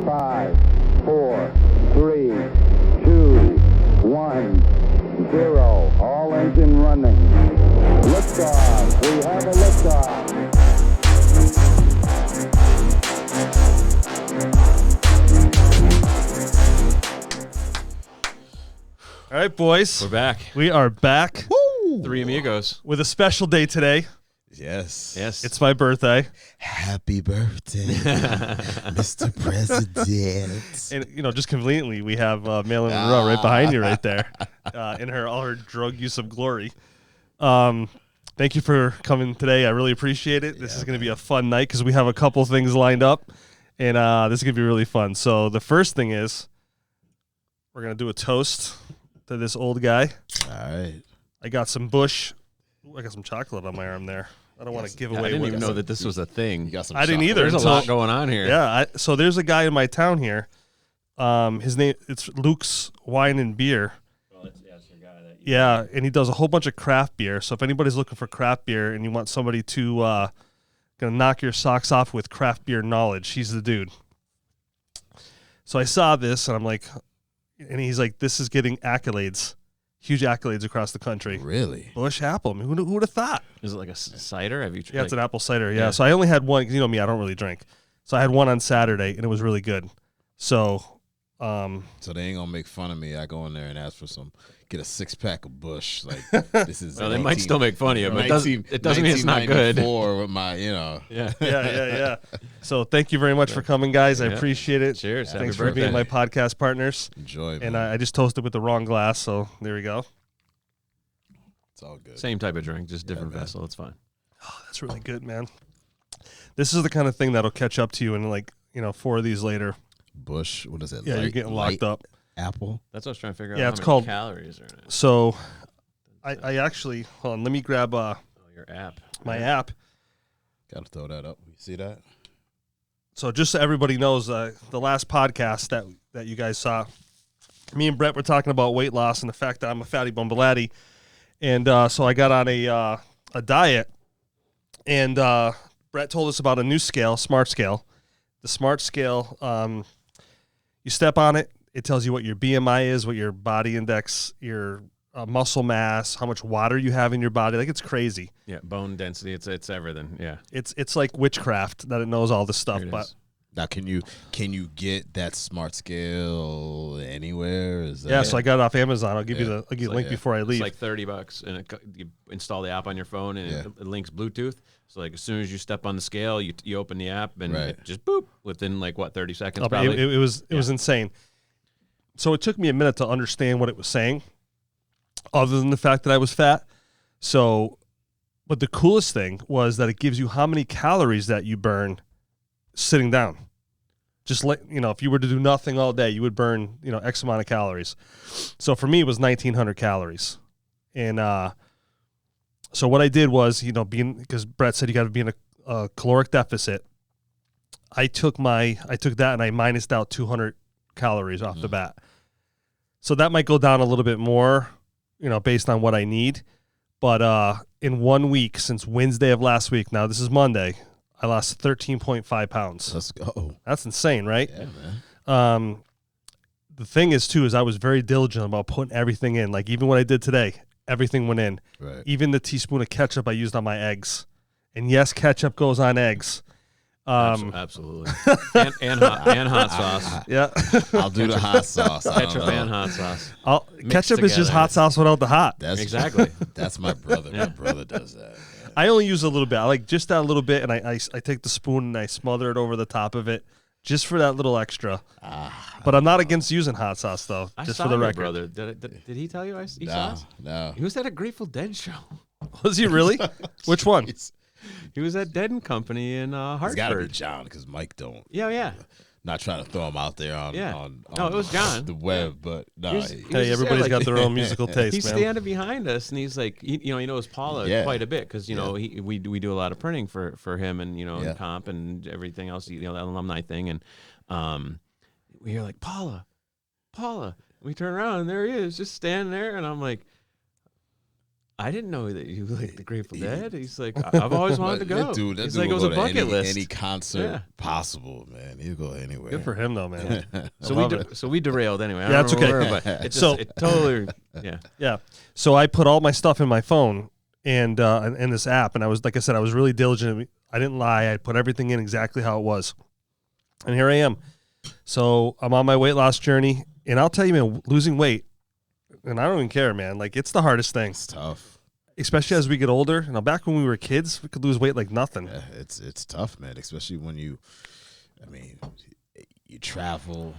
5, 4, 3, 2, 1, 0. All engine running. Liftoff. We have a liftoff. All right, boys. We're back. We are back. Woo! Three amigos. With a special day today. Yes. It's my birthday. Happy birthday, Mr. President. And, just conveniently, we have Marilyn Monroe right behind you right there in all her drug use of glory. Thank you for coming today. I really appreciate it. This is going to be a fun night because we have a couple things lined up, and this is going to be really fun. So the first thing is we're going to do a toast to this old guy. All right. I got some Bush. Ooh, I got some chocolate on my arm there. I don't want to give away. I didn't what even know that this was a thing. You got some I didn't chocolate. either. There's a lot going on here. Yeah. So there's a guy in my town here. His name, it's Luke's Wine and Beer. Well, it's your guy that Yeah, and he does a whole bunch of craft beer. So if anybody's looking for craft beer and you want somebody to gonna knock your socks off with craft beer knowledge, he's the dude. So I saw this and I'm like, and he's like, this is getting accolades. Huge accolades across the country. Really? Bush Apple. I mean, who would have thought? Is it like a cider? Have you tried? Yeah, it's an apple cider. Yeah. Yeah. So I only had one. 'Cause you know me, I don't really drink. So I had one on Saturday, and it was really good. So, So they ain't gonna make fun of me. I go in there and ask for get a 6-pack of Bush. Like this is. Well, they might still make fun of you, but it doesn't mean it's not good. With my, Yeah. yeah. So thank you very much for coming, guys. I Yeah. appreciate it. Cheers. Happy Thanks for being my birthday. podcast partners. enjoy. And man. I just toasted with the wrong glass, so there we go. It's all good. Same type of drink, just different man. vessel. It's fine. Oh, that's really good, man. This is the kind of thing that'll catch up to you in 4 of these later. Bush. What is it? Yeah, you're getting locked up. Apple. That's what I was trying to figure out. Yeah, how it's many called- calories are in it. So I actually, hold on, let me grab Oh, your app. my app. Gotta throw that up. You see that? So just so everybody knows, the last podcast that you guys saw, me and Brett were talking about weight loss and the fact that I'm a fatty bumbalatti. And so I got on a diet, and Brett told us about a new scale, Smart Scale. The Smart Scale, you step on it, it tells you what your BMI is, what your body index, your muscle mass, how much water you have in your body. Like, it's crazy. Yeah, bone density. It's everything. Yeah. It's like witchcraft that it knows all this stuff. Here it But is. Now, can you get that Smart Scale anywhere? Is that yeah, so I got it off Amazon. I'll give you Yeah. the link before I leave. It's like $30, and you install the app on your phone, and it links Bluetooth. So like as soon as you step on the scale, you open the app, and Right. it just boop within 30 seconds. Oh, but Probably. it was insane. So it took me a minute to understand what it was saying, other than the fact that I was fat. So, but the coolest thing was that it gives you how many calories that you burn sitting down. Just if you were to do nothing all day, you would burn, X amount of calories. So for me, it was 1,900 calories. And so what I did was, because Brett said you got to be in a caloric deficit. I took that and I minused out 200 calories off the bat. So that might go down a little bit more, based on what I need. But in 1 week, since Wednesday of last week, now this is Monday, I lost 13.5 pounds. Let's go. That's insane, right? Yeah, man. The thing is, too, is I was very diligent about putting everything in. Like, even what I did today, everything went in. Right. Even the teaspoon of ketchup I used on my eggs. And yes, ketchup goes on eggs. Absolutely. and hot sauce. Yeah. I'll do the hot sauce. I don't Ketchup know. and hot sauce. Ketchup is just together. hot sauce without the hot. That's Exactly. That's my brother. My brother does that. Man. I only use a little bit. I like just that little bit, and I take the spoon and I smother it over the top of it just for that little extra. But I'm not against using hot sauce, though, I just saw for the your record. brother. Did he tell you he saw us? No. He was at a Grateful Dead show. Was he really? Which one? He was at Dead and Company in It's got to be Hartford. John because Mike don't. Yeah. Not trying to throw him out there on No, it was John. the web, but no. He was- he- he Hey, was everybody's like- got their own musical taste, He's man. standing behind us, and he's like, he knows Paula Yeah. quite a bit because we do a lot of printing for him, and Yeah. and comp and everything else, that alumni thing, and we hear like Paula. We turn around and there he is, just standing there, and I'm like, I didn't know that you like the Grateful Dead. He's like, I've always wanted to go. That He's dude like, it will was go a to bucket list. Any concert possible, man. He'll go anywhere. Good for him, though, man. So we derailed anyway. Yeah, that's okay. But it's just, it totally, yeah. Yeah. So I put all my stuff in my phone and in this app, and I was, like I said, I was really diligent. I didn't lie. I put everything in exactly how it was. And here I am. So I'm on my weight loss journey, and I'll tell you, man, losing weight, and I don't even care, man. Like, it's the hardest thing. It's tough. Especially as we get older. You know, back when we were kids, we could lose weight like nothing. Yeah, it's tough, man. Especially when you travel,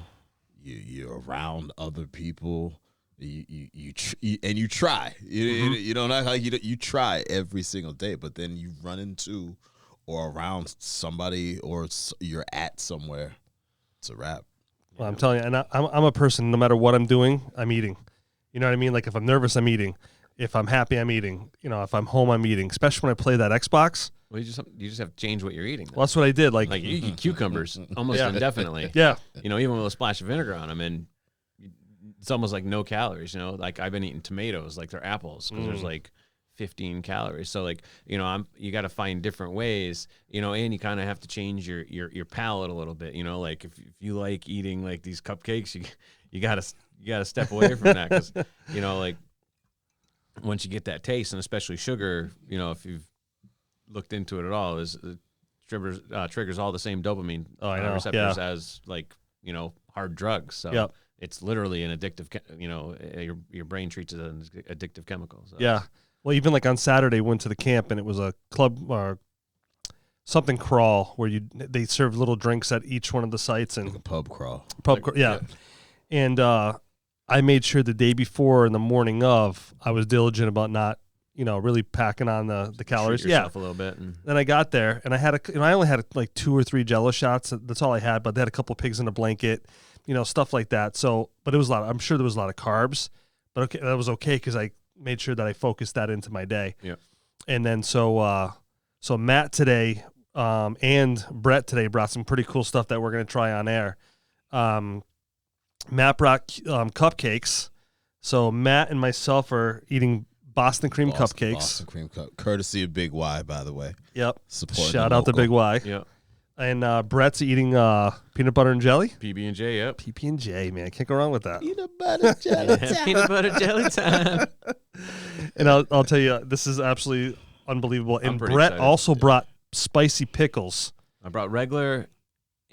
you're around other people, you try. You don't act like you try every single day, but then you run into or around somebody or you're at somewhere. It's a wrap. Well, I'm telling you, and I'm a person. No matter what I'm doing, I'm eating. You know what I mean? Like, if I'm nervous, I'm eating. If I'm happy, I'm eating. You know, if I'm home, I'm eating. Especially when I play that Xbox. Well, you just have to change what you're eating. Well, that's what I did. Like you eat cucumbers almost indefinitely. Yeah. You know, even with a splash of vinegar on them, and it's almost like no calories. You know, like I've been eating tomatoes like they're apples because there's like 15 calories. So like, you know, you got to find different ways. You know, and you kind of have to change your palate a little bit. You know, like if you like eating like these cupcakes, you gotta step away from that because you know, like once you get that taste, and especially sugar, you know, if you've looked into it at all, is triggers all the same dopamine receptors as like, you know, hard drugs. So it's literally an addictive. You know, your brain treats it as an addictive chemical. So yeah. Well, even like on Saturday, went to the camp and it was a club or something crawl where they serve little drinks at each one of the sites and like a pub crawl. Yeah. And I made sure the day before and the morning of, I was diligent about not, you know, really packing on the calories. Treat yourself a little bit. And then I got there and I only had like 2 or 3 Jello shots. That's all I had, but they had a couple of pigs in a blanket, you know, stuff like that. So, but it was I'm sure there was a lot of carbs, but okay, that was okay because I made sure that I focused that into my day. Yeah. And then so Matt today and Brett today brought some pretty cool stuff that we're going to try on air. Matt brought cupcakes. So Matt and myself are eating Boston cream cupcakes. Boston cream cup, courtesy of Big Y, by the way. Yep. Supporting Shout out to Big Y. Yep. And Brett's eating peanut butter and jelly. PB&J, yep. PB&J, man. Can't go wrong with that. Peanut butter jelly time. Peanut butter jelly time. And I'll tell you, this is absolutely unbelievable. And Brett excited. also brought spicy pickles. I brought regular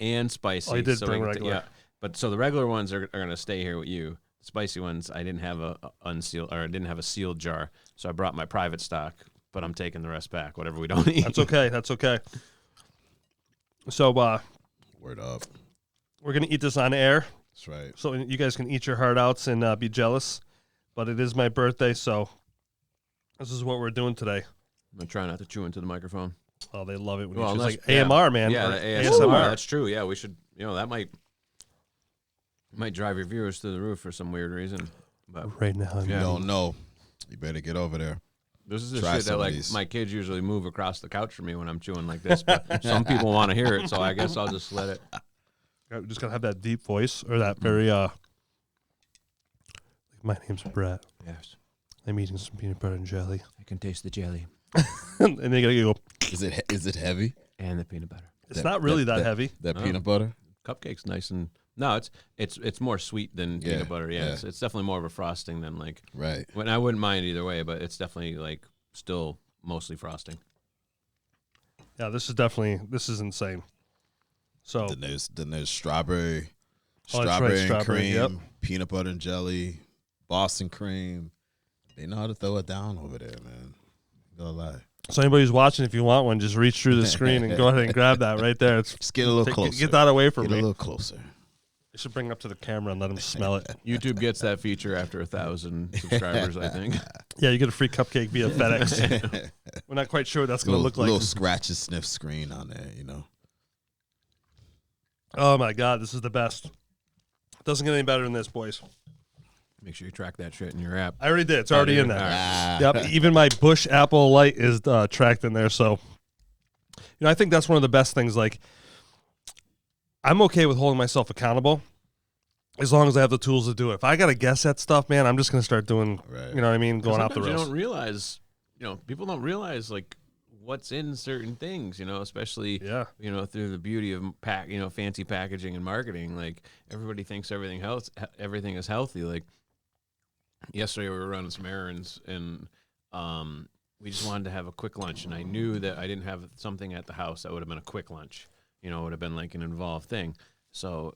and spicy. Oh, you did bring regular. Yeah. But so the regular ones are going to stay here with you. The spicy ones, I didn't have I didn't have a sealed jar, so I brought my private stock. But I'm taking the rest back. Whatever we don't eat. That's okay. That's okay. So, word up. We're gonna eat this on air. That's right. So you guys can eat your heart outs and be jealous. But it is my birthday, so this is what we're doing today. I'm gonna try not to chew into the microphone. Oh, they love it when Well, you unless- like AMR, man. Yeah, or the ASMR. That's true. Yeah, we should. You know, that might drive your viewers to the roof for some weird reason. But Right now, If you don't know, you better get over there. this is the Try shit that some of like these. my kids usually move across the couch for me when I'm chewing like this. But some people want to hear it, so I guess I'll just let it. I'm just gonna have that deep voice or that very my name's Brett. Yes, I'm eating some peanut butter and jelly. I can taste the jelly And they gotta go. Is it heavy? and the peanut butter. It's not really that heavy. That Oh. peanut butter? Cupcake's nice and no, it's more sweet than Yeah, peanut butter. Yeah, yeah. It's definitely more of a frosting than like. Right. When I wouldn't mind either way, but it's definitely like still mostly frosting. Yeah, this is insane. So Then there's strawberry Oh, that's right, and strawberry, cream, yep. peanut butter and jelly, Boston cream. They know how to throw it down over there, man. No lie. So anybody who's watching, if you want one, just reach through the screen and go ahead and grab that right there. It's Just get a little closer. Get that away from Get me. a little closer. I should bring it up to the camera and let them smell it. YouTube gets that feature after 1,000 subscribers, I think. Yeah, you get a free cupcake via FedEx. We're not quite sure what that's going to look like. Little scratch and sniff screen on there, you know. Oh my God, this is the best. Doesn't get any better than this, boys. Make sure you track that shit in your app. I already did. It's already in there. All right. Yep. Even my Bush Apple Light is tracked in there. So, I think that's one of the best things. Like, I'm okay with holding myself accountable as long as I have the tools to do it. If I got to guess at stuff, man, I'm just going to start doing, Right. you know what I mean, going out the Sometimes you rails. don't realize people don't realize like what's in certain things, especially Yeah. Through the beauty of fancy packaging and marketing. Like everybody thinks everything is healthy. Like yesterday we were running some errands and we just wanted to have a quick lunch, and I knew that I didn't have something at the house that would have been a quick lunch. It would have been like an involved thing. So,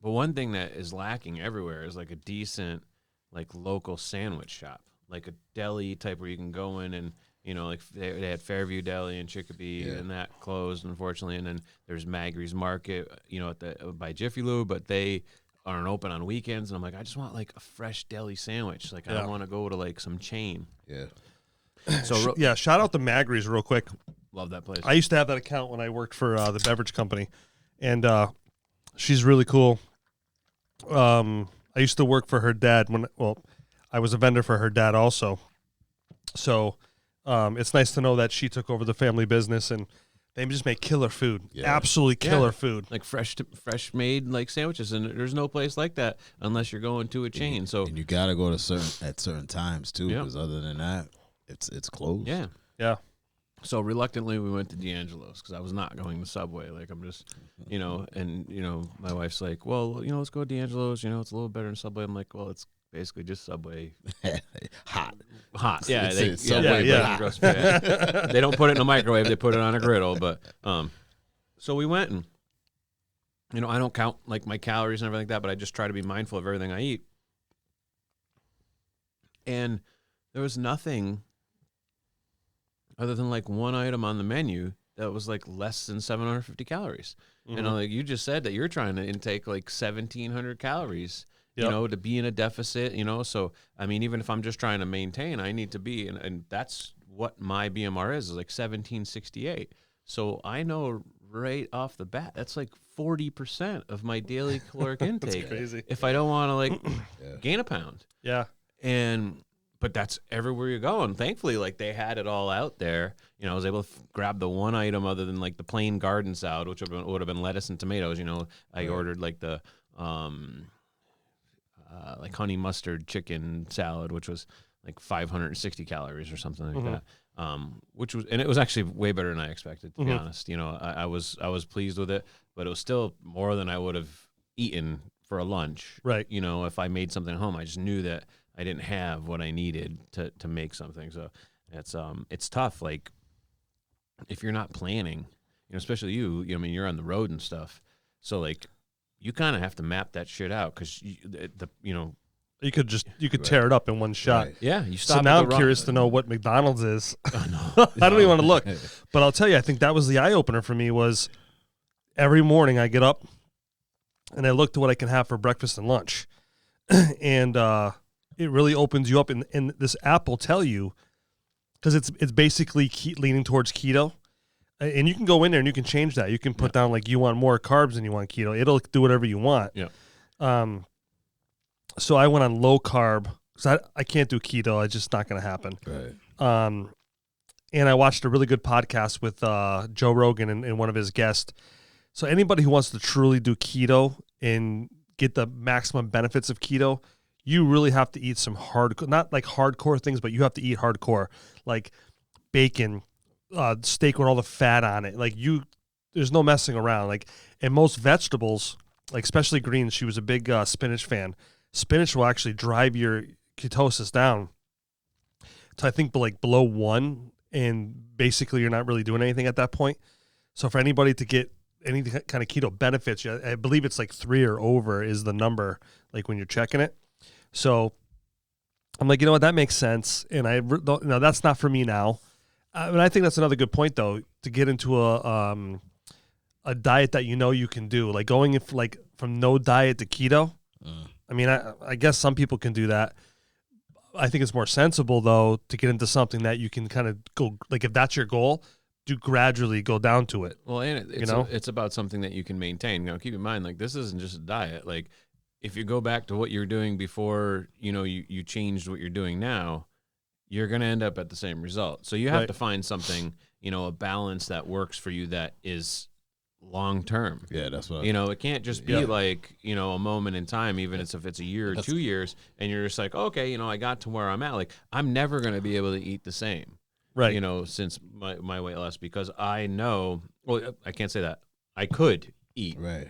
but one thing that is lacking everywhere is like a decent, like local sandwich shop, like a deli type where you can go in and, like they had Fairview Deli and Chicopee, and that closed, unfortunately. And then there's Magri's Market, by Jiffy Lube, but they aren't open on weekends. And I'm like, I just want like a fresh deli sandwich. Like I don't want to go to like some chain. Yeah. So Shout out to Magri's real quick. love that place. I used to have that account when I worked for the beverage company, and she's really cool. I used to work for her dad I was a vendor for her dad also. So it's nice to know that she took over the family business, and they just make killer food. Yeah. Absolutely killer food. Like fresh made like sandwiches, and there's no place like that unless you're going to a chain. So And you gotta go to certain times too, Yeah. because other than that, it's closed. yeah. Yeah. So reluctantly, we went to D'Angelo's because I was not going to Subway. Like I'm just, and my wife's like, well, let's go to D'Angelo's. It's a little better than Subway. I'm like, well, it's basically just Subway. Hot. Yeah, It's Subway. Yeah, yeah. better than grocery. Yeah. They don't put it in a microwave. They put it on a griddle. But so we went, and I don't count like my calories and everything like that, but I just try to be mindful of everything I eat. And there was nothing other than like one item on the menu that was like less than 750 calories. Mm-hmm. And like you just said that you're trying to intake like 1,700 calories, Yep. to be in a deficit, So, I mean, even if I'm just trying to maintain, I need to be, and that's what my BMR is like 1768. So I know right off the bat, that's like 40% of my daily caloric intake. crazy. If I don't want to like gain a pound. Yeah. But that's everywhere you go. And thankfully, like they had it all out there. I was able to grab the one item other than like the plain garden salad, which would have been lettuce and tomatoes. I ordered like the like honey mustard chicken salad, which was like 560 calories or something like that. And it was actually way better than I expected, to be honest. I was pleased with it, but it was still more than I would have eaten for a lunch. Right. If I made something at home, I just knew that I didn't have what I needed to make something. So it's tough. Like if you're not planning, especially you, you're on the road and stuff. So like you kind of have to map that shit out because You could tear it up in one shot. Right. yeah, you stop. So now at I'm the curious to know what McDonald's is. Oh, I don't even want to look. But I'll tell you, I think that was the eye opener for me. Was every morning I get up and I look to what I can have for breakfast and lunch, and it really opens you up. And this app will tell you, because it's basically leaning towards keto, and you can go in there and you can change that. You can put down like you want more carbs than you want keto. It'll do whatever you want. Yeah. So I went on low carb because I can't do keto. It's just not going to happen. Right. And I watched a really good podcast with Joe Rogan and one of his guests. So anybody who wants to truly do keto and get the maximum benefits of keto, you really have to eat some hardcore, not like hardcore things, but you have to eat hardcore, like bacon, steak with all the fat on it. Like there's no messing around. Like, and most vegetables, like especially greens, she was a big spinach fan. Spinach will actually drive your ketosis down to, I think, like below 1, and basically you're not really doing anything at that point. So for anybody to get any kind of keto benefits, I believe it's like 3 or over is the number, like when you're checking it. So I'm like, what, that makes sense. And I don't, that's not for me now. And I think that's another good point, though, to get into a diet that you can do, like going from no diet to keto. I mean, I guess some people can do that. I think it's more sensible, though, to get into something that you can kind of go, like if that's your goal, gradually go down to it. Well, and it's about something that you can maintain. Keep in mind, like this isn't just a diet. Like if you go back to what you were doing before, you changed what you're doing now, you're going to end up at the same result. So you have to find something, a balance that works for you that is long term. Yeah, that's what it can't just be like, a moment in time, even if it's a year or 2 years, and you're just like, okay, I got to where I'm at. Like I'm never going to be able to eat the same. Right. You know, since my weight loss, because I know, well, I can't say that. I could eat Right.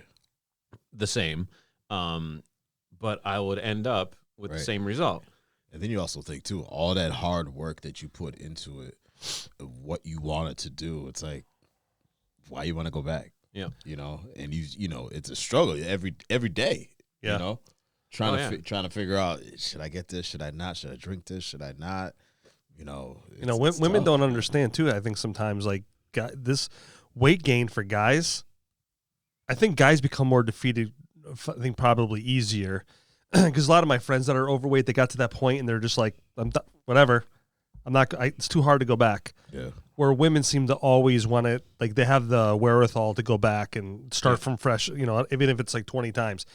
the same, but I would end up with the Right. same result. And then you also think too, all that hard work that you put into it, what you want it to do, it's like, why you want to go back? Yeah. You know, and you know, it's a struggle every day. Yeah. You know, trying Oh, yeah. trying to figure out, should I get this? Should I not? Should I drink this? Should I not? You know, it's women tough. don't understand too. I think sometimes like this weight gain for guys. I think guys become more defeated. I think probably easier because a lot of my friends that are overweight, they got to that point and they're just like, whatever. I'm not. It's too hard to go back. Yeah. Where women seem to always want it, like they have the wherewithal to go back and start from fresh. You know, even if it's like 20 times.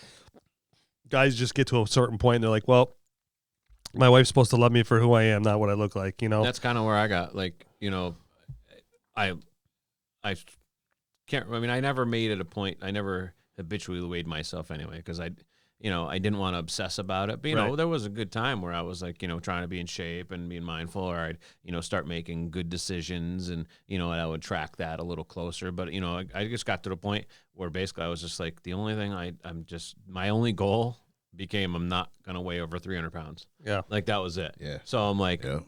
Guys just get to a certain point and they're like, well, my wife's supposed to love me for who I am, not what I look like. You know. That's kind of where I got, like, you know, I can't. I mean, I never made it a point. I never habitually weighed myself anyway because I didn't want to obsess about it. But you know, Right. there was a good time where I was like, you know, trying to be in shape and being mindful, or I'd, you know, start making good decisions, and you know, I would track that a little closer. But you know, I just got to the point where basically I was just like, the only thing my only goal became I'm not gonna weigh over 300 pounds. Yeah. Like that was it. Yeah. So I'm like, Yep.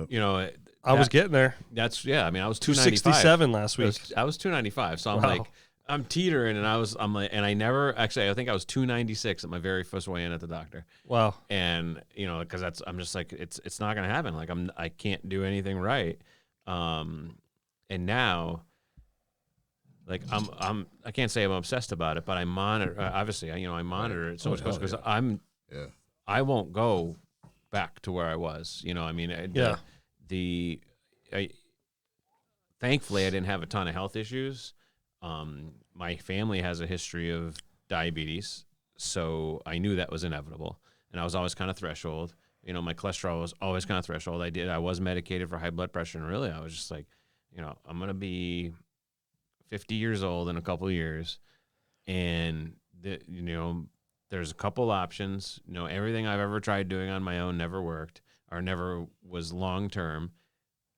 you know, I was getting there. that's I mean, I was 295. 267 last week. I was 295. So I'm Wow. like, I'm teetering, and I'm like, and I never actually. I think I was 296 at my very first weigh-in at the doctor, Wow. and you know, because I'm just like, it's not gonna happen. Like I can't do anything right, and now, like I can't say I'm obsessed about it, but I monitor. Obviously, I monitor it so much because Yeah. I won't go back to where I was. You know, I mean, thankfully I didn't have a ton of health issues. My family has a history of diabetes, so I knew that was inevitable, and I was always kind of threshold. You know, my cholesterol was always kind of threshold. I was medicated for high blood pressure, and really I was just like, you know, I'm gonna be 50 years old in a couple of years, and you know, there's a couple options. You know, everything I've ever tried doing on my own never worked or never was long term.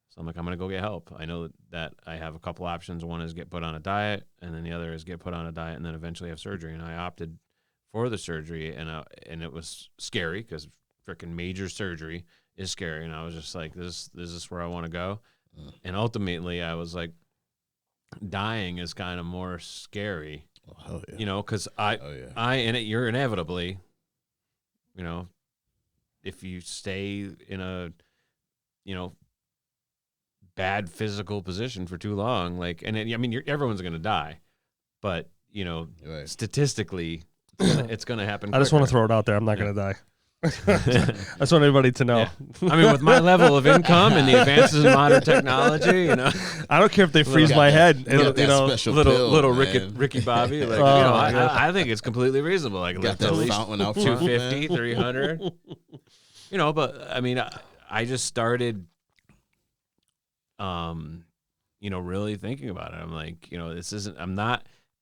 So I'm like, I'm going to go get help. I know that I have a couple options. One is get put on a diet, and then the other is get put on a diet and then eventually have surgery. And I opted for the surgery, and it was scary because freaking major surgery is scary. And I was just like, this is where I want to go. And ultimately, I was like, dying is kind of more scary, Oh, hell yeah. you know, because Oh, yeah. you're inevitably, you know, if you stay in a, you know, bad physical position for too long, like, and I mean, everyone's going to die, but you know, Right. statistically, it's going to happen. I just want to quicker. throw it out there. I'm not going to die. I just want everybody to know. Yeah. I mean, with my level of income and the advances in modern technology, you know, I don't care if they freeze got my that- head. you got It'll, that you know, special little pill, Ricky Bobby, like, Oh, you know, my God. I think it's completely reasonable. Like, Got lift that at least fountain out front, 250, man. 300. You know, but I mean, I just started, you know, really thinking about it. I'm like, you know,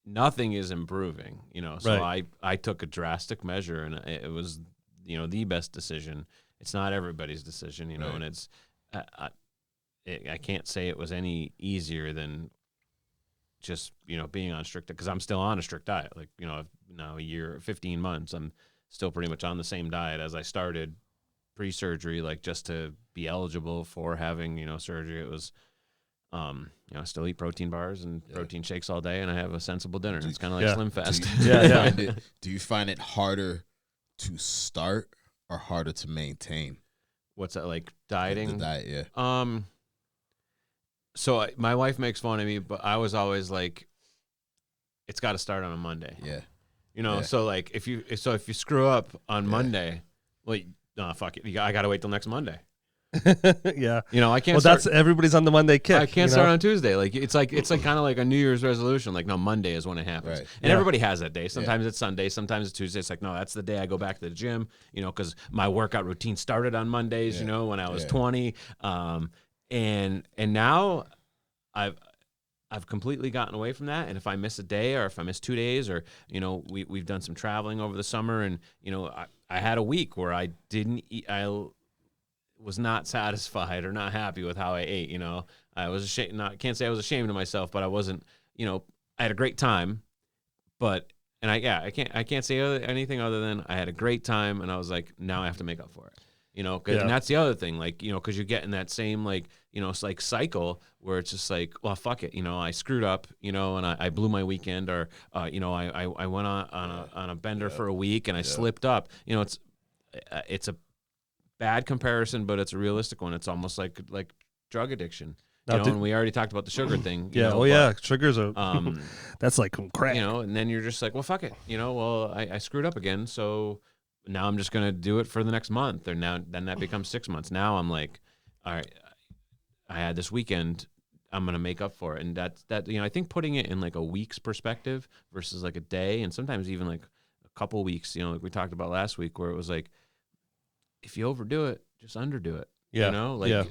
nothing is improving, you know. So Right. I took a drastic measure, and it was, you know, the best decision. It's not everybody's decision, you know, Right. and it's, I can't say it was any easier than just, you know, being on strict, because I'm still on a strict diet. Like, you know, now a year, 15 months, I'm still pretty much on the same diet as I started pre-surgery, like just to be eligible for having, you know, surgery. It was, you know, I still eat protein bars and protein shakes all day, and I have a sensible dinner. It's kind of like Yeah. Slim Fast. Do you find it harder to start or harder to maintain What's that, like the dieting? diet? Yeah. So my wife makes fun of me, but I was always like, it's got to start on a Monday. Yeah. You know, Yeah. so like if you screw up on Monday, well, no, fuck it. I got to wait till next Monday. Yeah. You know, I can't Well, start. that's everybody's on the Monday kick. I can't you start know? on Tuesday. Like it's like kind of like a New Year's resolution. Like, no, Monday is when it happens, Right. and Yeah. everybody has that day. Sometimes it's Sunday, sometimes it's Tuesday. It's like, no, that's the day I go back to the gym. You know, because my workout routine started on Mondays. Yeah. You know, when I was Yeah. 20, and now I've completely gotten away from that. And if I miss a day, or if I miss 2 days, or you know, we've done some traveling over the summer, and you know, I had a week where I didn't eat. was not satisfied or not happy with how I ate. I was ashamed. Can't say I was ashamed of myself, but I wasn't. I had a great time, but I can't say anything other than I had a great time, and I was like, now I have to make up for it. And that's the other thing, like, because you get in that same, like, it's like cycle where it's just like, well, fuck it, I screwed up, and I blew my weekend, or, I went on a bender for a week and I slipped up. It's a bad comparison, but it's a realistic one. It's almost like drug addiction. And we already talked about the sugar thing. Sugars are that's like crack. And then you're just like, well, fuck it. Well, I screwed up again, so now I'm just gonna do it for the next month, or then that becomes 6 months. Now I'm like, all right, I had this weekend, I'm gonna make up for it, and that I think putting it in like a week's perspective versus like a day, and sometimes even like a couple weeks, like we talked about last week, where it was like, if you overdo it, just underdo it.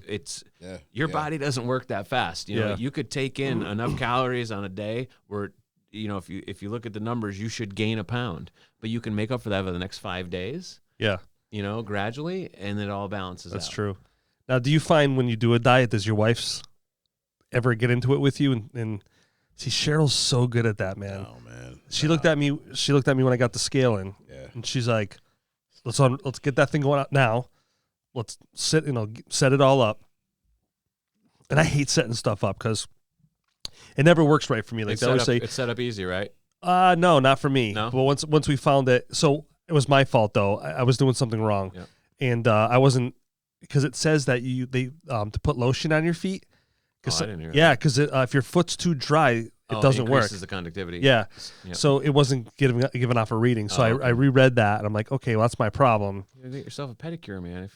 It's your body doesn't work that fast. You could take in enough calories on a day where, if you look at the numbers, you should gain a pound, but you can make up for that over the next 5 days. Yeah. Gradually, and it all balances out. That's true. Now, do you find when you do a diet, does your wife's ever get into it with you? And see, Cheryl's so good at that, man. Oh man. She looked at me when I got the scale in. Yeah. And she's like, let's get that thing going out now. Let's set it all up. And I hate setting stuff up because it never works right for me. Like they always say, it's set up easy, right? No, not for me. No? But once we found it, so it was my fault though. I was doing something wrong, and I wasn't, because it says that they to put lotion on your feet. I didn't hear that. Yeah, because if your foot's too dry, it doesn't work. Increases the conductivity. Yeah. Yep. So it wasn't giving off a reading. So I reread that, and I'm like, okay, well, that's my problem. You get yourself a pedicure, man.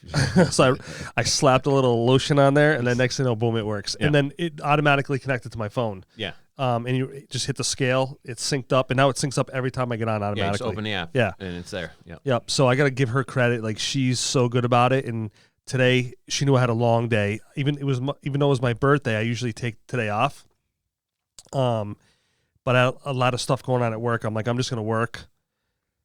So I slapped a little lotion on there, and then next thing you know, boom, it works. Yeah. And then it automatically connected to my phone. Yeah. And you just hit the scale, it's synced up, and now it syncs up every time I get on automatically. Yeah, just open the app. Yeah. And it's there. Yep. Yep. So I got to give her credit. Like, she's so good about it. And today, she knew I had a long day. Even though it was my birthday, I usually take today off. But I had a lot of stuff going on at work. I'm like, I'm just going to work.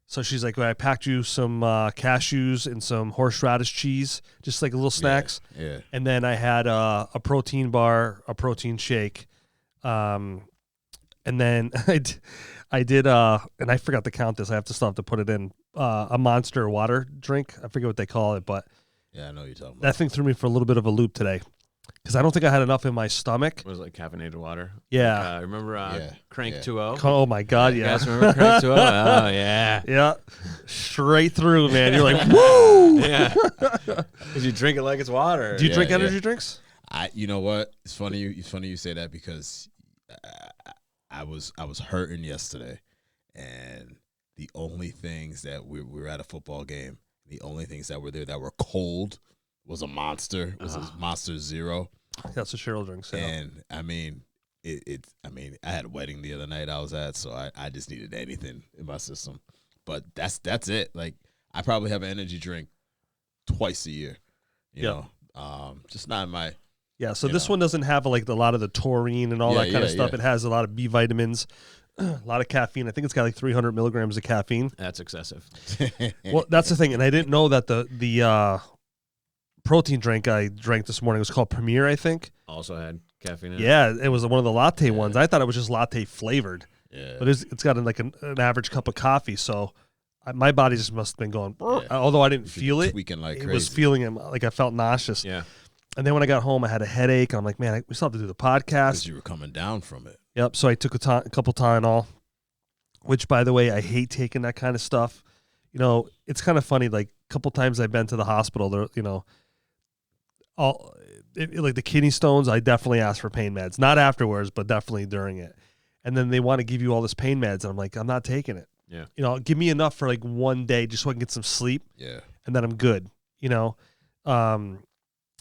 So she's like, well, I packed you some cashews and some horseradish cheese, just like little snacks. Yeah. And then I had a protein bar, a protein shake. And then I did, and I forgot to count this. I still have to put it in, a Monster water drink. I forget what they call it, but yeah, I know what you're talking about. that thing threw me for a little bit of a loop today, because I don't think I had enough in my stomach. It was like caffeinated water. Yeah. Remember Crank 2.0? Oh my God, yeah. You guys remember Crank 2.0? Oh, yeah. Yeah. Straight through, man. You're like, woo! Yeah. Because you drink it like it's water. Do you drink energy drinks? You know what? It's funny you say that, because I was hurting yesterday, and the only things that we were at a football game, the only things that were there that were cold was a Monster, a Monster Zero. That's what Cheryl drinks. Yeah. And I mean, I had a wedding the other night I was at, so I just needed anything in my system. But that's it. Like, I probably have an energy drink twice a year. You know, just not in my. Yeah, so this one doesn't have like a lot of the taurine and all that kind of stuff. It has a lot of B vitamins, a lot of caffeine. I think it's got like 300 milligrams of caffeine. That's excessive. Well, that's the thing, and I didn't know that the protein drink I drank this morning was called Premier, I think. Also had caffeine in it. Yeah, it was one of the latte ones. I thought it was just latte flavored. Yeah. But it's got like an average cup of coffee, so my body just must have been going. Although I didn't feel it, tweaking like it crazy. was feeling it, like I felt nauseous. Yeah. And then when I got home, I had a headache. And I'm like, man, we still have to do the podcast. Because you were coming down from it. Yep. So I took a couple Tylenol, which, by the way, I hate taking that kind of stuff. It's kind of funny. Like, a couple times I've been to the hospital, like the kidney stones, I definitely ask for pain meds. Not afterwards, but definitely during it. And then they want to give you all this pain meds. And I'm like, I'm not taking it. Yeah. Give me enough for like one day just so I can get some sleep. Yeah. And then I'm good,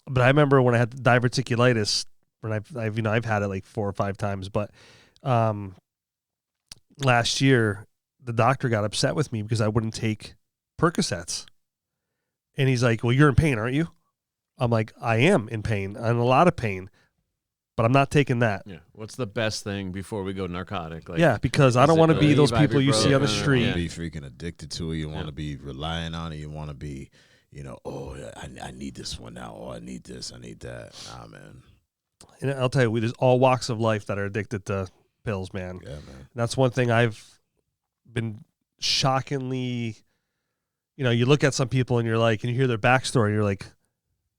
But I remember when I had diverticulitis, when I've had it like 4 or 5 times, but last year the doctor got upset with me because I wouldn't take Percocets. And he's like, well, you're in pain, aren't you? I'm like, I am in pain. I'm in a lot of pain, but I'm not taking that. Yeah. What's the best thing before we go narcotic? Like, yeah, because I don't want to be those people you see on the street. You want to be freaking addicted to it. You want to be relying on it. You want to be, oh, yeah, I need this one now. Oh, I need this. I need that. Nah, man. And I'll tell you, there's all walks of life that are addicted to pills, man. Yeah, man. And that's one thing I've been shockingly, you look at some people and you're like, and you hear their backstory, you're like,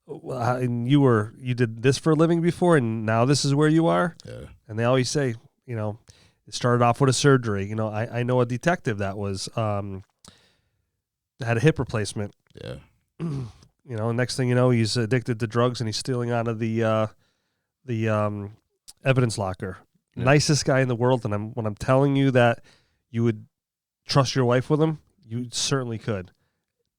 and you did this for a living before, and now this is where you are. Yeah. And they always say, it started off with a surgery. I know a detective that was had a hip replacement. Yeah. Next thing you know, he's addicted to drugs and he's stealing out of the evidence locker. Yeah. Nicest guy in the world, and when I'm telling you that you would trust your wife with him, you certainly could.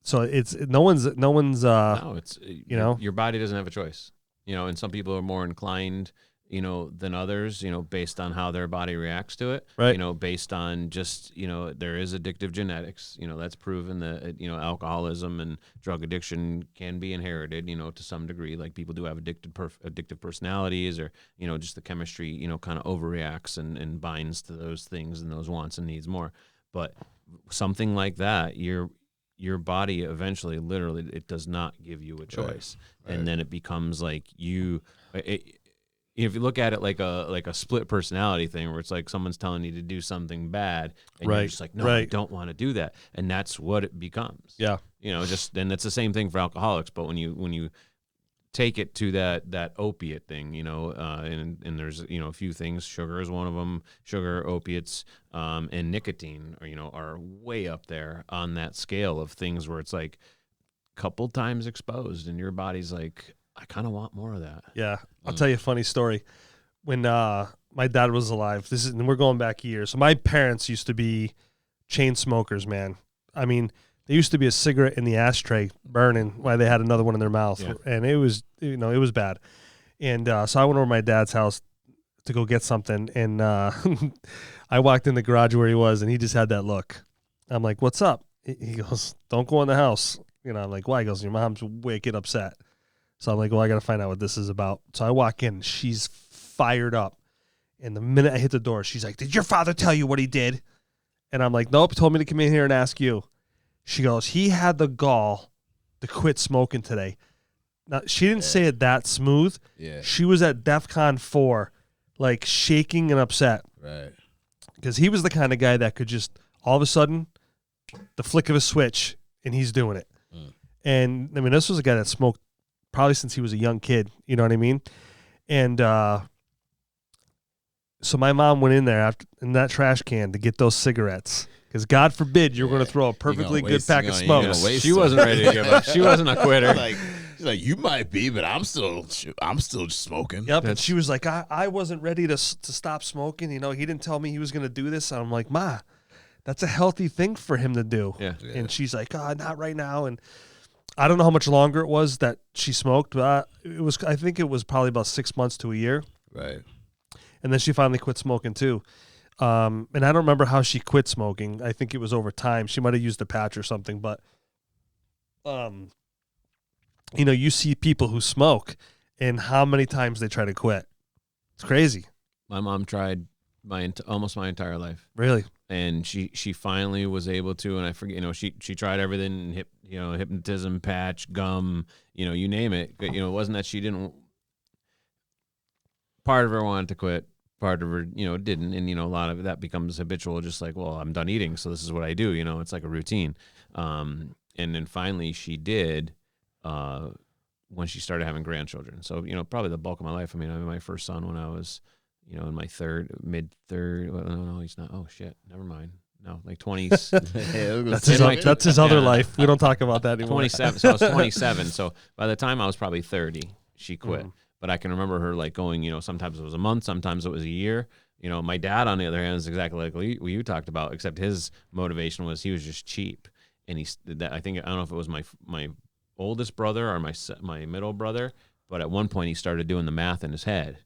So it's no one's No, it's your body doesn't have a choice. And some people are more inclined, than others, based on how their body reacts to it. Right. Based on just, there is addictive genetics. That's proven that alcoholism and drug addiction can be inherited, to some degree. Like people do have addictive personalities, or just the chemistry, kind of overreacts and binds to those things and those wants and needs more. But something like that, your body eventually, literally, it does not give you a choice. Right. And then it becomes like if you look at it like a split personality thing, where it's like someone's telling you to do something bad, and you're just like, no, I don't want to do that, and that's what it becomes. Yeah, and it's the same thing for alcoholics. But when you take it to that opiate thing, and there's a few things. Sugar is one of them. Sugar, opiates, and nicotine are way up there on that scale of things where it's like a couple times exposed, and your body's like, I kind of want more of that. Yeah. I'll tell you a funny story. When my dad was alive, and we're going back years. So my parents used to be chain smokers, man. I mean, there used to be a cigarette in the ashtray burning while they had another one in their mouth. Yeah. And it was, it was bad. And so I went over to my dad's house to go get something. And I walked in the garage where he was, and he just had that look. I'm like, what's up? He goes, don't go in the house. I'm like, why? He goes, your mom's wicked upset. So I'm like, well, I got to find out what this is about. So I walk in. She's fired up. And the minute I hit the door, she's like, did your father tell you what he did? And I'm like, nope, he told me to come in here and ask you. She goes, he had the gall to quit smoking today. Now, she didn't say it that smooth. Yeah. She was at DEFCON 4, like shaking and upset. Right. Because he was the kind of guy that could just, all of a sudden, the flick of a switch, and he's doing it. And, I mean, this was a guy that smoked probably since he was a young kid, you know what I mean? And so my mom went in there in that trash can to get those cigarettes, because God forbid you're going to throw a perfectly good pack of smokes. She wasn't ready to give up. She wasn't a quitter. She's like, you might be, but I'm still smoking. Yep. And she was like, I wasn't ready to stop smoking. He didn't tell me he was going to do this. And I'm like, Ma, that's a healthy thing for him to do. Yeah. And she's like, not right now. And I don't know how much longer it was that she smoked, but I think it was probably about 6 months to a year. Right. And then she finally quit smoking too. And I don't remember how she quit smoking. I think it was over time. She might have used a patch or something, but you see people who smoke and how many times they try to quit. It's crazy. My mom tried almost my entire life. Really? And she finally was able to, and I forget, she tried everything, hypnotism, patch, gum, you name it. It wasn't that she didn't. Part of her wanted to quit, part of her, didn't, and a lot of that becomes habitual. Just like, well, I'm done eating, so this is what I do. It's like a routine. And then finally she did, when she started having grandchildren. So probably the bulk of my life. I mean, my first son when I was, in my mid-third. Well, no, he's not. Oh, shit. Never mind. No, like 20s. That's his other life. We don't talk about that anymore. 27. So I was 27. So by the time I was probably 30, she quit. Mm-hmm. But I can remember her like going, sometimes it was a month, sometimes it was a year. My dad, on the other hand, is exactly like what you talked about, except his motivation was he was just cheap. And I don't know if it was my oldest brother or my middle brother, but at one point he started doing the math in his head.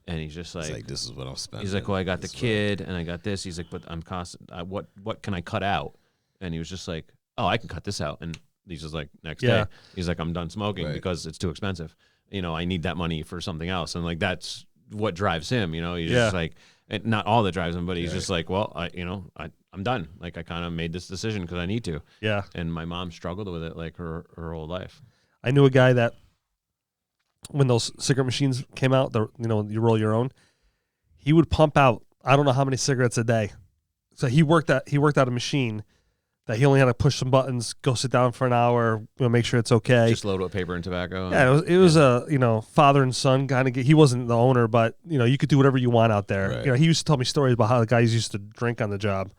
And he's just like, this is what I'm spending. He's like, well, I got the kid and I got this. He's like, but I'm constant. What can I cut out? And he was just like, oh, I can cut this out. And he's just like, next day, he's like, I'm done smoking because it's too expensive. I need that money for something else. And like, that's what drives him. You know, he's Yeah. just like, and not all that drives him, but he's just like, well, I'm done. Like I kind of made this decision because I need to. Yeah. And my mom struggled with it like her whole life. I knew a guy that when those cigarette machines came out, you roll your own, he would pump out I don't know how many cigarettes a day. So he worked out a machine that he only had to push some buttons, go sit down for an hour, make sure it's okay. Just load up paper and tobacco. Yeah, it was a father and son kind of. He wasn't the owner, but you could do whatever you want out there. Right. He used to tell me stories about how the guys used to drink on the job.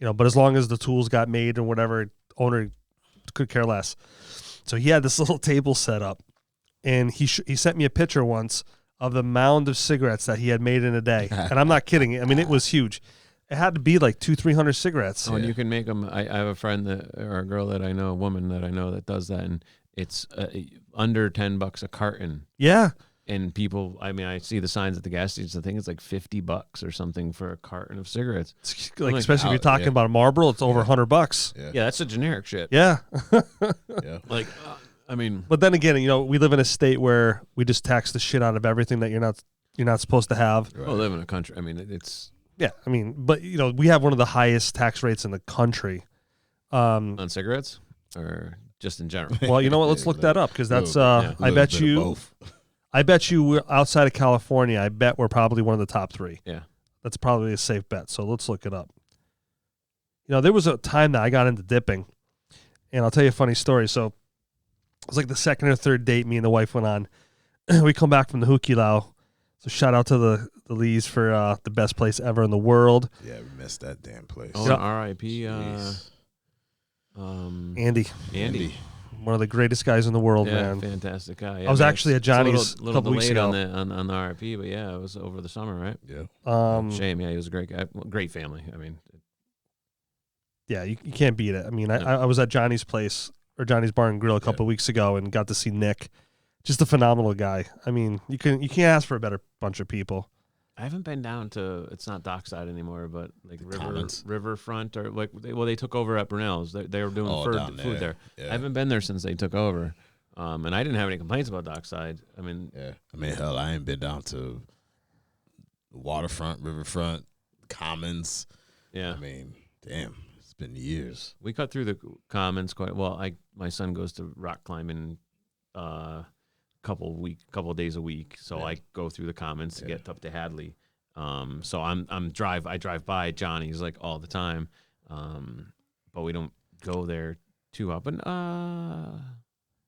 But as long as the tools got made and whatever, owner could care less. So he had this little table set up, and he sent me a picture once of the mound of cigarettes that he had made in a day, and I'm not kidding. I mean, it was huge. It had to be like 200-300 cigarettes. Oh, and you can make them. I have a friend or a girl that I know, a woman that I know that does that, and it's under $10 a carton. Yeah. And people, I mean, I see the signs at the gas stations. I think it's like $50 or something for a carton of cigarettes. Like, especially if you're talking about a Marlboro, it's over $100. Yeah, that's a generic shit. Yeah. Yeah. Like, I mean, But then again, we live in a state where we just tax the shit out of everything that you're not supposed to have. Right. I live in a country. I mean, it's Yeah, I mean, but we have one of the highest tax rates in the country. on cigarettes or just in general. Well, you know what? Let's look that up because that's. yeah. I bet you we're outside of California. I bet we're probably one of the top 3. Yeah. That's probably a safe bet. So let's look it up. There was a time that I got into dipping, and I'll tell you a funny story. So it was like the second or third date me and the wife went on. We come back from the Hukilau. So shout out to the Lees for the best place ever in the world. Yeah, we missed that damn place. Oh, Yeah. R.I.P. Jeez. Andy, one of the greatest guys in the world, Yeah, man. fantastic guy. Yeah, I was man, actually at it's a Johnny's a little couple weeks delayed ago. on the R.I.P., but yeah, it was over the summer, right? Yeah. Shame. Yeah, he was a great guy. Great family. I mean, Yeah, you can't beat it. I mean, I was at Johnny's place or Johnny's Bar and Grill a couple of weeks ago and got to see Nick. Just a phenomenal guy. I mean, you can't ask for a better bunch of people. I haven't been down to, it's not Dockside anymore, but like Commons? Riverfront or like they took over at Brunel's. They were doing down food there. Yeah. I haven't been there since they took over, and I didn't have any complaints about Dockside. I mean, Yeah. I mean, hell, I ain't been down to waterfront, riverfront, Commons. yeah, I mean, damn, it's been years. we cut through the Commons quite well. My son goes to rock climbing, couple days a week, so I go through the Commons to get up to Hadley. So I drive by Johnny's like all the time, but we don't go there too often.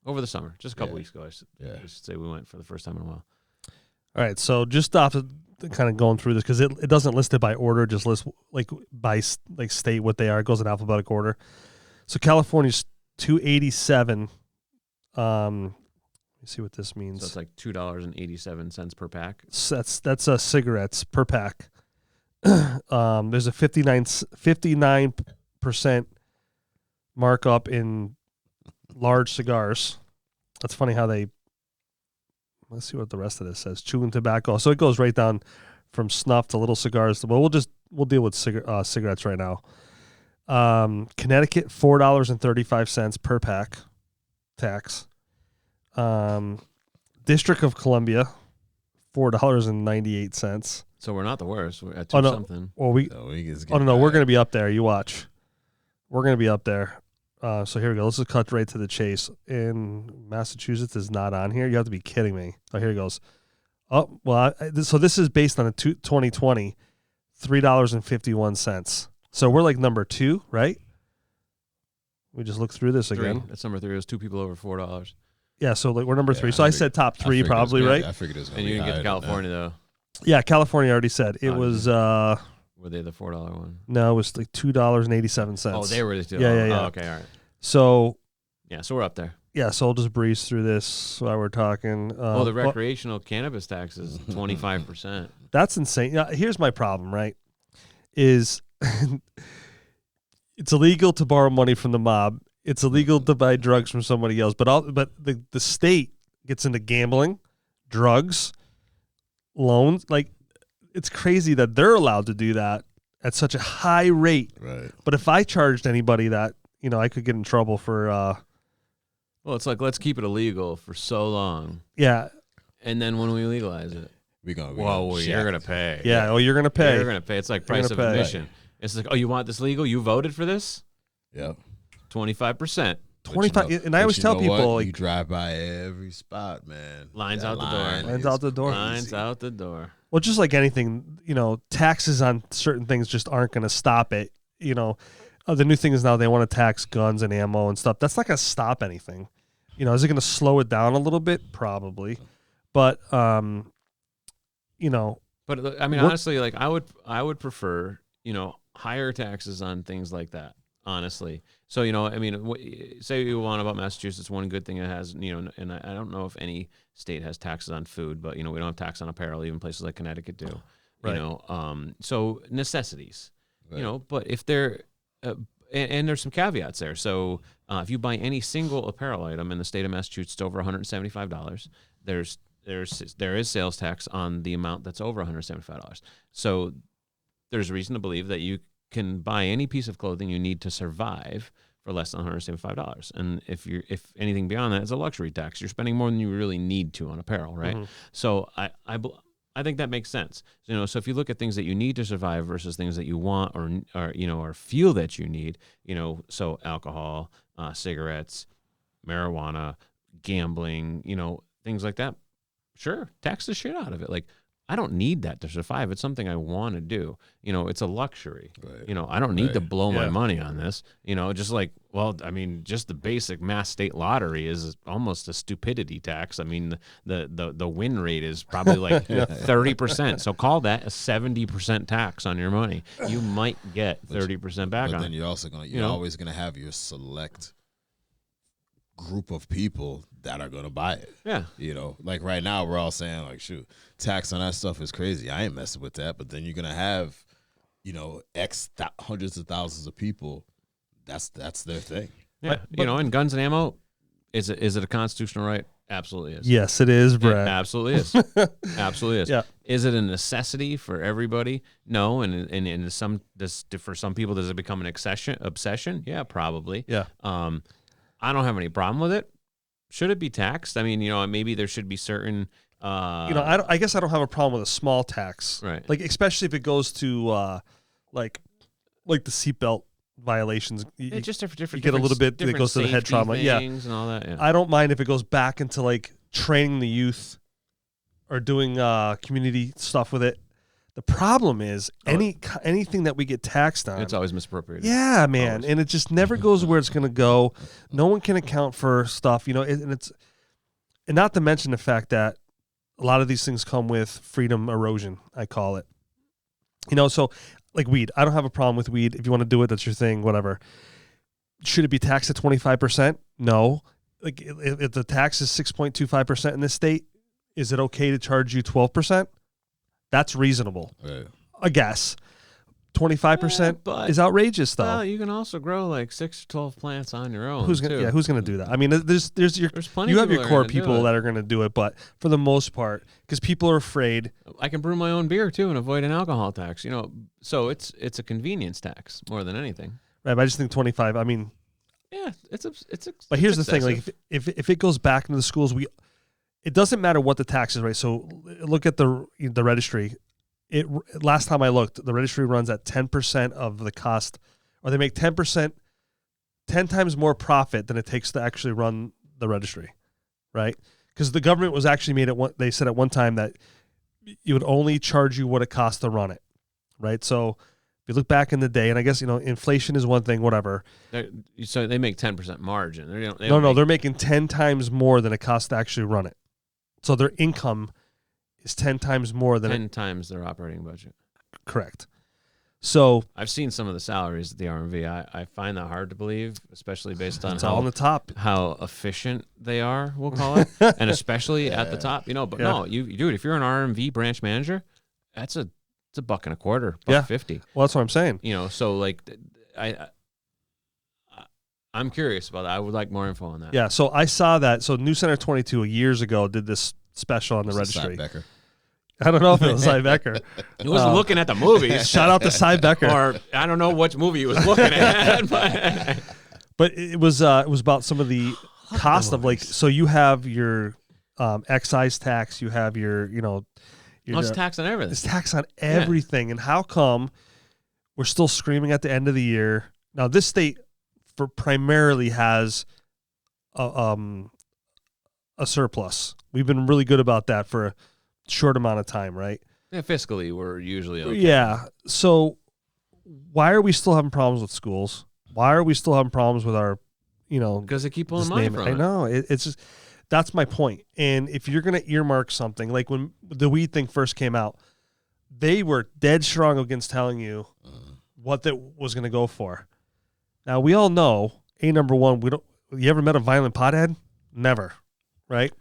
Over the summer, just a couple weeks ago, I should say we went for the first time in a while. All right, so just off the kind of going through this because it doesn't list it by order, just lists like by like state what they are. It goes in alphabetical order. So California's 287. Let me see what this means. So it's like $2.87 per pack. So that's cigarettes per pack. There's a 59% markup in large cigars. That's funny how they. Let's see what the rest of this says. Chewing tobacco. So it goes right down from snuff to little cigars. Well, we'll deal with cigarettes right now. Connecticut, $4.35 per pack, tax. District of Columbia, $4.98. So we're not the worst. We're at Oh, no. something. Well, we. So we just Oh get no, we're by. gonna be up there. You watch. We're gonna be up there. So here we go. Let's just cut right to the chase. In Massachusetts is not on here. You have to be kidding me. Oh, here it goes. Oh well. So this is based on a 2020, $3.51. So we're like number 2, right? We just look through this again. That's number 3. It was 2 people over $4. Yeah. So like we're number 3. Yeah, So I I said top I 3 figured it was probably, gonna- right? I figured it was going And to you be didn't get to higher than that. California though. Yeah, California I already said it Oh, was. Were they the $4 one? No, it was like $2.87. Oh, they were the $2. Yeah. Oh, okay, all right. So Yeah, so we're up there. yeah, so I'll just breeze through this while we're talking. The recreational cannabis tax is 25%. That's insane. Here's my problem, right? Is it's illegal to borrow money from the mob. It's illegal to buy drugs from somebody else. But the state gets into gambling, drugs, loans. Like it's crazy that they're allowed to do that at such a high rate. Right. But if I charged anybody that, I could get in trouble for. Well, it's like let's keep it illegal for so long, Yeah. and then when we legalize it, we gonna Whoa, you're check. gonna pay. Yeah. Oh, you're gonna pay. You're gonna pay. It's like You're price of gonna pay. admission. It's like, oh, you want this legal? You voted for this? Yep. 25%. 25. And I always tell people, like, you drive by every spot, man. Lines That out the door. line Lines is out the door. Lines crazy. out the door. well, just like anything, taxes on certain things just aren't going to stop it. The new thing is now they want to tax guns and ammo and stuff. That's not going to stop anything. Is it going to slow it down a little bit? Probably. But, But I mean, What- honestly, like I would prefer, higher taxes on things like that. Honestly, so I mean, say you want about Massachusetts. One good thing it has, and I don't know if any state has taxes on food, but we don't have tax on apparel. Even places like Connecticut do. Right. So necessities, Right. But if they're and there's some caveats there. So if you buy any single apparel item in the state of Massachusetts, it's over $175. There is sales tax on the amount that's over $175. So there's reason to believe that you can buy any piece of clothing you need to survive for less than $175. And if anything beyond that, it's a luxury tax. You're spending more than you really need to on apparel, right? Mhm. So I think that makes sense. So if you look at things that you need to survive versus things that you want or feel that you need, so alcohol, cigarettes, marijuana, gambling, things like that. Sure, tax the shit out of it. Like, I don't need that to survive. It's something I want to do. It's a luxury. Right. I don't need to Right. blow my Yeah. money on this. Just like, well, I mean, just the basic mass state lottery is almost a stupidity tax. I mean, the win rate is probably like 30%. So call that a 70% tax on your money. You might get 30% back But on then it. you're also you're always gonna have your select group of people that are gonna buy it. Yeah. Like right now we're all saying like, shoot, tax on that stuff is crazy. I ain't messing with that. But then you're gonna have, hundreds of thousands of people. That's their thing. Yeah. And guns and ammo, is it a constitutional right? Absolutely is. Yes, it is, It Brett. absolutely is. Absolutely is. Yeah. Is it a necessity for everybody? No. And for some people, does it become an obsession? Yeah, probably. Yeah. I don't have any problem with it. Should it be taxed? I mean, maybe there should be certain. I guess I don't have a problem with a small tax. Right. Like, especially if it goes to, like the seatbelt violations. It's just different. you get a little bit that different goes to the head safety trauma. Yeah. things and all that. Yeah. I don't mind if it goes back into like training the youth or doing community stuff with it. The problem is anything that we get taxed on. It's always misappropriated. Yeah, man, Always. and it just never goes where it's going to go. No one can account for stuff, and not to mention the fact that a lot of these things come with freedom erosion, I call it. So like weed, I don't have a problem with weed. If you want to do it, that's your thing, whatever. Should it be taxed at 25%? No. Like if the tax is 6.25% in this state, is it okay to charge you 12%? That's reasonable, Right. I guess. 25% but- is outrageous, though. Well, you can also grow like 6 or 12 plants on your own. Who's gonna too. who's gonna do that? I mean, there's plenty you of have your people that are core gonna do people it. that are gonna do it, but for the most part, because people are afraid. I can brew my own beer too and avoid an alcohol tax. So it's a convenience tax more than anything. Right, but I just think 25. I mean, Yeah, it's. but here's the thing: like if it goes back into the schools, it doesn't matter what the tax is, right? So look at the registry. Last time I looked, the registry runs at 10% of the cost, or they make 10%, 10 times more profit than it takes to actually run the registry, right? Because the government was actually made it. They said at one time that you would only charge you what it costs to run it, right? So if you look back in the day, and I guess inflation is one thing, whatever. So they make 10% margin. They're making 10 times more than it costs to actually run it. So their income is 10 times more than 10 times their operating budget. Correct. So I've seen some of the salaries at the RMV. I find that hard to believe, especially based on it's all on the top. how efficient they are, we'll call it, and especially at the top. But Yeah. no, you dude, if you're an RMV branch manager, it's a $1.25, Yeah. $1.50. Well, that's what I'm saying. So like I'm curious about that. I would like more info on that. Yeah. So I saw that. So News Center 22 years ago did this special on the registry. Becker. I don't know if it was Cy Becker. He wasn't looking at the movies. Shout out to Cy Becker. Or I don't know which movie he was looking at. But But it was about some of the cost of like, so you have your excise tax, you have your It's tax on everything. It's tax on everything. And how come we're still screaming at the end of the year? Now, this state primarily has a surplus. We've been really good about that for a short amount of time, right? Yeah, fiscally, we're usually okay. Yeah. So why are we still having problems with schools? Why are we still having problems with our, Because they keep pulling just money name from it. it. I know. It's just, that's my point. And if you're going to earmark something, like when the weed thing first came out, they were dead strong against telling you what that was going to go for. Now, we all know, number one, you ever met a violent pothead? Never, right?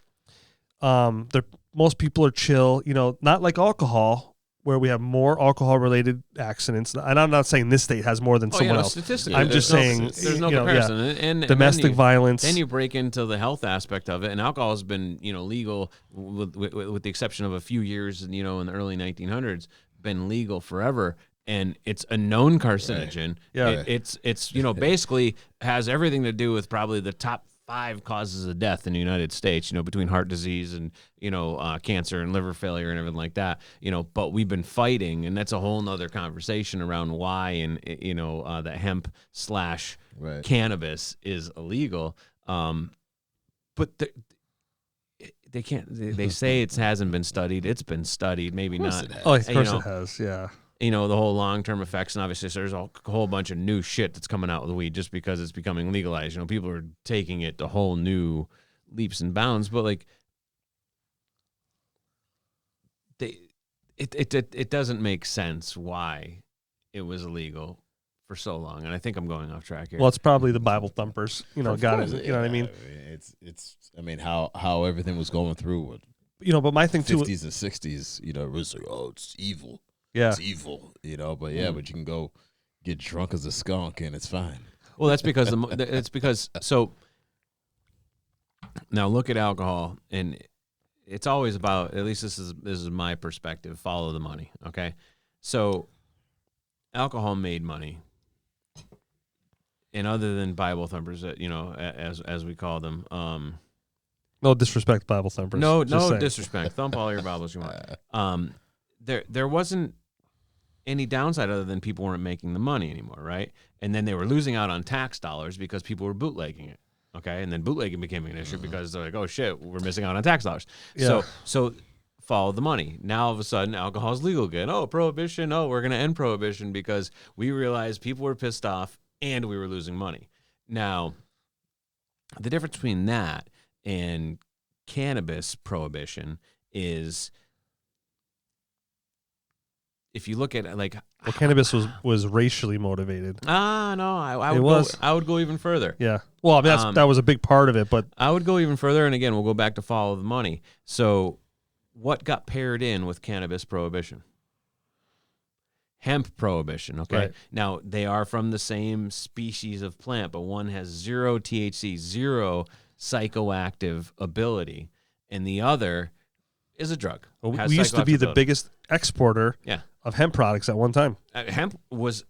Most people are chill, not like alcohol, where we have more alcohol-related accidents. And I'm not saying this state has more than someone else. Statistically, I'm just saying, there's no comparison. And domestic violence. Then you break into the health aspect of it, and alcohol has been, legal with the exception of a few years, in the early 1900s, been legal forever. And it's a known carcinogen. Right. Yeah. It's basically has everything to do with probably the top 5 causes of death in the United States, between heart disease and, cancer and liver failure and everything like that, but we've been fighting, and that's a whole nother conversation around why, and, that hemp / cannabis is illegal. But they can't, they say it hasn't been studied. It's been studied, maybe not. Oh, of course it has. Yeah. The whole long-term effects, and obviously there's a whole bunch of new shit that's coming out with weed just because it's becoming legalized. People are taking it to whole new leaps and bounds, but like it doesn't make sense why it was illegal for so long. And I think I'm going off track here. Well, it's probably the Bible thumpers, got it. You know what I mean? It's how everything was going through. But my thing too, 50s and 60s, it was like, oh, it's evil. Yeah. It's evil, but but you can go get drunk as a skunk and it's fine. Well, that's because so now look at alcohol, and it's always about, at least this is my perspective, follow the money. Okay. So alcohol made money. And other than Bible thumpers, as we call them, no disrespect, Bible thumpers. No disrespect. Thump all your Bibles you want. There wasn't any downside other than people weren't making the money anymore, right? And then they were losing out on tax dollars because people were bootlegging it, okay? And then bootlegging became an issue because they're like, oh shit, we're missing out on tax dollars. Yeah. So follow the money. Now all of a sudden alcohol is legal again. Oh, prohibition. Oh, we're going to end prohibition because we realized people were pissed off and we were losing money. Now, the difference between that and cannabis prohibition is, if you look at it, like, cannabis was racially motivated. No, I would go even further. Yeah. Well, I mean, that was a big part of it, but I would go even further. And again, we'll go back to follow the money. So what got paired in with cannabis prohibition? Hemp prohibition. Okay. Right. Now they are from the same species of plant, but one has 0 THC, 0 psychoactive ability, and the other is a drug. we used to be the biggest exporter Yeah. of hemp products at one time. Hemp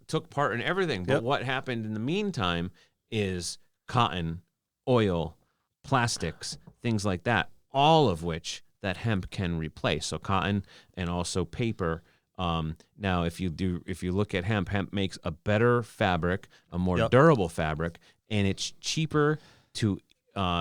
took part in everything, but Yep. what happened in the meantime is cotton, oil, plastics, things like that, all of which that hemp can replace. So cotton and also paper. Now, if you look at hemp makes a better fabric, a more Yep. durable fabric, and it's cheaper to.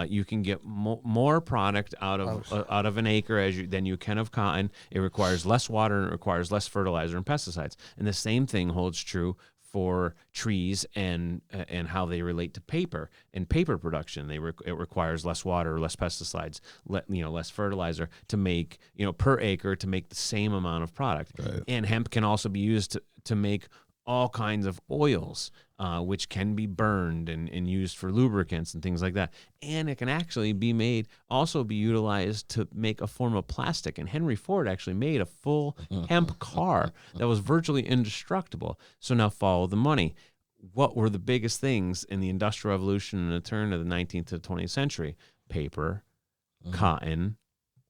You can get more product out of an acre than you can of cotton. It requires less water and it requires less fertilizer and pesticides. And the same thing holds true for trees and how they relate to paper and paper production. It requires less water, less pesticides, less fertilizer to make per acre to make the same amount of product. Right. And hemp can also be used to make all kinds of oils, which can be burned and used for lubricants and things like that. And it can actually be utilized to make a form of plastic. And Henry Ford actually made a full hemp car that was virtually indestructible. So now follow the money. What were the biggest things in the Industrial Revolution and the turn of the 19th to the 20th century? Paper, cotton,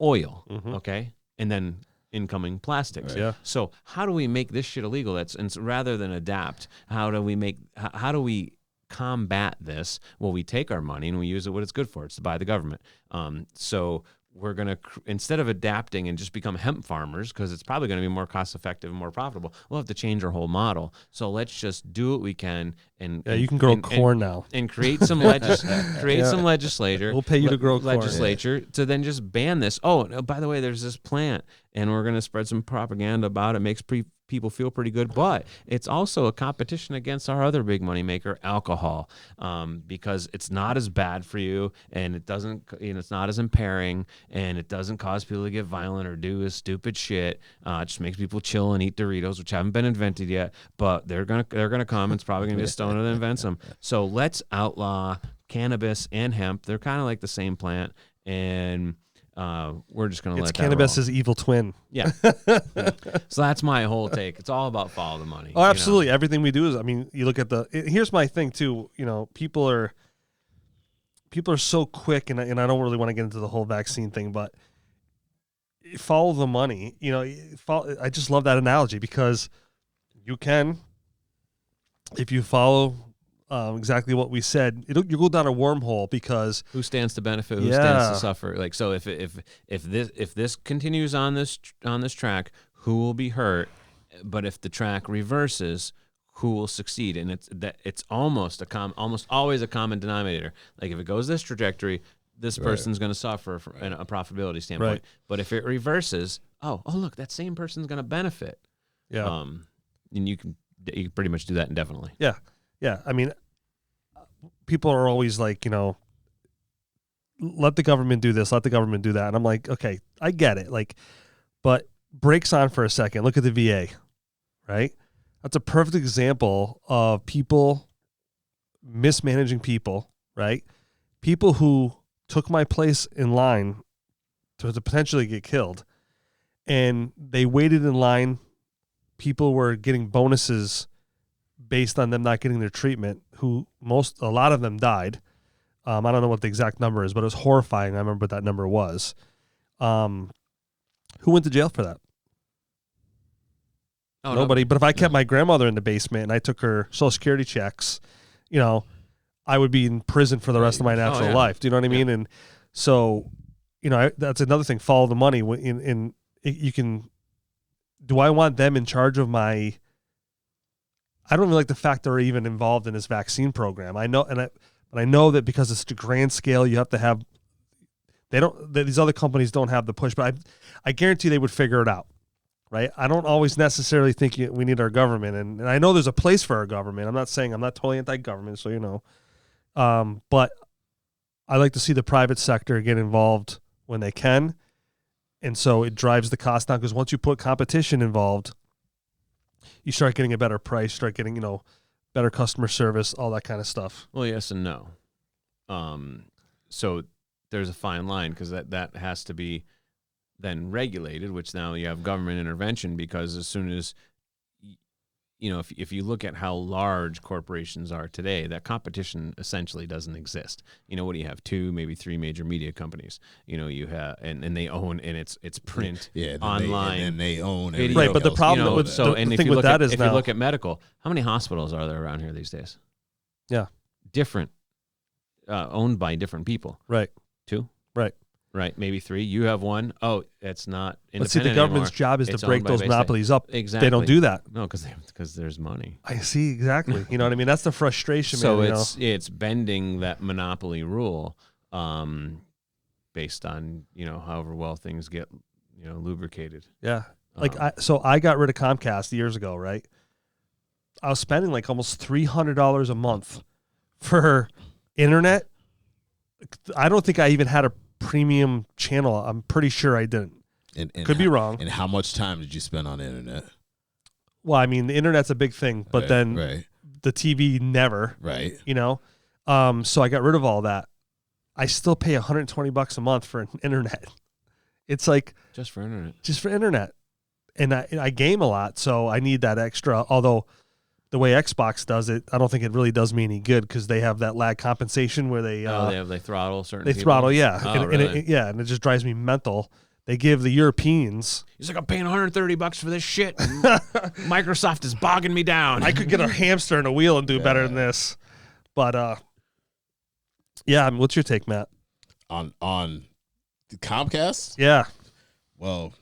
oil, okay? And then incoming plastics. Right. Yeah. So how do we make this shit illegal? And rather than adapt, how do we combat this? Well, we take our money and we use it what it's good for. It's to buy the government. So we're going to, instead of adapting and just become hemp farmers, because it's probably going to be more cost effective and more profitable, we'll have to change our whole model. So let's just do what we can. And you can grow corn now. And create some some legislature. We'll pay you to grow corn. Legislature to then just ban this. Oh, no, by the way, there's this plant, and we're going to spread some propaganda about it. Makes people feel pretty good, but it's also a competition against our other big money maker, alcohol, because it's not as bad for you, and it doesn't, it's not as impairing, and it doesn't cause people to get violent or do stupid shit. It just makes people chill and eat Doritos, which haven't been invented yet, but they're gonna come. It's probably gonna be a stoner that invents them. So let's outlaw cannabis and hemp. They're kind of like the same plant, and we're just going to let that cannabis's evil twin. Yeah. So that's my whole take. It's all about follow the money. Oh, absolutely. Everything we do is, I mean, you look at here's my thing too. People are so quick, and I don't really want to get into the whole vaccine thing, but follow the money. I just love that analogy, because you can, if you follow exactly what we said, you go down a wormhole, because who stands to benefit, who stands to suffer. Like, so if this continues on this track, who will be hurt? But if the track reverses, who will succeed? And it's almost always a common denominator. Like, if it goes this trajectory, this person's going to suffer from a profitability standpoint. Right. But if it reverses, oh look, that same person's going to benefit. Yeah. And you can pretty much do that indefinitely. Yeah. Yeah. I mean, people are always like, let the government do this, let the government do that. And I'm like, okay, I get it. Like, but brakes on for a second. Look at the VA, right? That's a perfect example of people mismanaging people, right? People who took my place in line to potentially get killed, and they waited in line. People were getting bonuses based on them not getting their treatment, a lot of them died. I don't know what the exact number is, but it was horrifying. I remember what that number was. Who went to jail for that? Oh, nobody. But if I kept my grandmother in the basement and I took her Social Security checks, I would be in prison for the rest of my natural life. Do you know what I mean? And so, that's another thing. Follow the money. You can. Do I want them in charge of my? I don't really like the fact they're even involved in this vaccine program. I know, but I know that because it's a grand scale, you have to have. These other companies don't have the push, but I guarantee they would figure it out, right? I don't always necessarily think we need our government, and I know there's a place for our government. I'm not saying I'm not totally anti-government, so but I like to see the private sector get involved when they can, and so it drives the cost down, because once you put competition involved, you start getting a better price, start getting, better customer service, all that kind of stuff. Well, yes and no. So there's a fine line, because that has to be then regulated, which now you have government intervention, because as soon as, if you look at how large corporations are today, that competition essentially doesn't exist. What do you have? 2, maybe 3 major media companies. You have, and they own, and it's print, online, and they own video. Right, but the problem with if you look at medical, how many hospitals are there around here these days? Yeah, different, owned by different people. Right. 2. Right, maybe 3. You have 1. Oh, it's not independent. But see, the government's anymore. job is It's to break owned by those monopolies up. Exactly. They don't do that. No, because there's money. I see, exactly. You know what I mean? That's the frustration. So man, it's bending that monopoly rule, based on however well things get lubricated. Yeah. I got rid of Comcast years ago, right? I was spending like almost $300 a month for internet. I don't think I even had a premium channel. I'm pretty sure I didn't. And could be wrong. And how much time did you spend on the internet? Well, I mean, the internet's a big thing, but then the TV never. Right. So I got rid of all that. I still pay $120 a month for internet. It's like just for internet. And I game a lot, so I need that extra. Although the way Xbox does it, I don't think it really does me any good, because they have that lag compensation where they throttle certain. They people? throttle, yeah, Oh, and really? and it just drives me mental. They give the Europeans. He's like, I'm paying $130 for this shit. Microsoft is bogging me down. I could get a hamster and a wheel and do better than this, but yeah. I mean, what's your take, Matt? On The Comcast? Yeah. Well,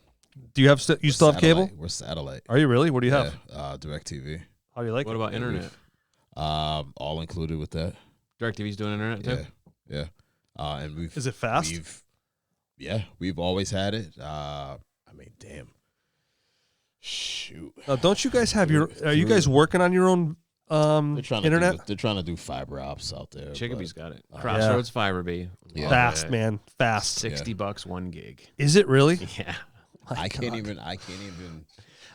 Do you have you still have cable? We're satellite. Are you really? What do you have? DirecTV. How do you like What it? about internet? All included with that. DirecTV's doing internet too. Yeah. And we've Is it fast? We've always had it. I mean, damn. Shoot. Now, don't you guys have your? Are you guys working on your own internet? They're trying to do fiber ops out there. Chickabee's but, got it. Crossroads Fiber-B. Yeah. Fast, man, fast. $60 1 gig. Is it really? Yeah. I can't God. even.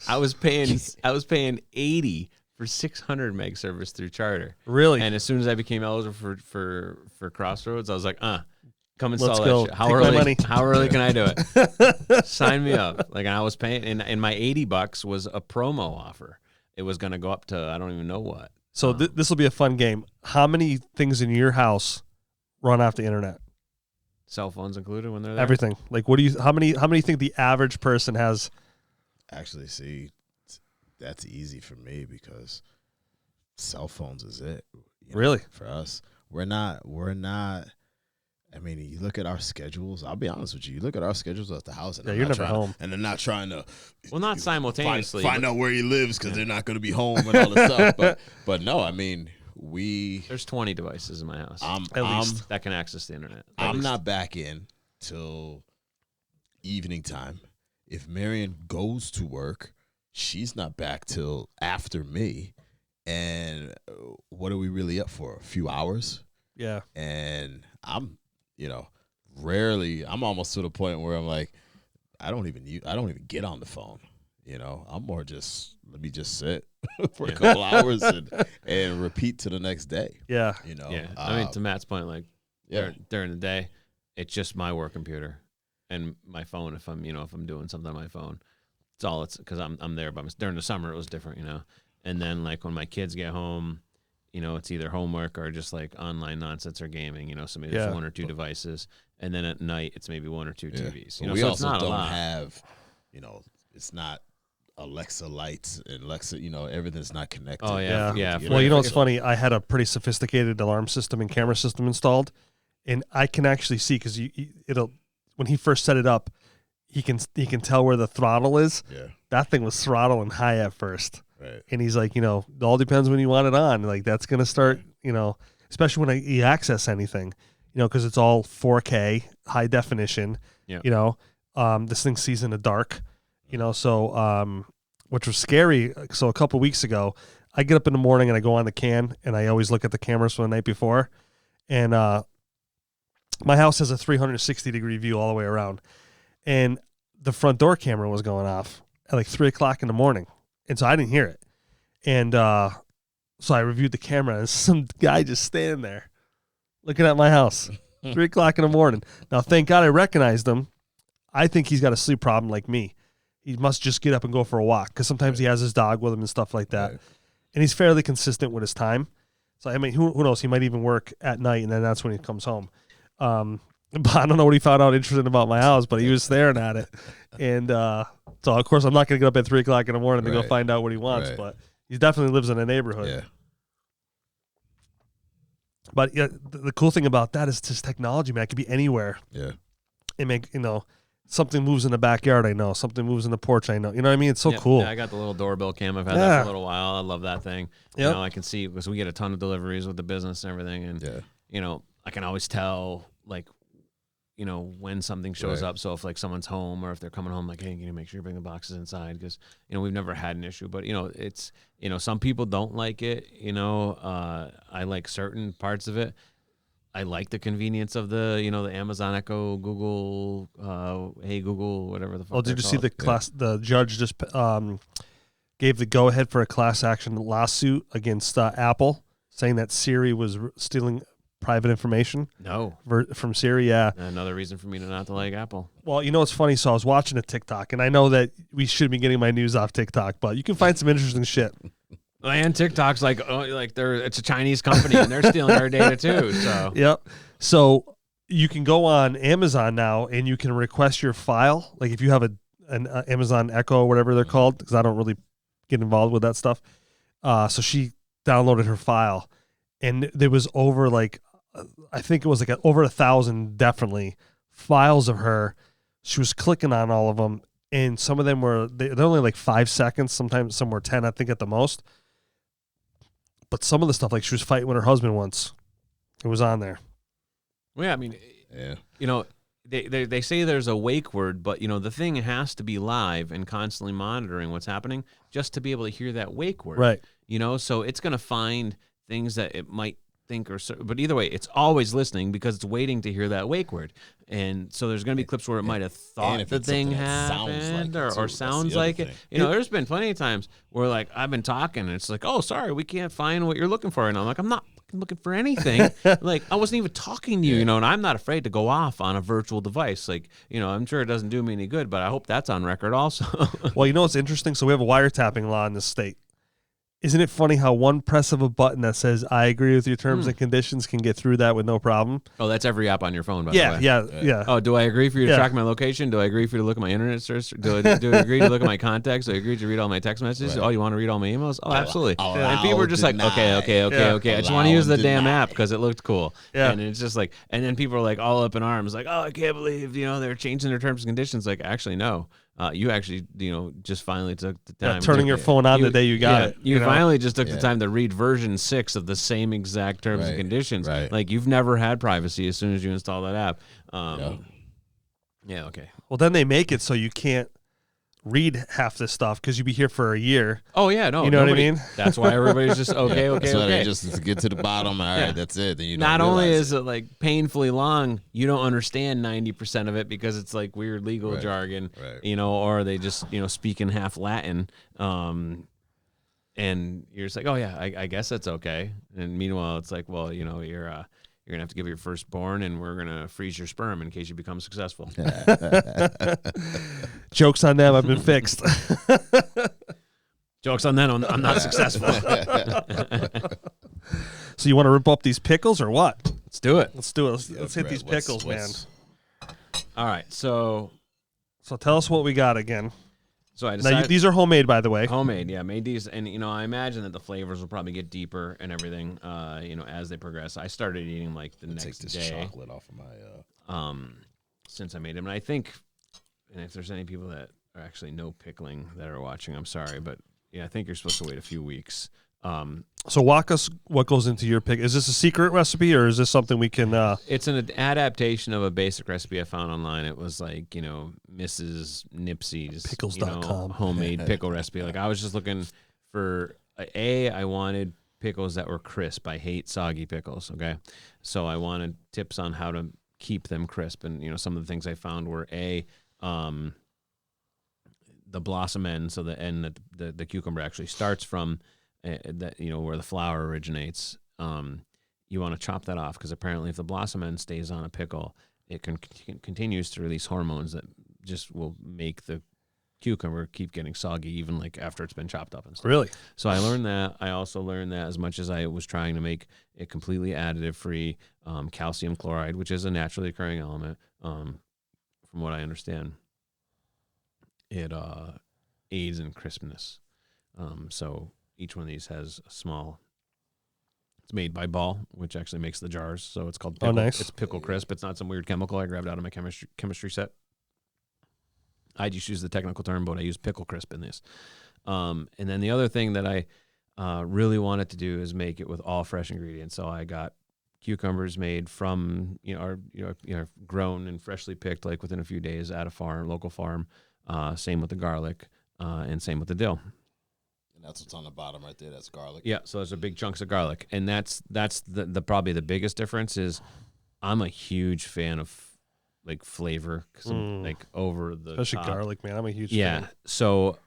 I was paying 80 for 600 meg service through Charter. Really? And as soon as I became eligible for Crossroads, I was like, come install Let's that go. shit. How Take my early? money. How early can I do it? Sign me up. Like, and I was paying, and my $80 was a promo offer. It was going to go up to I don't even know what. So this will be a fun game. How many things in your house run off the internet? Cell phones included when they're there. Everything. Like, what do you? How many think the average person has? Actually, see, that's easy for me because cell phones is it. You know, Really? for us, we're not. I mean, you look at our schedules. I'll be honest with you. You look at our schedules at the house, and Yeah, I'm you're not never trying- home. and they're not trying to. Well, not simultaneously. Find but out where he lives because they're not going to be home and all this stuff. But no, I mean, there's 20 devices in my house At least. that can access the internet. I'm not back in till evening time. If Marion goes to work, she's not back till after me. And what are we really up for? A few hours? Yeah. And I'm rarely. I'm almost to the point where I'm like, I don't even get on the phone. I'm more just let me just sit for a couple hours and repeat to the next day. Yeah. Yeah. I mean, to Matt's point, like Yeah. during the day, it's just my work computer and my phone. If I'm doing something on my phone, it's because I'm there by myself. During the summer, it was different, And then like when my kids get home, it's either homework or just like online nonsense or gaming. So maybe there's one or two devices, and then at night it's maybe one or two TVs. But we so also it's not a don't lot. have, it's not Alexa lights and Alexa. Everything's not connected. Oh, yeah. Well, what's funny? I had a pretty sophisticated alarm system and camera system installed, and I can actually see because it'll when he first set it up, he can tell where the throttle is. Yeah. That thing was throttling high at first. Right. And he's like, it all depends when you want it on. Like that's gonna start, especially when you access anything, because it's all 4K, high definition. Yeah. This thing sees in the dark. So which was scary. So a couple weeks ago, I get up in the morning and I go on the CAN and I always look at the cameras from the night before, and my house has a 360-degree view all the way around, and the front door camera was going off at like 3:00 in the morning. And so I didn't hear it. And so I reviewed the camera, and some guy just standing there looking at my house, 3:00 in the morning. Now, thank God I recognized him. I think he's got a sleep problem like me. He must just get up and go for a walk because sometimes he has his dog with him and stuff like that. Right. And he's fairly consistent with his time. So, I mean, who knows? He might even work at night, and then that's when he comes home. But I don't know what he found out interesting about my house, but he was staring at it. And so, of course, I'm not going to get up at 3:00 in the morning to go Right. find out what he wants, Right. but he definitely lives in a neighborhood. Yeah. But yeah, the cool thing about that is just technology, man. It could be anywhere. Yeah. And make, something moves in the backyard, I know. Something moves in the porch, I know. You know what I mean? It's so cool. Yeah, I got the little doorbell cam. I've had that Yeah. for a little while. I love that thing. Yep. I can see because we get a ton of deliveries with the business and everything, and Yeah. I can always tell like when something shows Right. up. So if like someone's home or if they're coming home, like, hey, can you make sure you bring the boxes inside? Because we've never had an issue, but it's some people don't like it. I like certain parts of it. I like the convenience of the the Amazon Echo, Google, Hey Google, whatever the fuck. Oh, did you they're see the called. the judge just gave the go ahead for a class action lawsuit against Apple, saying that Siri was stealing private information No, from Siri? Yeah. another reason for me to not to like Apple. Well, what's funny? So I was watching a TikTok, and I know that we should be getting my news off TikTok, but you can find some interesting shit. And TikTok's like it's a Chinese company and they're stealing our data too. So Yep. So you can go on Amazon now, and you can request your file. Like if you have an Amazon Echo or whatever they're called, because I don't really get involved with that stuff. So she downloaded her file, and there was over I think it was over 1,000 definitely files of her. She was clicking on all of them, and some of them they're only like 5 seconds. Sometimes some were 10, I think, at the most. But some of the stuff, like she was fighting with her husband once, it was on there. Well, yeah, I mean, Yeah. you know, they say there's a wake word, but, you know, the thing has to be live and constantly monitoring what's happening just to be able to hear that wake word. Right. You know, so it's going to find things that it might think but either way, it's always listening because it's waiting to hear that wake word. And so there's going to be clips where it might have thought if the it's thing something that sounds happened like it, too. or That's sounds the other like it. thing. You know, there's been plenty of times where, like, I've been talking and it's like, oh, sorry, we can't find what you're looking for. And I'm like, I'm not looking for anything. Like, I wasn't even talking to you, you know, and I'm not afraid to go off on a virtual device. Like, you know, I'm sure it doesn't do me any good, but I hope that's on record also. Well, you know what's interesting? So we have a wiretapping law in this state. Isn't it funny how one press of a button that says "I agree with your terms and conditions" can get through that with no problem? Oh, that's every app on your phone, by the way. Yeah. Oh, do I agree for you to Yeah. track my location? Do I agree for you to look at my internet search? Do I agree to look at my contacts? Do I agree to read all my text messages? Right. Oh, you want to read all my emails? Oh, absolutely. Allow, And people are just like, deny. okay. Yeah. I just Allow want to use the and damn deny. app because it looked cool. Yeah. And it's just like, and then people are like all up in arms, like, oh, I can't believe, you know, they're changing their terms and conditions. Like, actually, no. You actually, you know, just finally took the time. Turning your phone on the day you got it. You know? finally just took the time to read version 6 of the same exact terms and Right, conditions. right. Like, you've never had privacy as soon as you install that app. Yeah, okay. Well, then they make it so you can't read half this stuff because you'd be here for a year. Oh, yeah, no. You know what I nobody- mean? That's why everybody's just, okay. That's why they just to get to the bottom. All right, Yeah. that's it. Then you don't Not only realize is it like painfully long, you don't understand 90% of it because it's like weird legal Right, jargon, right. you know, or they just, you know, speak in half Latin. And you're just like, oh, yeah, I guess that's okay. And meanwhile, it's like, well, you know, you're going to have to give your firstborn and we're going to freeze your sperm in case you become successful. Joke's on them. I've been fixed. Joke's on them. I'm not successful. So you want to rip up these pickles or what? Let's do it. Let's do it. Let's Yeah, hit Brett, these what's- pickles, man. what's- All right. So So tell us what we got again. I Now, decided. these are homemade, by the way. Homemade, yeah, made these, and you know, I imagine that the flavors will probably get deeper and everything, you know, as they progress. I started eating like the Take next this day, chocolate off of my. since I made them, and I think, and if there's any people that are actually no pickling that are watching, I'm sorry, but yeah, I think you're supposed to wait a few weeks. So walk us what goes into your pick. Is this a secret recipe or is this something we can? It's an adaptation of a basic recipe I found online. It was like, you know, Mrs. Nipsey's Pickles.com. homemade pickle recipe. Like, I was just looking for I wanted pickles that were crisp. I hate soggy pickles. Okay, so I wanted tips on how to keep them crisp. And you know, some of the things I found were the blossom end, so the end that the cucumber actually starts from. That, you know, where the flower originates, you want to chop that off because apparently if the blossom end stays on a pickle, it continues to release hormones that just will make the cucumber keep getting soggy even like after it's been chopped up and stuff. Really? So I learned that. I also learned that as much as I was trying to make it completely additive free, calcium chloride, which is a naturally occurring element, from what I understand, it aids in crispness. So each one of these has a small. It's made by Ball, which actually makes the jars, so it's called Pickle. nice. It's Pickle Crisp. It's not some weird chemical I grabbed out of my chemistry set. I just use the technical term, but I use Pickle Crisp in this. And then the other thing that I really wanted to do is make it with all fresh ingredients. So I got cucumbers made from grown and freshly picked, like within a few days at a local farm. Same with the garlic, and same with the dill. And that's what's on the bottom right there. That's garlic. Yeah, so those are big chunks of garlic, and that's the probably the biggest difference is I'm a huge fan of like flavor because I'm like over the Especially top. garlic, man. I'm a huge Yeah, fan. so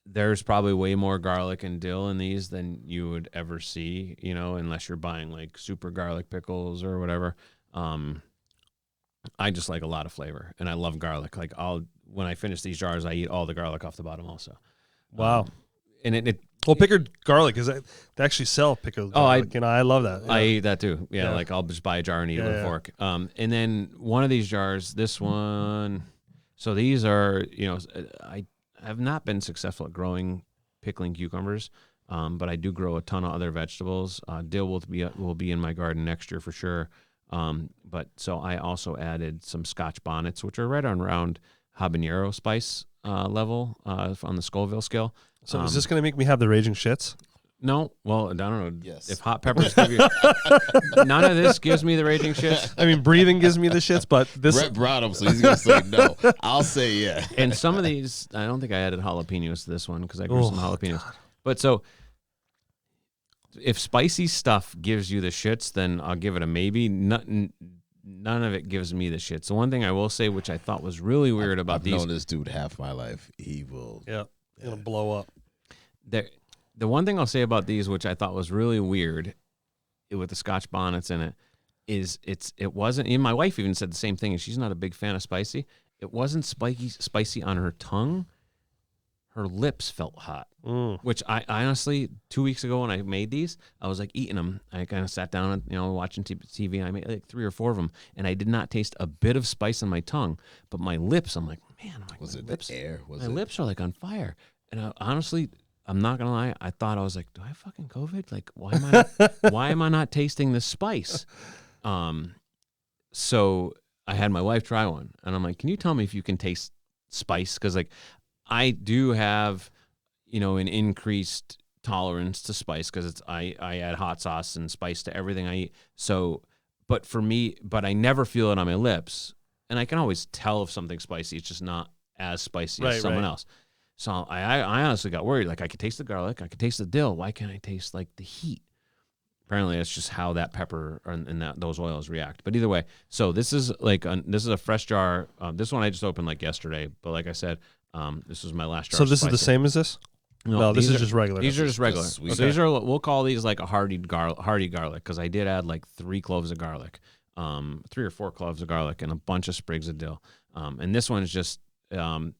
there's probably way more garlic and dill in these than you would ever see, you know, unless you're buying like super garlic pickles or whatever. I just like a lot of flavor, and I love garlic. Like when I finish these jars, I eat all the garlic off the bottom also. Wow. And it Well, pickled garlic is they actually sell pickled garlic. I love that. I Yeah. eat that too. Yeah, like I'll just buy a jar and eat it with a fork. And then one of these jars, this one. So these are, you know, I have not been successful at pickling cucumbers, but I do grow a ton of other vegetables. Dill will be in my garden next year for sure. But so I also added some Scotch bonnets, which are right on around habanero spice level on the Scoville scale. So is this going to make me have the raging shits? No, well, I don't know. Yes. If hot peppers give you, none of this gives me the raging shits. I mean, breathing gives me the shits, but this. Brett brought him, so he's gonna say no. I'll say yeah. And some of these, I don't think I added jalapenos to this one because I grew some jalapenos. But so, if spicy stuff gives you the shits, then I'll give it a maybe. None of it gives me the shits. The one thing I will say, which I thought was really weird about I've these, known this dude half my life. He will. Yeah, it'll blow up. the one thing I'll say about these, which I thought was really weird, with the Scotch bonnets in it, is it wasn't. And my wife even said the same thing, and she's not a big fan of spicy. It wasn't spicy on her tongue. Her lips felt hot, which I honestly, 2 weeks ago when I made these, I was like eating them. I kind of sat down and, watching TV, and I made like 3 or 4 of them, and I did not taste a bit of spice on my tongue, but my lips, I'm like, man, Was it lips, the air? my lips are like on fire. And I, honestly, I'm not gonna lie, I thought I was like, do I have fucking COVID? Like, why am I not tasting this spice? So I had my wife try one, and I'm like, can you tell me if you can taste spice? Because like, I do have, an increased tolerance to spice because I add hot sauce and spice to everything I eat. So, but I never feel it on my lips, and I can always tell if something's spicy. It's just not as spicy as someone else. So I honestly got worried. Like, I could taste the garlic, I could taste the dill. Why can't I taste like the heat? Apparently, that's just how that pepper and those oils react. But either way, so this is a fresh jar. This one I just opened like yesterday. But like I said, this was my last jar. So this is the same as this? No, this is just regular. These are just regular. That's sweet. So these are, we'll call these like a hearty garlic because I did add like 3 cloves of garlic, 3 or 4 cloves of garlic, and a bunch of sprigs of dill. And this one is just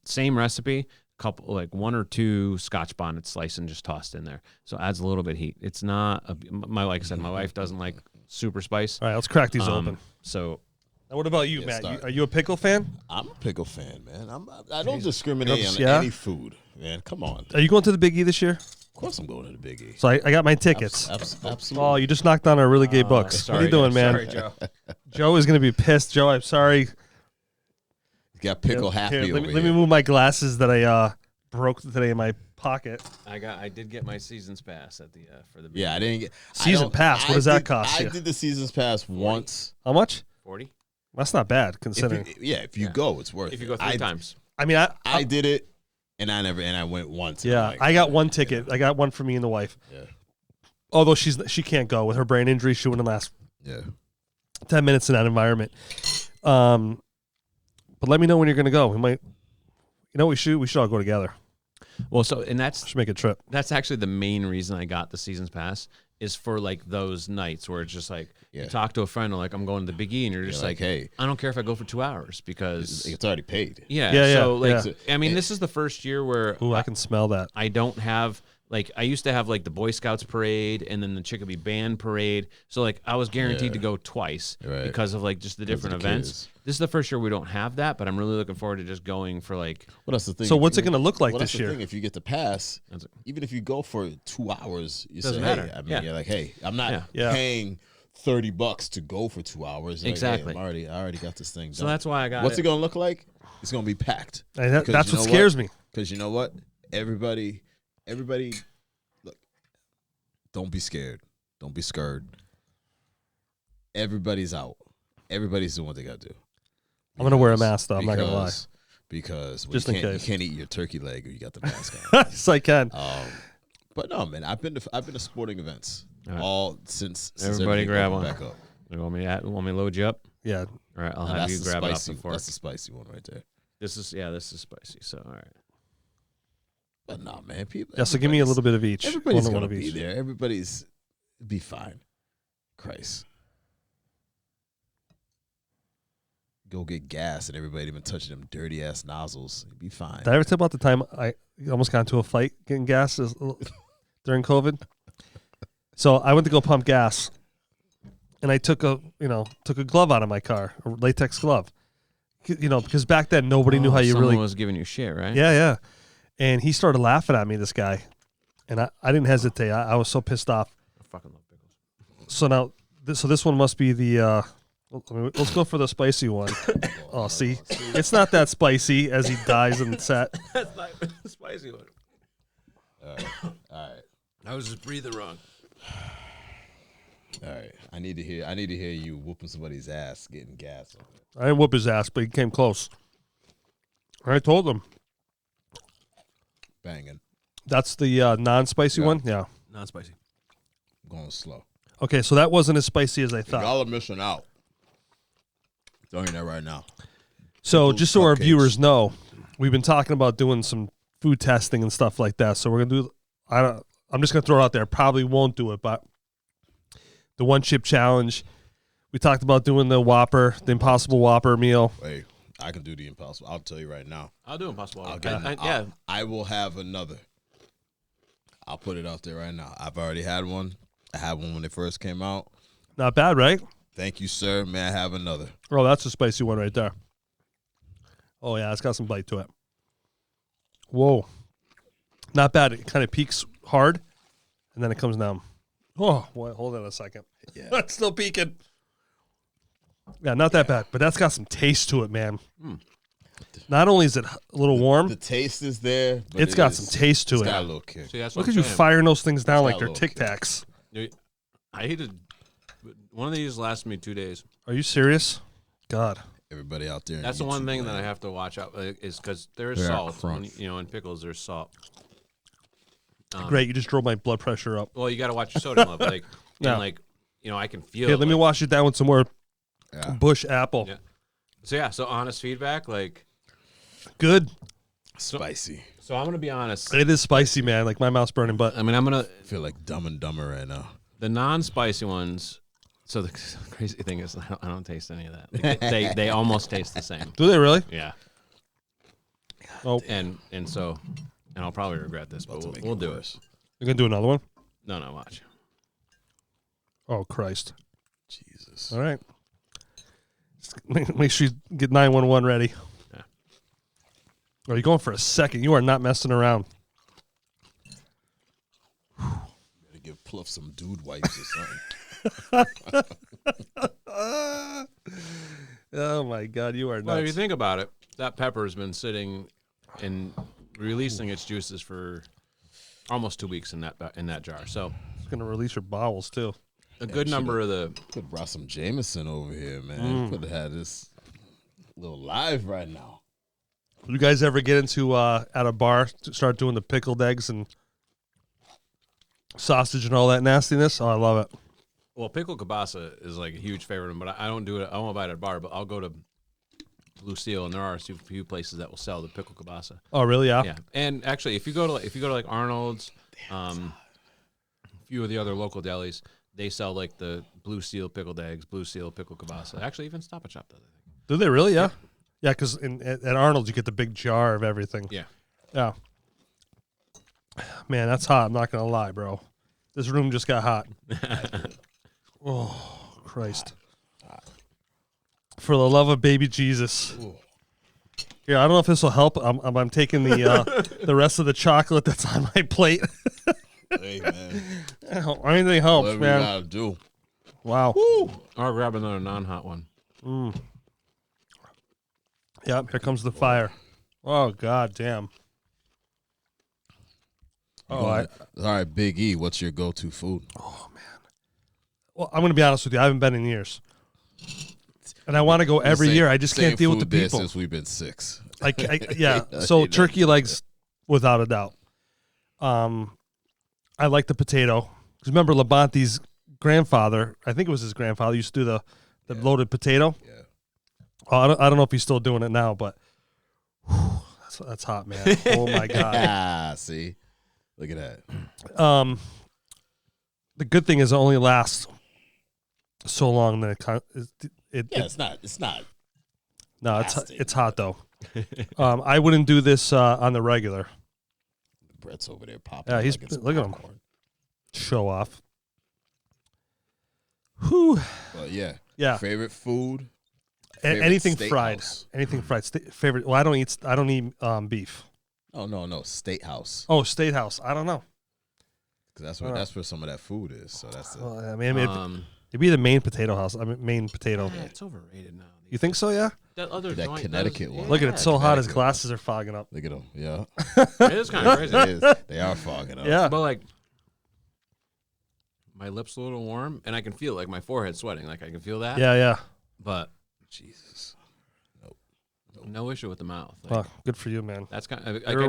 same recipe. Couple like 1 or 2 Scotch bonnets sliced and just tossed in there, so it adds a little bit of heat. It's not like I said, my wife doesn't like super spice. All right, let's crack these open. So Now, what about you, Yeah, Matt? start. Are you a pickle fan? I'm a pickle fan, man. I don't discriminate on Yeah? any food, man. Come on. Are you going to the Big E this year? Of course, I'm going to the Big E. So I got my tickets. Absolutely. Oh, you just knocked on our really gay books. What are you doing, man? Sorry, Joe. Joe is going to be pissed. Joe, I'm sorry. You got pickle happy Here, over let me here. move my glasses that I broke today in my pocket. I did get my seasons pass at the for the Yeah, I didn't get Season pass, what does that cost I you? did the seasons pass once. How much? 40 That's not bad If considering. you go, it's worth it. if you go 3 times. I mean, I did it, and I went once. and yeah, I'm like, I got one ticket. I got one for me and the wife. Yeah. Although she can't go with her brain injury. She wouldn't last Yeah. 10 minutes in that environment. But let me know when you're going to go. We might. We should all go together. Well, so and that's Should make a trip. that's actually the main reason I got the seasons pass is for like those nights where it's just like Yeah. you talk to a friend and like I'm going to the Big E and you're just like, hey, I don't care if I go for 2 hours because it's already paid. yeah. Yeah, So yeah, like I mean this is the first year where Ooh, I can smell that. I don't have like I used to have like the Boy Scouts parade and then the Chicopee Band parade. So like I was guaranteed to go twice Right. because of like just the Because of different the events. kids. This is the first year we don't have that, but I'm really looking forward to just going for like Well, that's the thing. So If what's you- it going to look like well, that's this the year? thing. If you get the pass, That's- even if you go for 2 hours, you Doesn't say, matter. hey, I mean, Yeah. you're like, hey, I'm not Yeah. paying $30 to go for 2 hours. Like, hey, Exactly. I already got this thing done. so that's why I got What's it. it gonna look like? It's gonna be packed. And that- Because that's you what know scares me. Because you know what? Everybody, look, don't be scared. Don't be scared. Everybody's out. Everybody's doing what they gotta do. I'm going to wear a mask, though. I'm not going to lie. Because Just in you case. can't eat your turkey leg or you got the mask on. Yes, I can. But no, man, I've been to sporting events All right. all since Everybody everything grab opened one. back up. You want me to load you up? Yeah. All right, I'll And have that's you the grab it off spicy. the fork. That's the spicy one right there. This is spicy. So all right. But no, man, people. Yeah, so give me a everybody's- little bit of each. Everybody's One gonna of be each. there. Everybody's be fine. Christ. Go get gas and everybody been touching them dirty ass nozzles. You'd be fine. Did I ever tell about the time I almost got into a fight getting gas during COVID? So I went to go pump gas, and I took a glove out of my car, a latex glove. Because back then nobody knew how you Someone really. was giving you shit, right? Yeah. And he started laughing at me, this guy, and I didn't hesitate. I was so pissed off. I fucking love pickles. So now, this one must be the Let's go for the spicy one. Oh, see, it's not that spicy as he dies in set. That's not the spicy one. All right. I was just breathing wrong. All right. I need to hear you whooping somebody's ass, getting gas on it. I didn't whoop his ass, but he came close. I told him. Banging. That's the non-spicy Yeah. one? Yeah. Non spicy. Going slow. Okay, so that wasn't as spicy as I thought. Y'all are missing out. Telling you that right now. So Those just so our cupcakes. viewers know, we've been talking about doing some food testing and stuff like that. So we're going to do, I'm just going to throw it out there. Probably won't do it, but the one chip challenge. We talked about doing the Whopper, the Impossible Whopper meal. Hey, I can do the impossible. I'll tell you right now. I'll do Impossible. I'll get Yeah. I will have another. I'll put it out there right now. I've already had one. I had one when it first came out. Not bad, right? Thank you, sir. May I have another? Oh, that's a spicy one right there. Oh, yeah, it's got some bite to it. Whoa. Not bad. It kind of peaks hard, and then it comes down. Oh, wait, hold on a second. Yeah. It's still peaking. Yeah, not that bad, but that's got some taste to it, man. Not only is it a little warm, The taste is there. But it's got some taste to It's it. got a little kick. See, that's Look what at I'm you saying. firing those things down It's like got a they're little Tic kick. Tacs. I hated one of these lasted me 2 days. Are you serious? God. Everybody out there. in That's the one YouTube thing that I land. have to watch out is because there is Yeah, salt. front. In pickles, there's salt. Great, you just drove my blood pressure up. Well, you got to watch your sodium level. Like, Yeah. and like, I can feel. Here, let me like- wash it down with some more Yeah. Bush apple. Yeah. So honest feedback, like, Good. Spicy. so I'm gonna be honest. It is spicy, man. Like my mouth's burning, but I mean, I'm gonna I feel like Dumb and Dumber right now. the non-spicy ones. So the crazy thing is, I don't taste any of that. Like, they almost taste the same. do they really? Yeah. Oh, And I'll probably regret this, but About to make we'll do worse. you're gonna do another one? it. No, watch. Oh Christ! Jesus. All right. Just make sure you get 911 ready. Yeah. Are you going for a second? You are not messing around. Gotta give Pluff some dude wipes or something. Oh my God, you are Well, if you nuts. think about it, that pepper's been sitting and releasing its juices for almost 2 weeks in that jar. So It's gonna release your bowels too. a good number of the Could have brought some Jameson over here, man. Mm. Could have had this little live right now. You guys ever get into at a bar to start doing the pickled eggs and sausage and all that nastiness? Oh, I love it. well, pickle kielbasa is like a huge favorite, but I don't do it. I won't buy it at a bar, but I'll go to Blue Seal, and there are a few places that will sell the pickle kielbasa. Oh, really? Yeah. Yeah, and actually, if you go to like Arnold's, a few of the other local delis, they sell like the Blue Seal pickled eggs, Blue Seal pickle kielbasa. Actually, even Stop and Shop does. I think. Do they really? Yeah. Yeah, because at Arnold's you get the big jar of everything. Yeah. Yeah. Man, that's hot. I'm not gonna lie, bro. This room just got hot. Oh, Christ. For the love of baby Jesus. Yeah, I don't know if this will help. I'm taking the rest of the chocolate that's on my plate. Hey, man. Anything helps, Whatever man. you gotta do. Wow. Or grab another non-hot one. Yep, here comes the fire. Oh, God damn. Oh, All right, Big E, what's your go-to food? well, I'm going to be honest with you. I haven't been in years. And I want to go every Same- year. I just same can't deal with the food there people. Since we've been 6. Yeah. So turkey legs, without a doubt. I like the potato. 'Cause remember Lebante's grandfather, I think it was his grandfather, used to do the loaded potato. Yeah. Oh, I don't know if he's still doing it now, but whew, that's hot, man. Oh, my God. Ah, see? Look at that. The good thing is it only lasts so long that It's not. no, lasting. it's hot, though. I wouldn't do this on the regular. Brett's over there popping. Yeah, he's like it's look at him. popcorn. Show off. Whew. But yeah. Yeah. Favorite food? Anything Favorite fried. steakhouse? Anything fried. Favorite. Well, I don't eat beef. Oh no, State House. Oh, State House. I don't know. Because that's where some of that food is. So that's Well, I mean, It'd be the main potato house. I mean, main potato. Yeah, it's overrated now. You think so? Yeah. That other That joint Connecticut does- one. Look at it. So hot, his Connecticut. glasses are fogging up. Look at them. Yeah. It is kind of crazy. It is. They are fogging up. Yeah. But like, my lips a little warm, and I can feel like my forehead sweating. Like I can feel that. Yeah. But Jesus. no issue with the mouth. Like, Well, good for you, man. that's kind of You're,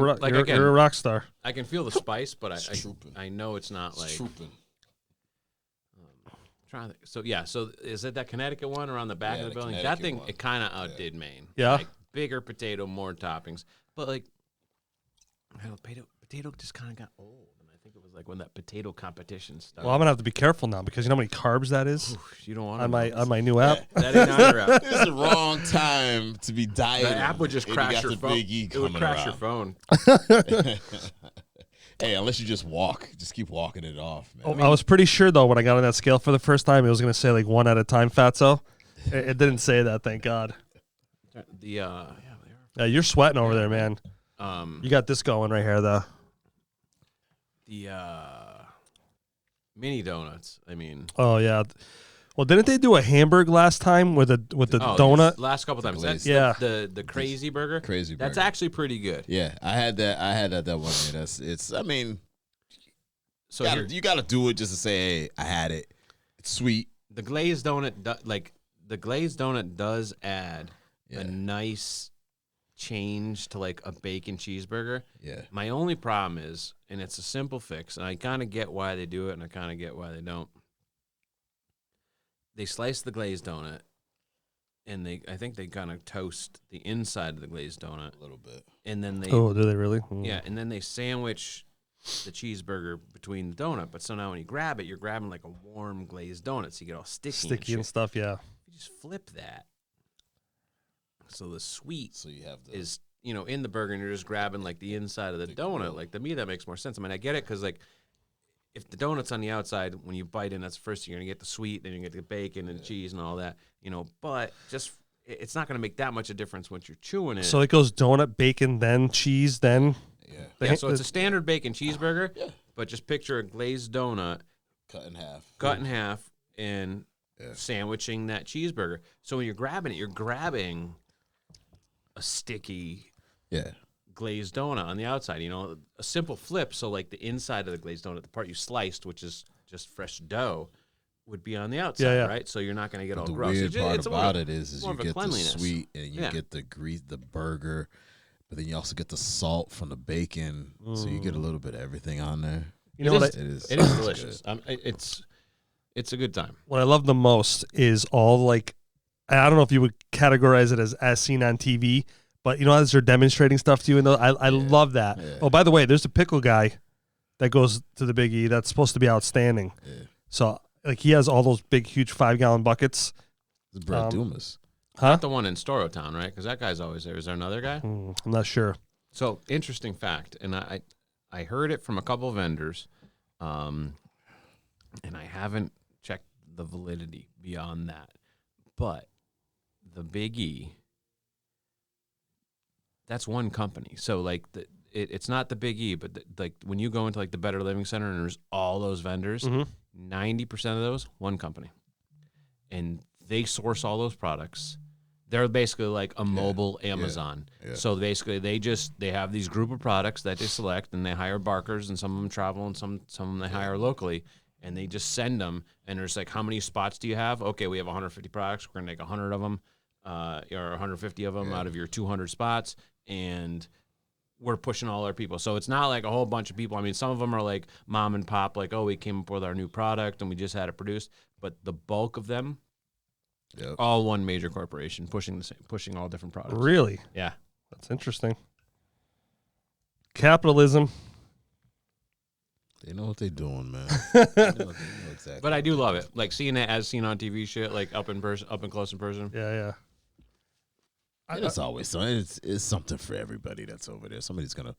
you're a rock star. I can feel the spice, but It's trooping. I know it's not like. It's trooping. Trying to think. So yeah, so is it that Connecticut one around the back Yeah, of the the building? That Connecticut thing one. it kind of outdid Maine. Yeah? like, bigger potato, more toppings, but like, I don't know, potato just kind of got old, and I think it was like when that potato competition started. Well, I'm gonna have to be careful now because you know how many carbs that is Oof, you don't want on my new app. that ain't on your app. It's the wrong time to be dieting. The app would just And crash got your the phone. Big E It would coming crash around. your phone. Hey, unless you just walk, just keep walking it off, man. Oh, I was pretty sure though when I got on that scale for the first time, it was gonna say like 1 at a time, fatso. It didn't say that, thank God. The yeah, Yeah, you're sweating over there, man. they You got this going right here, though. the mini donuts. I mean, Oh yeah. Well, didn't they do a hamburger last time with the oh, donut? yes, last couple times. That's glazed. Yeah. the crazy burger. Crazy That's burger. actually pretty good. Yeah, I had that one day. It's. I mean, So you gotta do it just to say, hey, I had it. It's sweet. the glazed donut, the glazed donut does add Yeah. a nice change to like a bacon cheeseburger. Yeah. My only problem is, and it's a simple fix, and I kind of get why they do it, and I kind of get why they don't. They slice the glazed donut, and I think they kind of toast the inside of the glazed donut, A little bit. and then they Oh, do they really? yeah, and then they sandwich the cheeseburger between the donut. But so now when you grab it, you're grabbing like a warm glazed donut, so you get all sticky and shit. stuff. Yeah. You just flip that, so the sweet So you have the is in the burger, and you're just grabbing like the inside of the donut. Like to me, that makes more sense. I mean, I get it because like if the donut's on the outside, when you bite in, that's the first thing you're gonna get the sweet, then you get the bacon and cheese and all that. But just it's not gonna make that much a difference once you're chewing it. So it goes donut, bacon, then cheese, then. yeah, yeah, so it's a standard bacon cheeseburger, but just picture a glazed donut cut in half. cut in half and Yeah. sandwiching that cheeseburger. So when you're grabbing it, you're grabbing a sticky Yeah. glazed donut on the outside, a simple flip. So like the inside of the glazed donut, the part you sliced, which is just fresh dough, would be on the outside, Yeah. right? So you're not going to get all The gross. weird It's- part it's about more- it is more you of a get the cleanliness. sweet and you Yeah. get the grease, the burger, but then you also get the salt from the bacon, so you get a little bit of everything on there. You know what? It is delicious. It's a good time. What I love the most is all like, I don't know if you would categorize it as seen on TV, but as they're demonstrating stuff to you, and I love that. Yeah. Oh, by the way, there's a pickle guy that goes to the Big E that's supposed to be outstanding. Yeah. So like he has all those big, huge 5-gallon buckets. It's Brad Dumas. Huh? Not the one in Storotown, right? Because that guy's always there. Is there another guy? I'm not sure. So interesting fact, and I heard it from a couple vendors, and I haven't checked the validity beyond that, but the Big E, that's one company. So like it's not the Big E, but like when you go into like the Better Living Center and there's all those vendors, 90% of those one company, and they source all those products. They're basically like a mobile Amazon. Yeah. So basically, they have these group of products that they select, and they hire barkers, and some of them travel, and some of them they hire locally, and they just send them. And there's like, how many spots do you have? Okay, we have 150 products. We're gonna make 100 of them, or 150 of them out of your 200 spots, and we're pushing all our people. So it's not like a whole bunch of people. I mean, some of them are like mom and pop, like, oh, we came up with our new product and we just had it produced. But the bulk of them, Yep. all one major corporation pushing all different products. Really? Yeah. That's interesting. Capitalism. They know what they're doing, man. They know exactly. But I do love it. Like seeing it as seen on TV shit, like up and close in person. Yeah. It's always something. It's something for everybody that's over there. Somebody's gonna,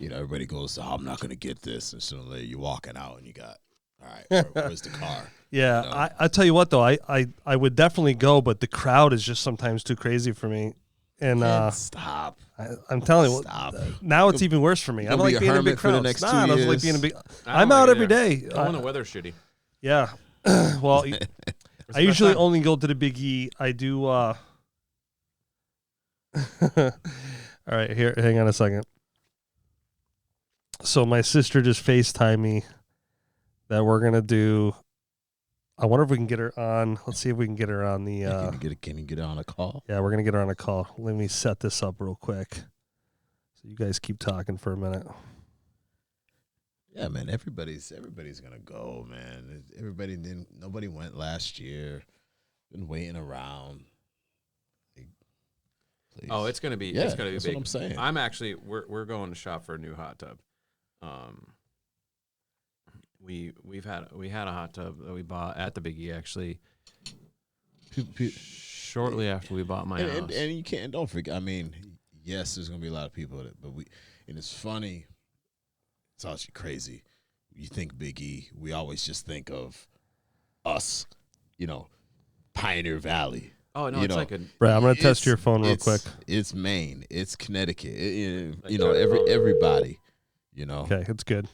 everybody goes, oh, I'm not gonna get this, and so you're walking out and you got, all right, where's the car? Yeah, I tell you what though, I would definitely go, but the crowd is just sometimes too crazy for me. And Stop. I'm telling you, Stop. now it's even worse for me. I gonna don't be like a being in big hermit for the crowds. next 2 I don't like years? being in big. I don't I'm like out it every either. day. Oh, when the weather's shitty. Yeah. Well, I usually only go to the Big E. I do. All right, here. Hang on a second. So my sister just FaceTimed me that we're gonna do. I wonder if we can get her on. Let's see if we can get her on the. Can you get her on a call? Yeah, we're gonna get her on a call. Let me set this up real quick. So you guys keep talking for a minute. Yeah, man. Everybody's gonna go, man. Nobody went last year. Been waiting around. Please. Oh, it's gonna be. Yeah, it's gonna be that's big. what I'm saying. I'm actually. We're going to shop for a new hot tub. We had a hot tub that we bought at the Big E actually. Shortly after we bought my house. And you can't. Don't forget. I mean, yes, there's gonna be a lot of people at it, but and it's funny. It's actually crazy. You think Big E, we always just think of us, Pioneer Valley. Oh no, it's like a. Brad, I'm gonna test your phone real quick. It's Maine. It's Connecticut. Everybody. Okay, it's good.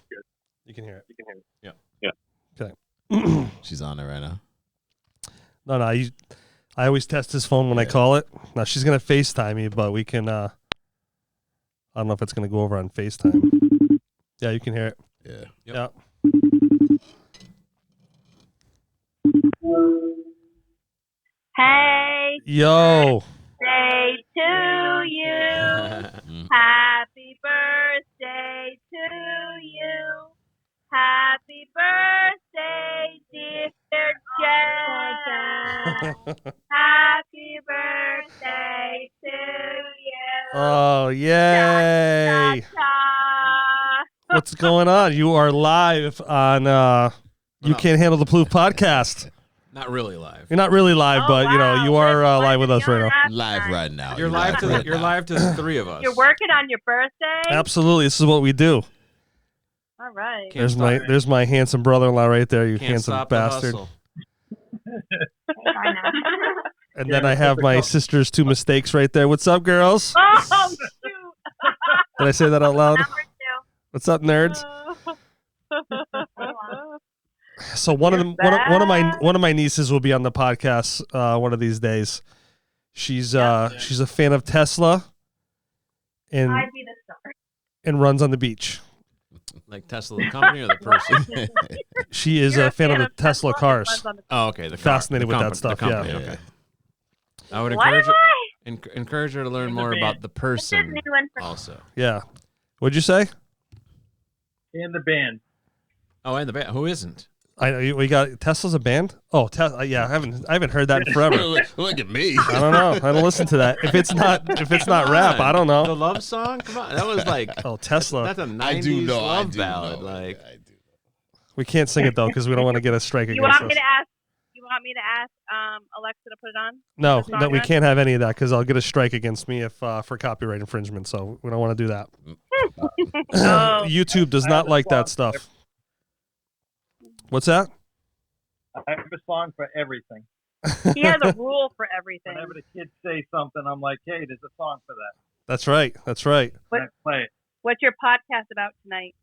You can hear it. Yeah. Okay. She's on it right now. No. I always test his phone when I call it. Now she's gonna FaceTime me, but we can. I don't know if it's gonna go over on FaceTime. Yeah, you can hear it. Yeah. Yeah. Hey, Yo. birthday to you. Happy birthday to you. Happy birthday, dear Jeff. Happy birthday to you. Oh, yay. Ta-ta. What's going on? You are live on You Can't Handle the Plouffe podcast. Not really live. You're not really live, Oh, but wow. you are We're live with us right now. Live right now. You're live to the three of us. You're working on your birthday? Absolutely. This is what we do. All right. Can't There's my handsome brother-in-law right there, you Can't handsome stop the bastard. hustle. And then I have my sister's two mistakes right there. What's up, girls? Oh, shoot. Did I say that out loud? Number What's up, nerds? 2. So one of my nieces will be on the podcast one of these days. She's a fan of Tesla and I'd be the star. and runs on the beach. Like Tesla, the company or the person? She is You're a fan of the Tesla cars. runs on the- Oh, okay. The Fascinated with that the stuff, company, yeah. Okay. I would What encourage am her, encourage her to learn more about the This is person new one for also. Yeah. What'd you say? And the band. Oh, and the band. Who isn't? We got Tesla's a band. Oh, yeah. I haven't heard that in forever. Look at me. I don't know. I don't listen to that. If it's not rap, I don't The know. love song? Come on. That was like Oh, Tesla. that's a 90s I do know. love I do ballad. know. Like I do. We can't sing it though because we don't want to get a strike You against want us. me to ask? You want me to ask Alexa to put it on? No, the song no, we yet? can't have any of that because I'll get a strike against me if for copyright infringement. So we don't want to do that. Oh. YouTube does not like that stuff. What's that? I have a song for everything. He has a rule for everything. Whenever the kids say something, I'm like, hey, there's a song for that. That's right. That's right. What- And I play it. What's your podcast about tonight?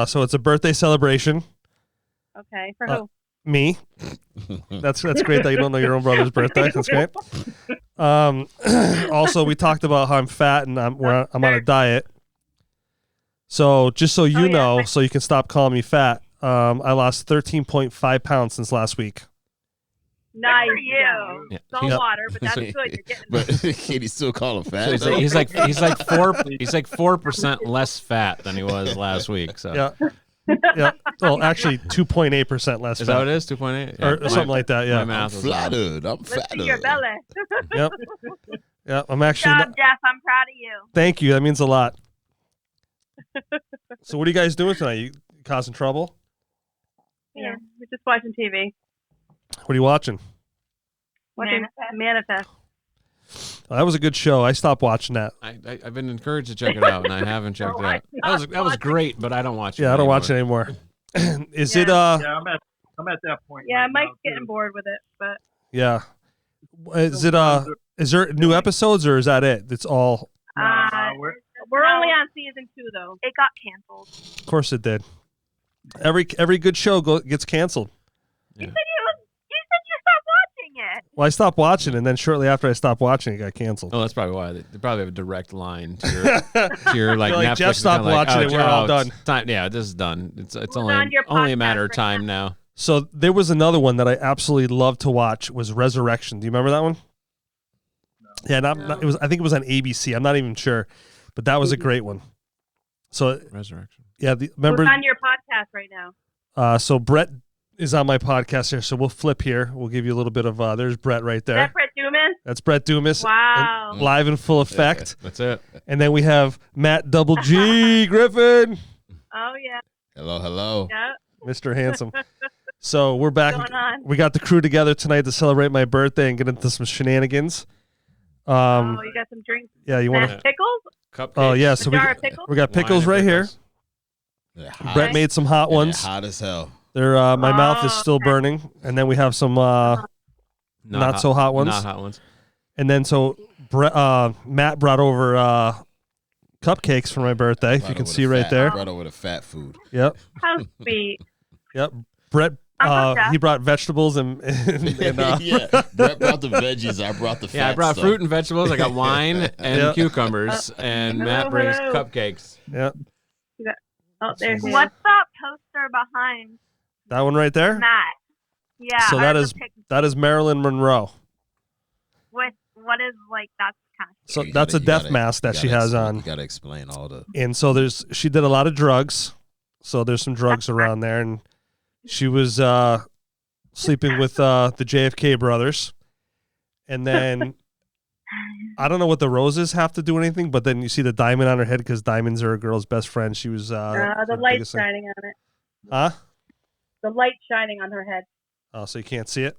So it's a birthday celebration. Okay, for who? Me. That's great that you don't know your own brother's birthday. That's great. Also, we talked about how I'm fat and I'm on a diet. So just so you Oh, yeah. know, so you can stop calling me fat, I lost 13.5 pounds since last week. Nice. For you. Yeah. It's all Yep. water, but that's good. You're getting But can you still call him fat? he's though? like 4% less fat than he was last week. So Yeah. Yeah. Well, actually, 2.8% less is fat. that what it is? 2.8 Or something like that, My yeah. I'm math was wrong. flattered. I'm Let's see flattered. your belly. Yep. Yeah, I'm actually. Good job, Jeff. I'm proud of you. Thank you. That means a lot. So, what are you guys doing tonight? You causing trouble? Yeah, we're just watching TV. What are you watching? Watching Manifest. Oh, that was a good show. I stopped watching that. I've been encouraged to check it out, and I haven't checked it out. That was great, but I don't watch it. Yeah, I don't anymore. watch it anymore. Is Yeah. it? Yeah, I'm at that point. Yeah, right Mike's now, getting too. bored with it, but Yeah. Is it? Is there new episodes or is that it? It's all. we're only on season 2 though. It got canceled. Of course, it did. Every good show gets canceled. Yeah. You said you stopped Well, I stopped watching, and then shortly after I stopped watching, it got canceled. Oh, that's probably why they probably have a direct line to your like They're like, Netflix. Jeff stopped watching it. We're all done. It's time. Yeah, this is done. It's We're on your only a podcast matter of right time now. So there was another one that I absolutely loved to watch. Was Resurrection. Do you remember that one? Yeah, not it was. I think it was on ABC. I'm not even sure, but that was a great one. So Resurrection. yeah, remember. Who's on your podcast right now? So Brett is on my podcast here. So we'll flip here. We'll give you a little bit of. There's Brett right Is there. that Brett Dumas? That's Brett Dumas. Wow. and live in full effect. That's it. And then we have Matt Double G Griffin, Oh, yeah. Hello. Yeah. Mr. Handsome. So we're back. What's going on? We got the crew together tonight to celebrate my birthday and get into some shenanigans. Oh, you got some drinks? Yeah, you want to? Mashed pickles? Cupcakes. Oh yeah, so A jar of pickles? we got Wine pickles and right here. pickles. They're hot. Brett made some hot And they're ones. hot as hell. They're my mouth is Oh, still burning, and then we have some not so hot ones. Not hot ones. and then so Matt brought over cupcakes for my birthday. If you can see right there. Brought over the fat food. Yep, How sweet. yep. Brett he brought vegetables and Yeah, Brett brought the veggies. I brought the fat Yeah, I brought stuff. fruit and vegetables. I got wine and Yeah. cucumbers, and Matt brings cupcakes. Yep, Oh, there's What's that poster behind that one right there. Matt? Yeah. So or that the is pic- that is Marilyn Monroe. what is like that's kind of So You that's a gotta- death you mask that gotta she has explain- on. You got to explain all the. And so she did a lot of drugs. So there's some drugs around there, and she was sleeping with the JFK brothers. And then I don't know what the roses have to do anything, but then you see the diamond on her head because diamonds are a girl's best friend. She was the the light biggest thing. shining on it. Huh? The light shining on her head. Oh, so you can't see it.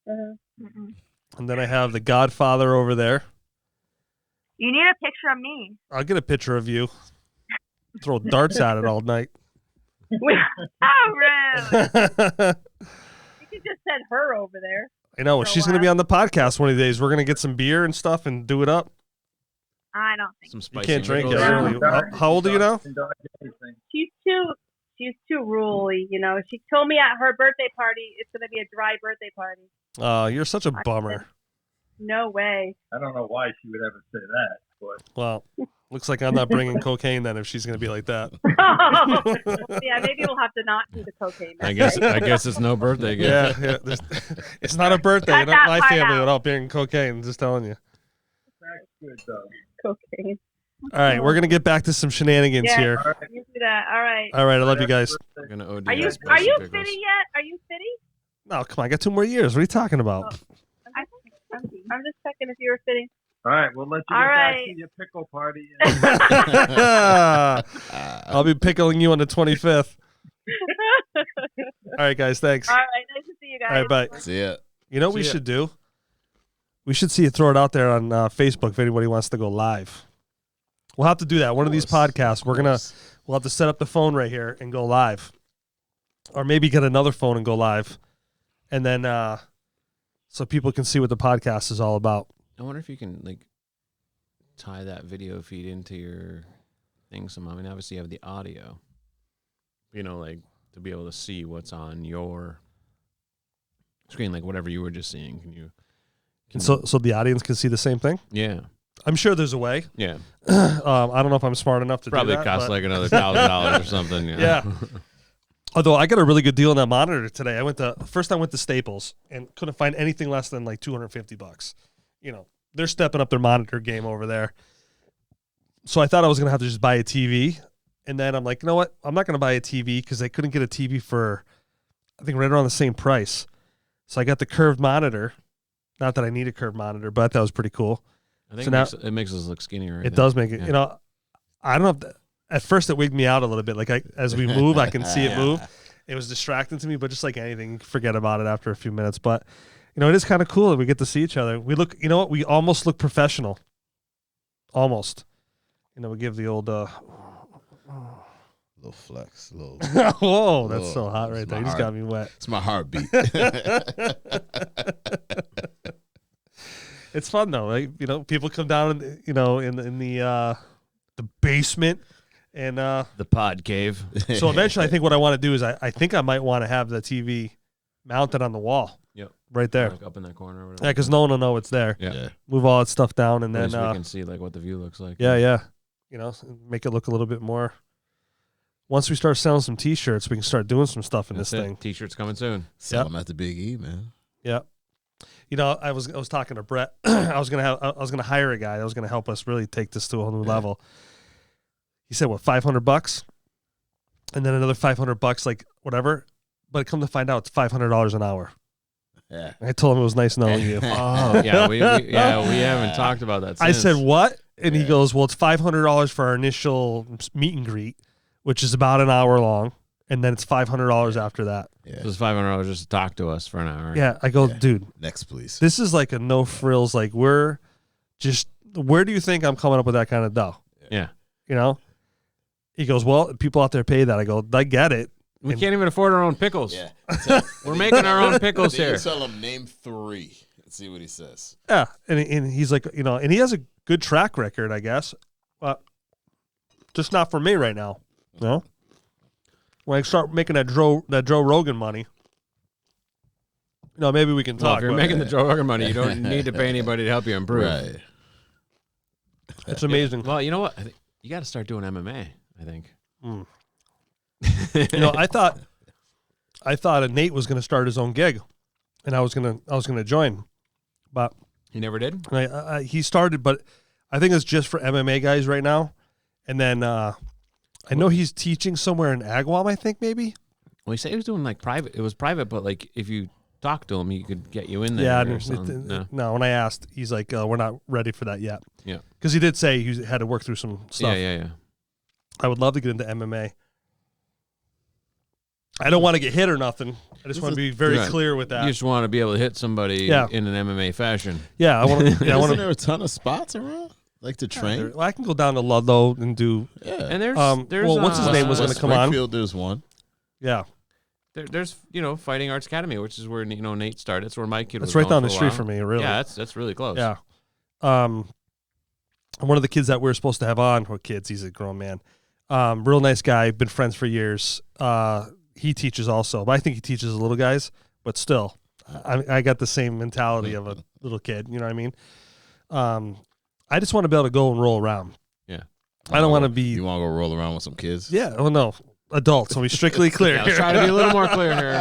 Mm-hmm. And then I have the Godfather over there. You need a picture of me. I'll get a picture of you. Throw darts at it all night. Oh, really? You could just send her over there. I know. For a She's going to be while. on the podcast one of these days. We're going to get some beer and stuff and do it up. I don't think. Some You spicy can't drink it. noodles. Really. How old are you now? She's too ruly, you know. She told me at her birthday party it's gonna be a dry birthday party. You're such a bummer. No way. I don't know why she would ever say that, but Well, looks like I'm not bringing cocaine then if she's going to be like that. Yeah, maybe we'll have to not do the cocaine. I guess it's no birthday gift. Yeah. It's not a birthday. Cut Not that my part family out. without bringing cocaine. I'm just telling you. that's good though. Cocaine. All right, we're going to get back to some shenanigans Yeah. here. All right. You do that. All right. All right, I love you guys. We're gonna OD Are you on spicy pickles. fitty yet? Are you fitty? No, come on. I got 2 more years. What are you talking about? I'm just checking if you were fitty. All right, we'll let you All get back right. to your pickle party. I'll be pickling you on the 25th. All right, guys. Thanks. All right. Nice to see you guys. All right, bye. See it. You know what we See ya. should do? We should see you throw it out there on Facebook if anybody wants to go live. We'll have to do that. One of these podcasts, we'll have to set up the phone right here and go live. Or maybe get another phone and go live. And then so people can see what the podcast is all about. I wonder if you can like tie that video feed into your thing somehow. I mean, obviously you have the audio, you know, like to be able to see what's on your screen, like whatever you were just seeing. Can you? So the audience can see the same thing? Yeah, I'm sure there's a way. yeah. I don't know if I'm smart enough to Probably do that. costs but- like another $1,000 or something. You know? Yeah. Although I got a really good deal on that monitor today. I went to Staples and couldn't find anything less than like $250. You know, they're stepping up their monitor game over there. So I thought I was going to have to just buy a TV. And then I'm like, you know what? I'm not going to buy a TV because I couldn't get a TV for, I think, right around the same price. So I got the curved monitor. Not that I need a curved monitor, but that was pretty cool. I think So now- it makes us look skinnier. It does make it, Yeah. you know, I don't know. At first, it wigged me out a little bit. Like as we move, I can see it move. It was distracting to me, but just like anything, you forget about it after a few minutes. But you know, it is kind of cool that we get to see each other. We look, you know what? We almost look professional. Almost. You know, we give the old. Little flex. Little. Whoa, that's so Whoa, hot right it's there. my You just heart. got me wet. It's my heartbeat. It's fun though, right? You know, people come down, in the basement, and The pod cave. so eventually, I think what I want to do is I think I might want to have the TV mounted on the wall. Yep. right there. Like up in that corner. Or Yeah, whatever. because no one will know it's there. Yeah. Yeah. Move all that stuff down, and At then least we can see like what the view looks like. yeah, you know, make it look a little bit more. Once we start selling some T-shirts, we can start doing some stuff in That's this it. thing. T-shirts coming soon. Sell Yep. them at the Big E, man. Yeah. You know, I was talking to Brett. I was gonna hire a guy that was gonna help us really take this to a whole new level. He said, "What, $500?" And then another $500, like whatever. But come to find out, it's $500 an hour. Yeah. I told him it was nice knowing you. Oh yeah, we haven't talked about that. I Since. said, "What?" And he Yeah. goes, "Well, it's $500 for our initial meet and greet, which is about an hour long, and then it's $500 after that." Yeah. So it's $500 just to talk to us for an hour. Yeah, I go, Yeah. dude, Next, please. this is like a no frills. Like we're just, where do you think I'm coming up with that kind of dough? Yeah. You know? He goes, well, people out there pay that. I go, I get it. We And- can't even afford our own pickles. Yeah. We're making our own pickles Then you here. tell him name 3 and see what he says. Yeah, and he's like, you know, and he has a good track record, I guess, but just not for me right now. You know, when I start making that Joe Rogan money, you know, maybe we can Well, talk. if you're but making the Joe Rogan money, you don't need to pay anybody to help you improve. Right. it's amazing. Well, you know what? I think you got to start doing MMA. I think. You know, I thought Nate was going to start his own gig, and I was gonna join, but He never did. he started, but I think it's just for MMA guys right now. And then I know he's teaching somewhere in Agawam, I think maybe. Well, he said he was doing like private. It was private, but like if you talk to him, he could get you in there. Yeah, or something. No. when I asked, he's like, we're not ready for that yet. Yeah. Because he did say he had to work through some stuff. Yeah. I would love to get into MMA. I don't want to get hit or nothing. I just want to be very Right. clear with You that. just want to be able to hit somebody Yeah. in an MMA fashion. Yeah, I want to. Yeah, I want Isn't to. there a ton of spots around? Like to train? I can go down to Ludlow and do. Yeah. And there's well, what's his name was gonna West come on. Springfield, there's one. Yeah, There's Fighting Arts Academy, which is where Nate started. It's where my kid was. that's right going down the for a street while. from me. Really. Yeah, that's really close. Yeah. One of the kids that we were supposed to have on, or kids, he's a grown man. Real nice guy, been friends for years. He teaches also, but I think he teaches the little guys, but still, I got the same mentality of a little kid. You know what I mean? I just want to be able to go and roll around. Yeah. I don't want to be. You want to go roll around with some kids? Yeah. Oh no, adults. So we strictly clear. Yeah, let's try to be a little more clear here.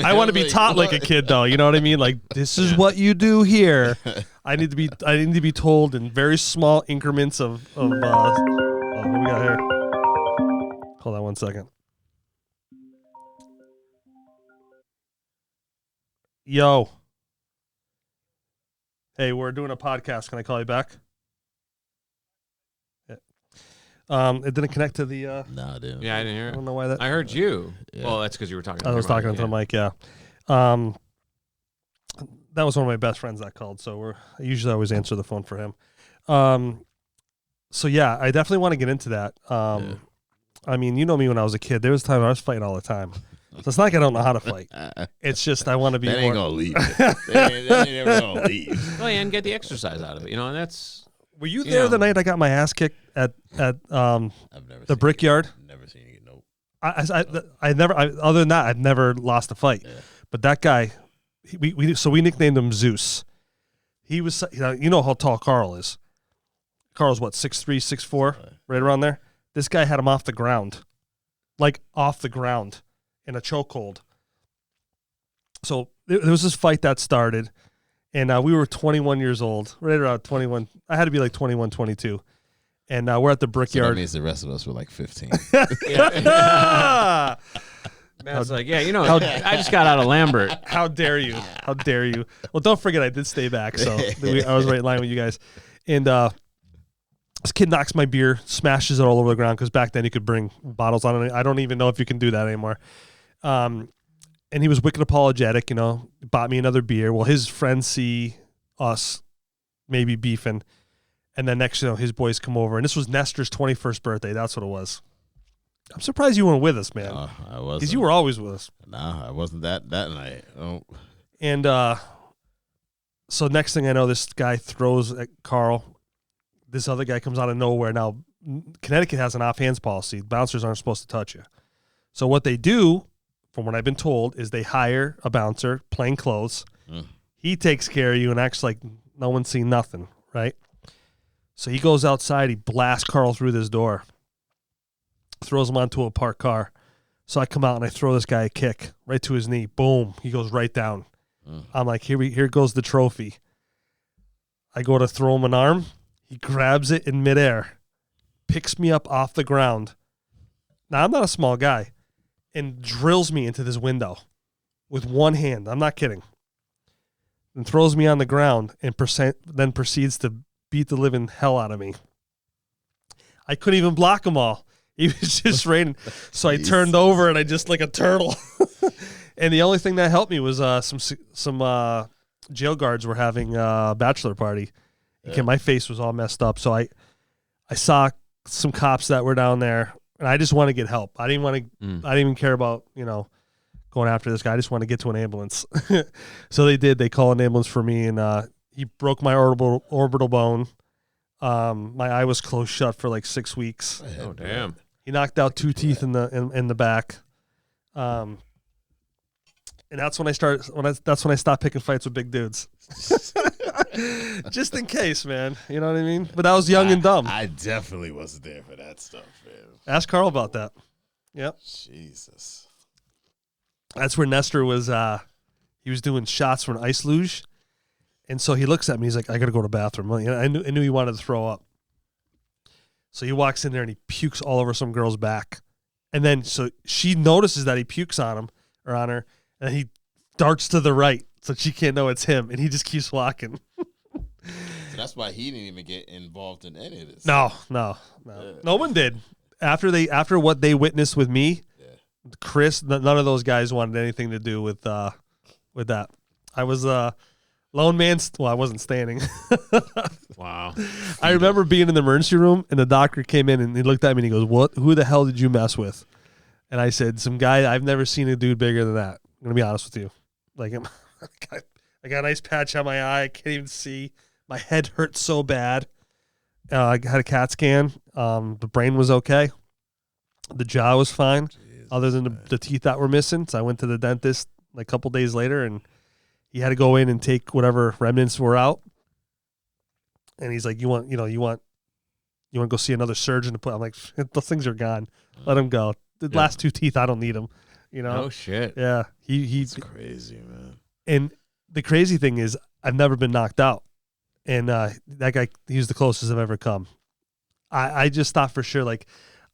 I want to be taught like a kid, though. You know what I mean? Like this is what you do here. I need to be told in very small increments of. Oh, what do we got here? Hold on one second. Yo. Hey, we're doing a podcast. Can I call you back? Yeah. It didn't connect to the. Nah, dude. Yeah, I didn't hear I it. don't know why that. I heard you. Yeah. Well, that's because you were talking. I was talking to the mic, yeah. That was one of my best friends that called, so I usually always answer the phone for him. So yeah, I definitely want to get into that. I mean, you know me when I was a kid. There was a time I was fighting all the time. So it's not like I don't know how to fight. It's just I want to be That more. ain't gonna leave. that ain't ever gonna leave. Well, and get the exercise out of it, and that's. Were you there the night I got my ass kicked at I've never the Brickyard? Never seen you get no. I never. Other than that, I've never lost a fight. Yeah. But that guy, we nicknamed him Zeus. He was, you know how tall Carl is. Carl's what, 6'3", 6'4", right around there. This guy had him off the ground, like off the ground, in a chokehold. So there was this fight that started, and we were 21 years old, right around 21. I had to be like 21, 22. And we're at the So that Brickyard. means the rest of us were like 15. Matt's like, yeah, I just got out of Lambert. How dare you? How dare you? Well, don't forget, I did stay back, so I was right in line with you guys. And this kid knocks my beer, smashes it all over the ground, because back then you could bring bottles on it. I don't even know if you can do that anymore. And he was wicked apologetic, bought me another beer. Well, his friends see us maybe beefing. And then next, his boys come over. And this was Nestor's 21st birthday. That's what it was. I'm surprised you weren't with us, man. I wasn't. Because you were always with us. Nah, I wasn't that night. Oh. And so next thing I know, this guy throws at Carl. This other guy comes out of nowhere. Now, Connecticut has an offhands policy. Bouncers aren't supposed to touch you. So what they do, from what I've been told, is they hire a bouncer, plain clothes, He takes care of you and acts like no one's seen nothing, right? So he goes outside, he blasts Carl through this door, throws him onto a parked car. So I come out and I throw this guy a kick right to his knee. Boom. He goes right down. I'm like, here goes the trophy. I go to throw him an arm. He grabs it in midair, picks me up off the ground. Now, I'm not a small guy, and drills me into this window with one hand. I'm not kidding. And throws me on the ground and then proceeds to beat the living hell out of me. I couldn't even block him all. He was just raining. So I turned over and I just like a turtle. And the only thing that helped me was some jail guards were having a bachelor party. Okay, my face was all messed up. So I saw some cops that were down there, and I just want to get help. I didn't even care about, going after this guy. I just want to get to an ambulance. So they did. They called an ambulance for me, and he broke my orbital bone. My eye was closed shut for like 6 weeks. Oh, damn. He knocked out 2 teeth in the back. And that's when I stopped picking fights with big dudes. Just in case, man. You know what I mean? But I was young and dumb. I definitely wasn't there for that stuff, man. Ask Carl about that. Yep. Jesus. That's where Nestor was. He was doing shots for an ice luge. And so he looks at me. He's like, I got to go to the bathroom. I knew he wanted to throw up. So he walks in there and he pukes all over some girl's back. And then so she notices that he pukes on him or on her. And he darts to the right so she can't know it's him. And he just keeps walking. So that's why he didn't even get involved in any of this. No. No one did. After what they witnessed with me, Chris, none of those guys wanted anything to do with that. I was lone man. I wasn't standing. Wow. I remember being in the emergency room, and the doctor came in, and he looked at me, and he goes, "What? Who the hell did you mess with?" And I said, "Some guy. I've never seen a dude bigger than that. I'm gonna be honest with you. Like, I got a nice patch on my eye. I can't even see. My head hurt so bad. I had a CAT scan. The brain was okay. The jaw was fine, other than the teeth that were missing. So I went to the dentist like a couple days later, and he had to go in and take whatever remnants were out. And he's like, you want to go see another surgeon to put? I'm like, those things are gone. Let them go. The last 2 teeth, I don't need them. Oh shit. Yeah. He's crazy, man. And the crazy thing is, I've never been knocked out. And that guy, he was the closest I've ever come. I just thought for sure, like,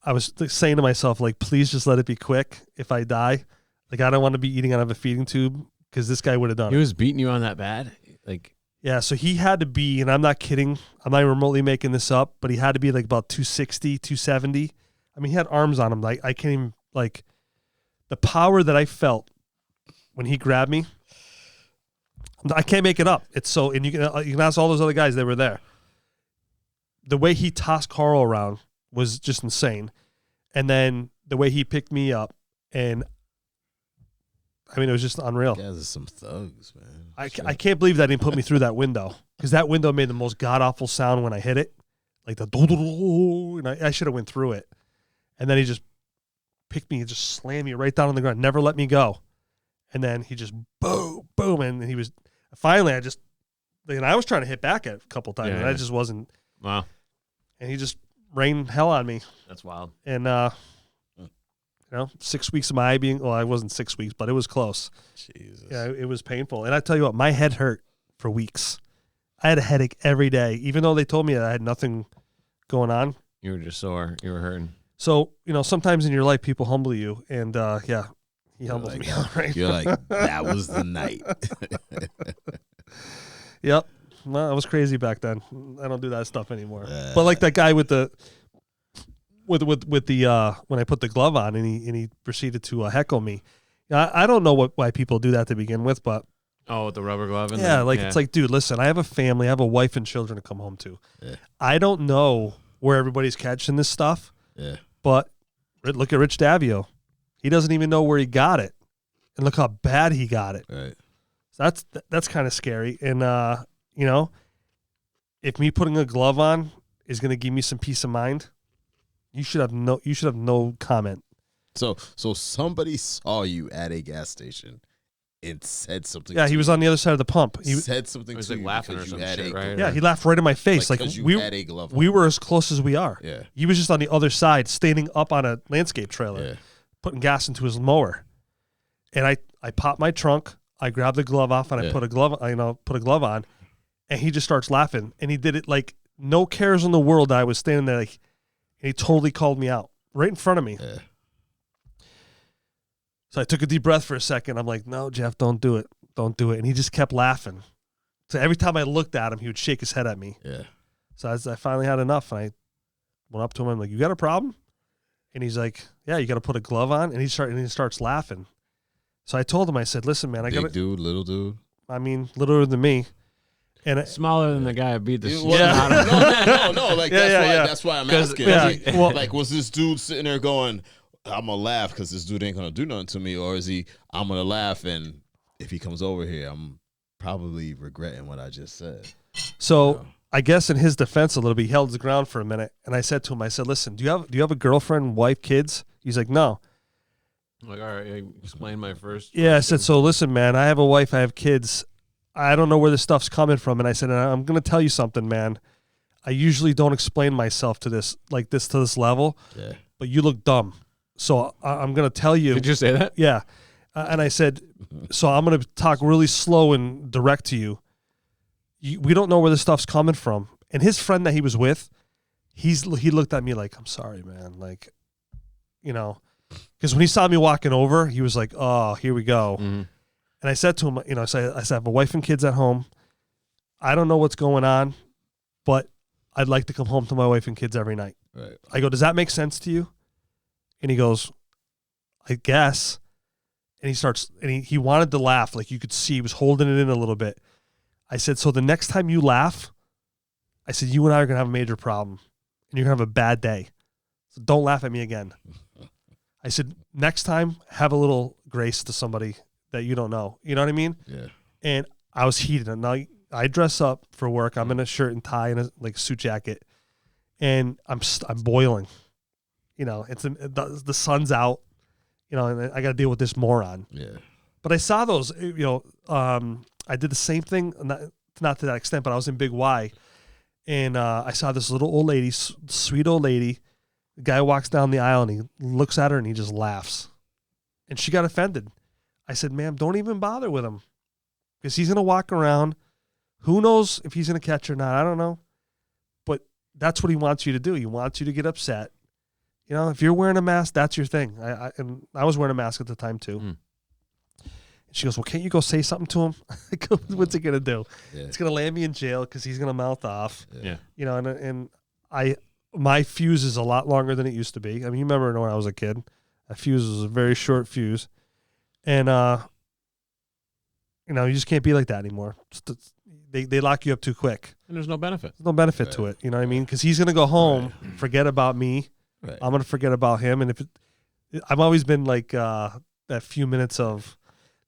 I was saying to myself, like, please just let it be quick if I die. Like, I don't want to be eating out of a feeding tube because this guy would have done He it. was beating you on that bad? Like, Yeah, so he had to be, and I'm not kidding, I'm not even remotely making this up, but he had to be like about 260, 270. I mean, he had arms on him. Like, I can't even, like, the power that I felt when he grabbed me, I can't make it up. It's so, and you can ask all those other guys that were there. The way he tossed Carl around was just insane. And then the way he picked me up, and I mean, it was just unreal. You guys are some thugs, man. I can't believe that he put me through that window, because that window made the most god-awful sound when I hit it. Like the do-do-do, and I should have went through it. And then he just picked me and just slammed me right down on the ground, never let me go. And then he just boom, boom, and he was finally. I was trying to hit back a couple times, and I just wasn't. wow. And he just rained hell on me. That's wild. And 6 weeks of my eye being, well, I wasn't 6 weeks, but it was close. Jesus. Yeah, it was painful. And I tell you what, my head hurt for weeks. I had a headache every day, even though they told me that I had nothing going on. You were just sore. You were hurting. So, sometimes in your life, people humble you. And, he humbled me. Right? You're like, that was the night. Yep. Well, I was crazy back then. I don't do that stuff anymore. But like that guy with the when I put the glove on and he proceeded to heckle me. I don't know why people do that to begin with, but with the rubber glove. And it's like, dude, listen, I have a family, I have a wife and children to come home to. Yeah. I don't know where everybody's catching this stuff. Yeah. But look at Rich Davio. He doesn't even know where he got it, and look how bad he got it. Right. So that's kind of scary. And if me putting a glove on is going to give me some peace of mind, you should have no comment. So somebody saw you at a gas station and said something. Yeah, to he was you. on the other side of the pump. He said something He was, to like, you laughing because or you some had shit, a right? Yeah, he laughed right in my face. Like, 'cause you we had a glove we on. were as close as we are. Yeah. He was just on the other side, standing up on a landscape trailer, Yeah. putting gas into his mower. And I popped my trunk. I grabbed the glove off and I Yeah. put a glove on, and he just starts laughing. And he did it like no cares in the world that I was standing there, like, and he totally called me out right in front of me. Yeah. So I took a deep breath for a second. I'm like, no, Jeff, don't do it. Don't do it. And he just kept laughing. So every time I looked at him, he would shake his head at me. Yeah. So I finally had enough. And I went up to him. I'm like, you got a problem? And he's like, yeah, you got to put a glove on. And he starts laughing. So I told him, I said, listen, man, I got Big dude, little dude. I mean, littler than me. And Smaller than the guy who beat the shit Well, out of him. no. Like Yeah, that's why I'm 'Cause- asking. yeah, Like, well- like, was this dude sitting there going, "I'm gonna laugh because this dude ain't gonna do nothing to me," or is he, "I'm gonna laugh and if he comes over here, I'm probably regretting what I just said." So I guess in his defense a little bit, he held his ground for a minute. And I said to him, I said, listen, do you have a girlfriend, wife, kids? He's like, no. I'm like, all right, explain my first. Yeah, I said, so listen, man, I have a wife, I have kids. I don't know where this stuff's coming from. And I said, I'm going to tell you something, man. I usually don't explain myself to this level, Yeah. but you look dumb. So I'm going to tell you. Did you say that? Yeah. And I said, so I'm going to talk really slow and direct to you. We don't know where this stuff's coming from. And his friend that he was with, he looked at me like, I'm sorry, man. Like, you know, because when he saw me walking over, he was like, oh, here we go. Mm-hmm. And I said to him, you know, I said, I have a wife and kids at home. I don't know what's going on, but I'd like to come home to my wife and kids every night. Right. I go, does that make sense to you? And he goes, I guess. And he starts, and he wanted to laugh. Like you could see he was holding it in a little bit. I said, so the next time you laugh, I said, you and I are going to have a major problem and you're going to have a bad day. So don't laugh at me again. I said, next time, have a little grace to somebody that you don't know. You know what I mean? Yeah. And I was heated. And I dress up for work. I'm in a shirt and tie and a suit jacket. And I'm boiling. You know, the sun's out. You know, and I got to deal with this moron. Yeah. But I saw those, you know, I did the same thing, not to that extent, but I was in Big Y, and I saw this little old lady, sweet old lady. The guy walks down the aisle, and he looks at her, and he just laughs. And she got offended. I said, ma'am, don't even bother with him, because he's going to walk around. Who knows if he's going to catch or not? I don't know. But that's what he wants you to do. He wants you to get upset. You know, if you're wearing a mask, that's your thing. And I was wearing a mask at the time, too. Mm. She goes, well, can't you go say something to him? I go, what's it going to do? Yeah. It's going to land me in jail because he's going to mouth off. Yeah. You know, and my fuse is a lot longer than it used to be. I mean, you remember when I was a kid, a fuse was a very short fuse. And, you know, you just can't be like that anymore. They lock you up too quick. And there's no benefit. There's no benefit to it. You know what I mean? Because he's going to go home, forget about me. Right. I'm going to forget about him. And I've always been like that few minutes of,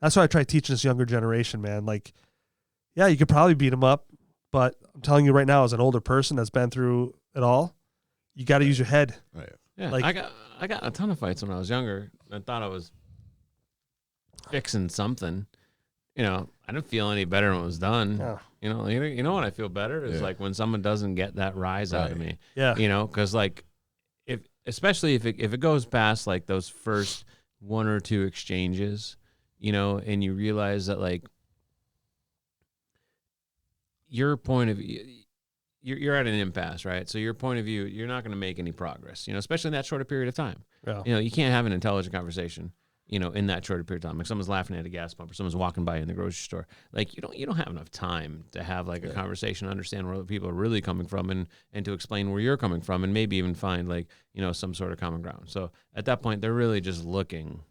that's why I try teaching this younger generation, man. Like, yeah, you could probably beat him up, but I'm telling you right now, as an older person that's been through it all, you got to use your head. Right. Yeah, Like- I got in a ton of fights when I was younger. I thought I was fixing something. You know, I didn't feel any better when it was done. Yeah. You know when I feel better is Yeah. like when someone doesn't get that rise out of Right. me. Yeah. You know, because like especially if it goes past like those first one or two exchanges, you know, and you realize that like your point of view, you're at an impasse, right? So your point of view, you're not going to make any progress, you know, especially in that shorter period of time. Yeah. You know, you can't have an intelligent conversation, you know, in that shorter period of time. Like someone's laughing at a gas pump or someone's walking by in the grocery store. Like you don't have enough time to have like a conversation, understand where other people are really coming from and to explain where you're coming from and maybe even find like, you know, some sort of common ground. So at that point, they're really just looking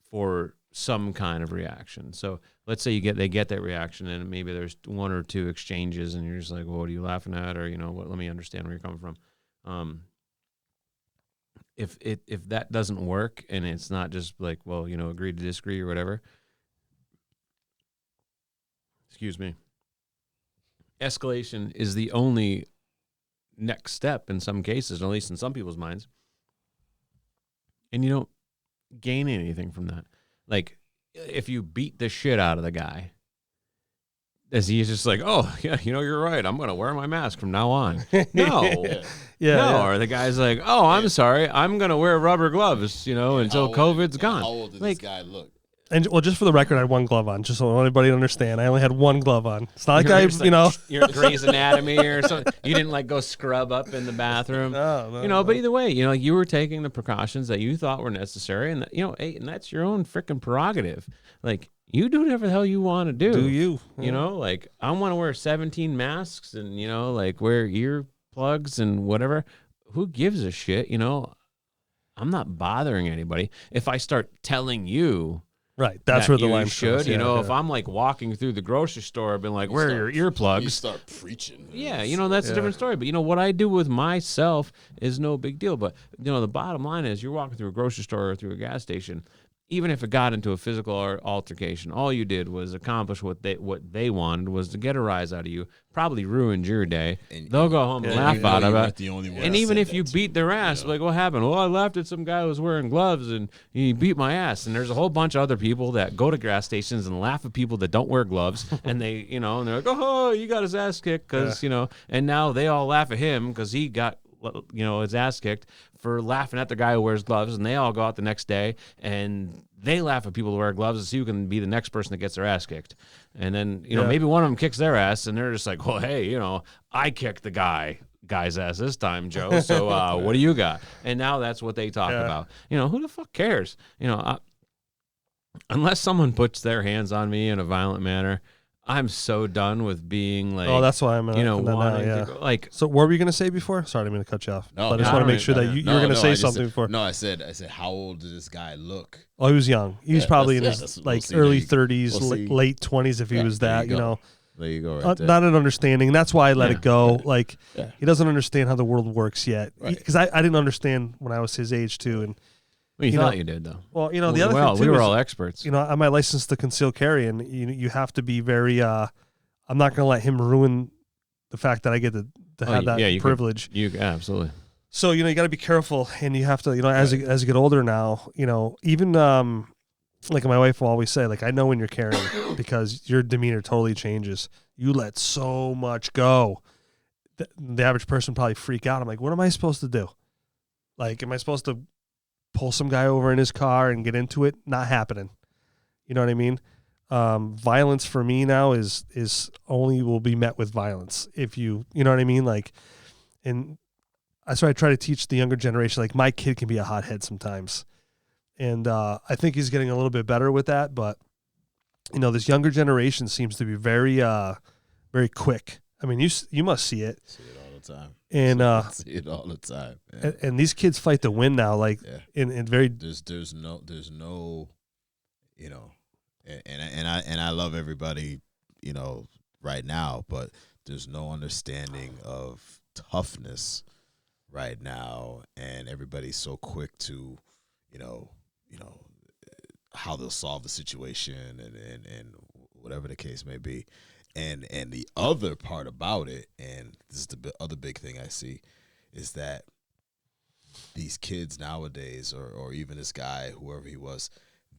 for some kind of reaction. So let's say they get that reaction and maybe there's one or two exchanges and you're just like, well, what are you laughing at? Or, you know, let me understand where you're coming from. If that doesn't work and it's not just like, well, you know, agree to disagree or whatever, excuse me, escalation is the only next step in some cases, at least in some people's minds. And you don't gain anything from that. Like if you beat the shit out of the guy, is he just like, oh yeah, you're right, I'm gonna wear my mask from now on? No. Yeah, No, yeah. or the guy's like, oh, I'm sorry, I'm gonna wear rubber gloves, until COVID's gone. How old did Like, this guy look? And well, just for the record, I had one glove on, just so anybody to understand. I only had one glove on. It's not like you're I, just you're at Grey's Anatomy or something. You didn't like go scrub up in the bathroom. No, But either way, you were taking the precautions that you thought were necessary, and hey, and that's your own freaking prerogative. Like, you do whatever the hell you want to do. Do you? Like, I want to wear 17 masks and like wear ear plugs and whatever. Who gives a shit? I'm not bothering anybody. If I start telling you. Right, that's that where the you line should, goes. Yeah, if I'm like walking through the grocery store, I've been like, where are your earplugs? You start preaching. Yeah, that's a different story. But what I do with myself is no big deal. But the bottom line is, you're walking through a grocery store or through a gas station. Even if it got into a physical altercation, all you did was accomplish what they wanted, was to get a rise out of you. Probably ruined your day. And they'll go home and laugh out of it. The only one And that even said if you that beat their ass, like, what happened? Well, I laughed at some guy who was wearing gloves and he beat my ass. And there's a whole bunch of other people that go to gas stations and laugh at people that don't wear gloves. And they, and they're like, oh, you got his ass kicked because, and now they all laugh at him because he got, his ass kicked for laughing at the guy who wears gloves. And they all go out the next day and they laugh at people who wear gloves and see who can be the next person that gets their ass kicked. And then, maybe one of them kicks their ass and they're just like, well, hey, I kicked the guy's ass this time, Joe. So what do you got? And now that's what they talk about. Who the fuck cares? Unless someone puts their hands on me in a violent manner, I'm so done with being like, oh, that's why I'm wanting to go, like. So what were you going to say before? Sorry, I'm going to cut you off. No, but I just no, want to no, make sure no, that no. you were going to say something before. No, I said, how old did this guy look? Oh, he was young. He was probably in that's- his we'll like see. early There you- 30s, we'll see. late 20s if he was there that, you go. There you go, right there. not an understanding. That's why I let it go. Like, Yeah. he doesn't understand how the world works yet. Right. Because I didn't understand when I was his age, too. And, Well, you you thought know, you did, though. well, the other thing, too, we were is, all experts. on my license to conceal carry, and you have to be very, I'm not going to let him ruin the fact that I get to have that you privilege. Absolutely. So, you got to be careful, and you have to, as you get older now, even, like my wife will always say, like, I know when you're carrying because your demeanor totally changes. You let so much go. The average person probably freak out. I'm like, what am I supposed to do? Like, am I supposed to pull some guy over in his car and get into it? Not happening. You know what I mean? Violence for me now is only will be met with violence if you know what I mean? Like, and that's why I try to teach the younger generation, like, my kid can be a hothead sometimes. And I think he's getting a little bit better with that. But, this younger generation seems to be very, very quick. I mean, you must see it. See it all the time. And see it all the time. Yeah. and these kids fight to win now, like, in very. There's no, and I love everybody, right now, but there's no understanding of toughness right now, and everybody's so quick to, how they'll solve the situation and whatever the case may be. And the other part about it, and this is the other big thing I see, is that these kids nowadays, or even this guy, whoever he was,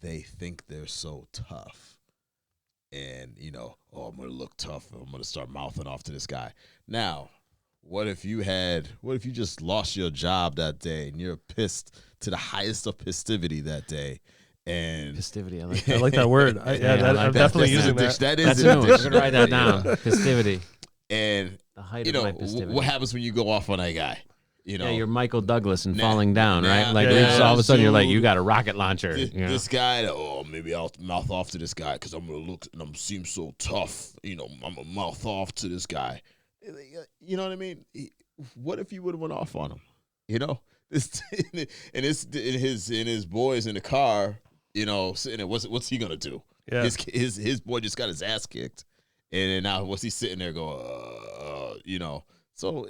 they think they're so tough. And, I'm going to look tough. I'm going to start mouthing off to this guy. Now, what if you just lost your job that day and you're pissed to the highest of festivity that day? And Festivity, I I like that word. I'm definitely using that. That's new. We're gonna write that down. Festivity. And The height of my festivity. what happens when you go off on that guy? Yeah, you're Michael Douglas and Nah, falling down, right? nah, Like, yeah, just all of a sudden, you're like, dude, you got a rocket launcher. This guy, maybe I'll mouth off to this guy because I'm gonna look and I'm seem so tough. I'm gonna mouth off to this guy. You know what I mean? What if you would have went off on him? This and his boys in the car. Sitting there, what's he gonna do? Yeah. His boy just got his ass kicked, and then now what's he sitting there going? So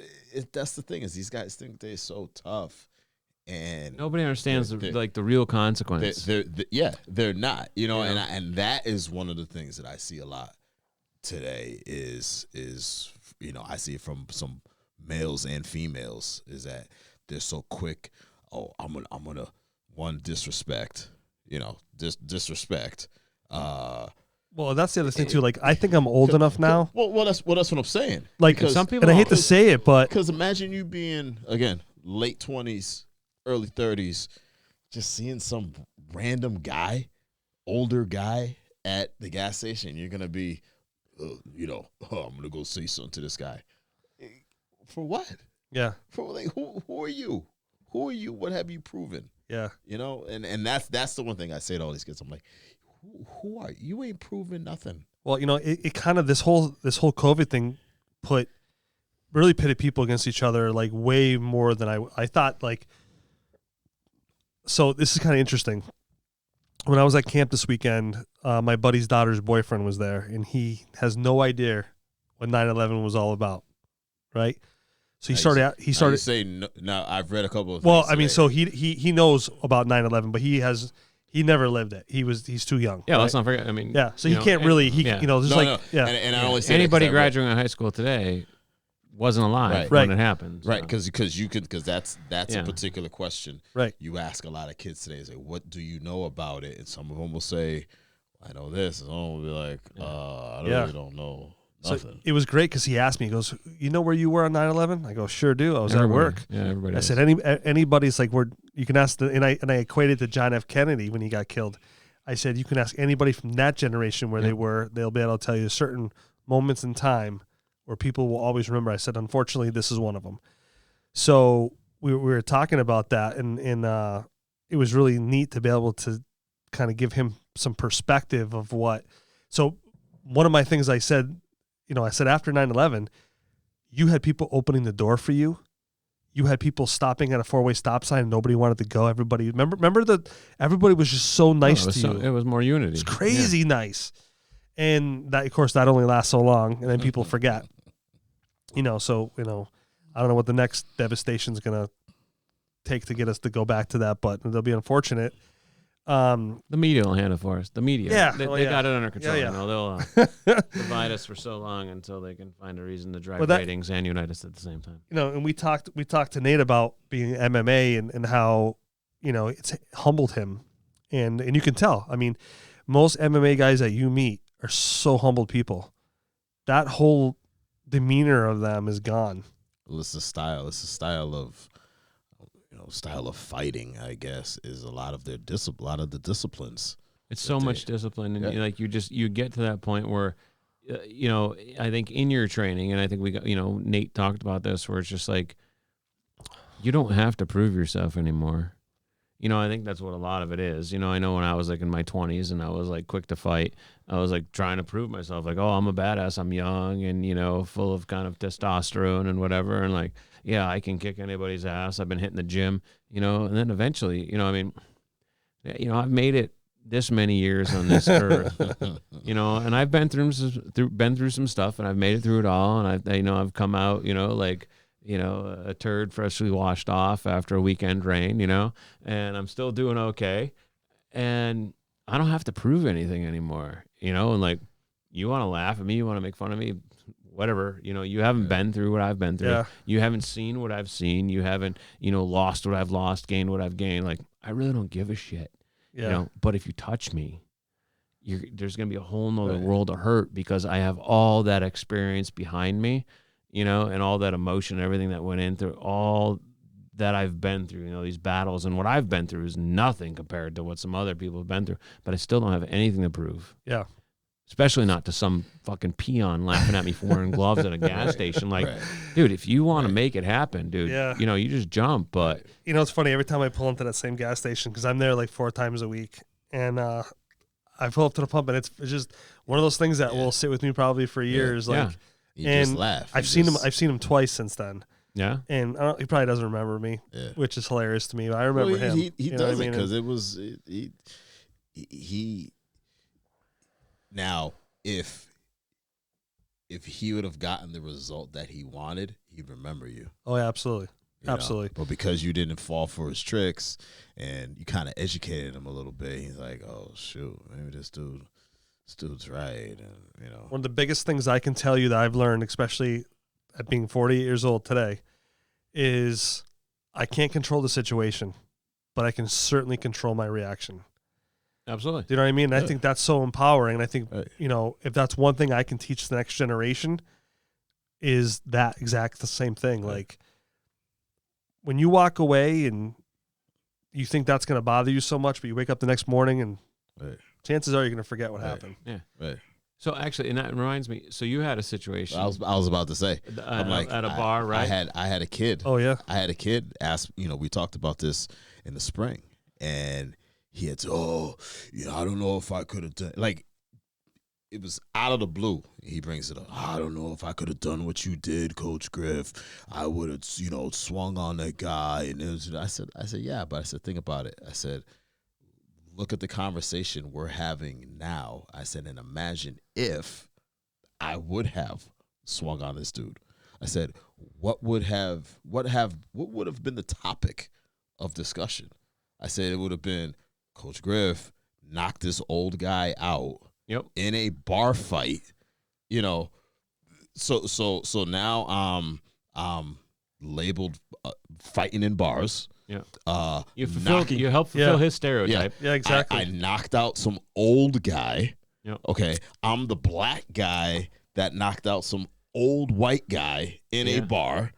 that's the thing, is these guys think they're so tough, and Nobody understands the real consequence. they're not. And that is one of the things that I see a lot today. Is I see it from some males and females, is that they're so quick. Oh, I'm gonna disrespect. Disrespect. Well, that's the other thing too. Like, I think I'm old enough now. Well, that's what I'm saying. Like, Because- some people and I hate to say it, but Because imagine you being, again, late 20s, early 30s, just seeing some random guy, older guy at the gas station. You're going to be, I'm going to go say something to this guy. For what? yeah, For like, who are you? Who are you? What have you proven? yeah, You know, and that's the one thing I say to all these kids. I'm like, who are you? You ain't proven nothing. well, it kind of this whole COVID thing really pitted people against each other like way more than I thought. Like, so this is kind of interesting. When I was at camp this weekend, my buddy's daughter's boyfriend was there, and he has no idea what 9/11 was all about, right? So he started. Now you say no, now I've read a couple of. Well, things I mean, today. so he knows about 9/11, but he never lived it. He's too young. Yeah, right? let's not forget. I mean, Yeah, so you he know, can't really. He yeah. just No, like no. yeah. And I only say Anybody that 'cause I read- graduating high school today wasn't alive Right. when Right. it happened. Right, so. because that's Yeah. a particular question. Right. You ask a lot of kids today, say, "What do you know about it?" And some of them will say, "I know this," and some will be like, "I Yeah. really don't know So nothing." it was great because he asked me. He goes, "You know where you were on 9/11?" I go, "Sure do. I was at Everybody- work." Yeah, everybody. I is. said, anybody's like, you can ask and I equated to John F. Kennedy when he got killed. I said, you can ask anybody from that generation where they were. They'll be able to tell you certain moments in time where people will always remember. I said, unfortunately, this is one of them. So we were talking about that, and it was really neat to be able to kind of give him some perspective of what. So one of my things I said after 9/11, you had people opening the door for you. You had people stopping at a 4-way stop sign and nobody wanted to go. Everybody remember that everybody was just so nice to you. It was more unity. It's crazy nice. And that, of course, that only lasts so long, and then people forget. So I don't know what the next devastation is going to take to get us to go back to that, but they'll be unfortunate. The media will handle it for us. The media, Yeah, they, well, they yeah. got it under control. Yeah. They'll divide us for so long until they can find a reason to drive Well, that- ratings and unite us at the same time. And we talked to Nate about being MMA and how, it's humbled him. And you can tell. I mean, most MMA guys that you meet are so humbled people. That whole demeanor of them is gone. Well, it's a style. It's a style of, style of fighting. I guess is a lot of their a lot of the disciplines. It's so much discipline, and Yeah. you get to that point where, I think in your training, and I think we got, Nate talked about this, where it's just like, you don't have to prove yourself anymore. I think that's what a lot of it is. I know when I was like in my 20s and I was like quick to fight, I was like trying to prove myself, like, oh, I'm a badass, I'm young and, full of kind of testosterone and whatever. And like, yeah, I can kick anybody's ass. I've been hitting the gym, and then eventually, I've made it this many years on this earth, and I've been through some stuff, and I've made it through it all. And I've come out, a turd freshly washed off after a weekend rain, and I'm still doing okay. And I don't have to prove anything anymore, and like, you want to laugh at me, you want to make fun of me, whatever, you haven't been through what I've been through. Yeah. You haven't seen what I've seen. You haven't, lost what I've lost, gained what I've gained. Like, I really don't give a shit, Yeah. but if you touch me, there's going to be a whole nother world of hurt because I have all that experience behind me, and all that emotion, everything that went into all that I've been through, these battles, and what I've been through is nothing compared to what some other people have been through, but I still don't have anything to prove. Yeah. Especially not to some fucking peon laughing at me for wearing gloves at a gas station. Like, dude, if you want to make it happen, dude, Yeah. you just jump. But It's funny. Every time I pull into that same gas station, because I'm there like 4 times a week, and I pull up to the pump, and it's just one of those things that will sit with me probably for years. Yeah. Like, You and just laugh. I've seen him twice since then, yeah, and he probably doesn't remember me, Yeah. which is hilarious to me. I remember him. He You know what I doesn't mean? because it was he. Now, if he would have gotten the result that he wanted, he'd remember you. Oh, yeah, absolutely. you know? Absolutely. But because you didn't fall for his tricks and you kind of educated him a little bit, he's like, oh, shoot, maybe this dude's right. And, One of the biggest things I can tell you that I've learned, especially at being 48 years old today, is I can't control the situation, but I can certainly control my reaction. Absolutely. Do you know what I mean? And I think that's so empowering. And I think, Right. you know, if that's one thing I can teach the next generation is that exact the same thing. Right. Like when you walk away and you think that's going to bother you so much, but you wake up the next morning and Right. chances are you're going to forget what Right. happened. Right. So actually, and that reminds me. So you had a situation. I was about to say. I'm like at a bar, right? I had a kid. Oh yeah. I had a kid ask, we talked about this in the spring, and he had to, I don't know if I could have done, like, it was out of the blue. He brings it up. I don't know if I could have done what you did, Coach Griff. I would have, swung on that guy. And I said, yeah, but I said, think about it. I said, look at the conversation we're having now. I said, and imagine if I would have swung on this dude. I said, what would have been the topic of discussion? I said it would have been Coach Griff knocked this old guy out Yep. in a bar fight. So now I'm labeled fighting in bars. Yeah. You knocking- help fulfill Yeah. his stereotype. Yeah, exactly. I knocked out some old guy. Yep. Okay. I'm the black guy that knocked out some old white guy in a Yeah. bar.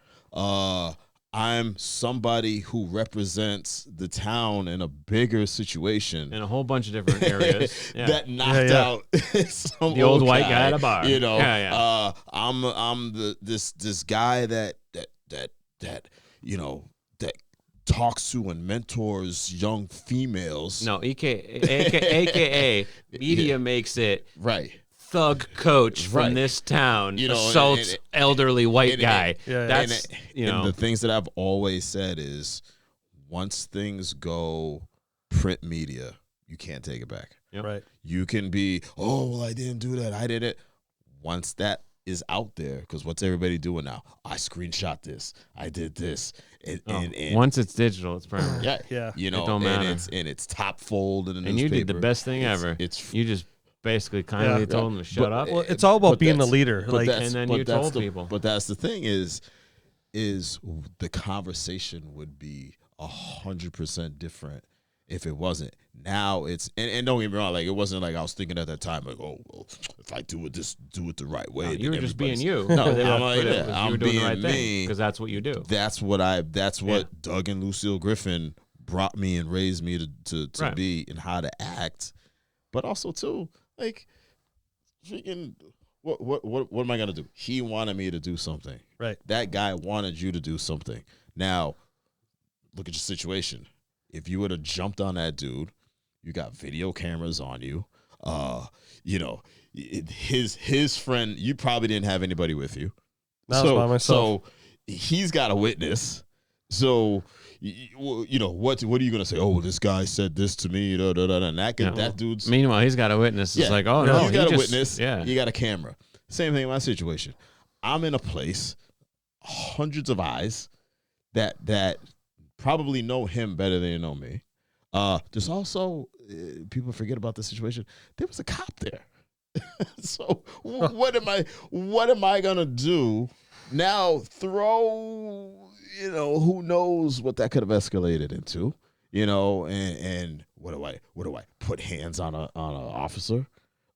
I'm somebody who represents the town in a bigger situation. In a whole bunch of different areas. Yeah. That knocked Yeah. out some The old white guy at a bar. Yeah. I'm this guy that talks to and mentors young females. No, AKA media makes it Right. thug coach Right. from this town You know, assaults and- elderly white and- guy. Yeah. That's And the things that I've always said is once things go print media, you can't take it back. Yep. Right. You can be, well, I didn't do that. I did it. Once that is out there, because what's everybody doing now? I screenshot this. I did this. And once it's digital, it's permanent. yeah, Yeah. you know, It don't matter. and it's top fold in the And you newspaper. did the best thing ever. It's You just basically kindly Yeah. told him to shut up. Well, it's all about but being the that's- leader. but Like, that's- and then but you that's told the- people. But that's the thing is the conversation would be 100% different if it wasn't. Now it's and don't get me wrong, like it wasn't like I was thinking at that time like, well, if I do it the right way. No, then you were just being everybody's- you. No, But I'm like, but it yeah, was- you I'm were doing the being right me. thing because that's what you do. That's what Doug and Lucille Griffin brought me and raised me to Right. be and how to act. But also too, like freaking what am I gonna do? He wanted me to do something. right. That guy wanted you to do something. Now, look at your situation. If you would have jumped on that dude, you got video cameras on you. His friend, you probably didn't have anybody with you. That was by myself. So he's got a witness. So what are you gonna say? Oh, this guy said this to me. Da, da, da, da. And that dude's Meanwhile, he's got a witness. It's like, oh no, you got he a just- witness. Yeah. You got a camera. Same thing in my situation. I'm in a place, hundreds of eyes that probably know him better than they know me. There's also people forget about the situation. There was a cop there. So what am I gonna do now? Throw who knows what that could have escalated into, and what do I put hands on a officer,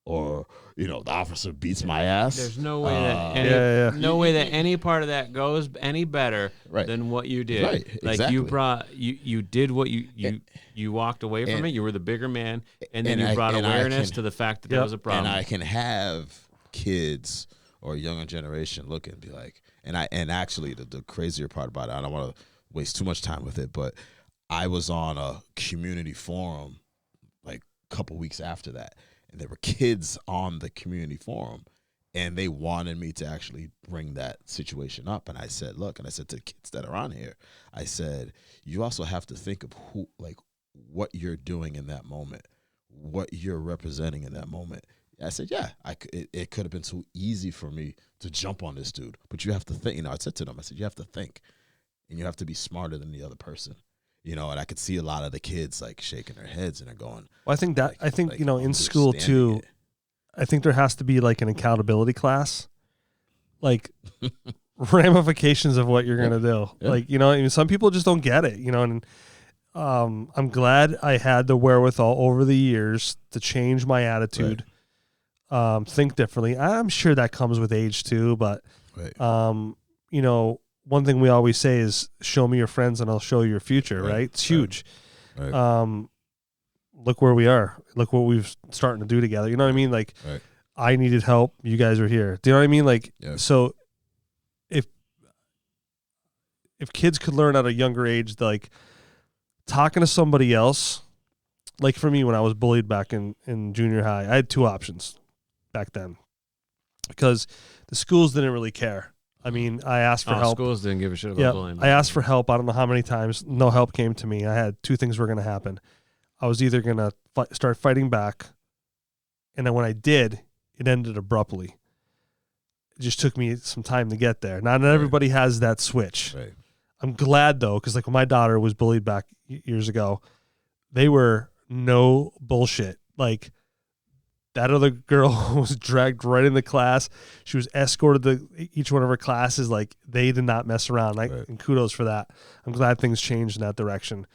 or the officer beats my ass? There's no way that Yeah. no way that any part of that goes any better Right. than what you did. Right, Like exactly. you brought you did what you walked away from And- it. You were the bigger man, and then and you brought I awareness can- to the fact that Yep. there was a problem. And I can have kids or a younger generation look and be like, and actually the crazier part about it, I don't want to waste too much time with it, but I was on a community forum like a couple weeks after that, and there were kids on the community forum, and they wanted me to actually bring that situation up. And I said, look, and I said to the kids that are on here, I said, you also have to think of what you're doing in that moment, what you're representing in that moment. I said, yeah, it could have been too easy for me to jump on this dude, but you have to think. I said to them, I said, you have to think, and you have to be smarter than the other person. And I could see a lot of the kids like shaking their heads and they're going. Well, I think that like, in school understanding too, it. I think there has to be like an accountability class, like ramifications of what you're gonna do. Yeah. Like some people just don't get it. And I'm glad I had the wherewithal over the years to change my attitude, think differently. I'm sure that comes with age too, but you know, one thing we always say is show me your friends and I'll show you your future, right? It's huge. Look where we are. Look what we've starting to do together. You know what I mean? Like I needed help. You guys are here. Do you know what I mean? Like, so if kids could learn at a younger age, like talking to somebody else, like for me, when I was bullied back in junior high, I had two options back then because the schools didn't really care. I mean, I asked for help. Schools didn't give a shit about bullying. I asked for help. I don't know how many times. No help came to me. I had two things were going to happen. I was either going to start fighting back, and then when I did, it ended abruptly. It just took me some time to get there. Not everybody has that switch. Right. I'm glad, though, because like when my daughter was bullied back years ago, they were no bullshit. Like, that other girl was dragged right into class. She was escorted to each one of her classes. Like, they did not mess around. And kudos for that. I'm glad things changed in that direction.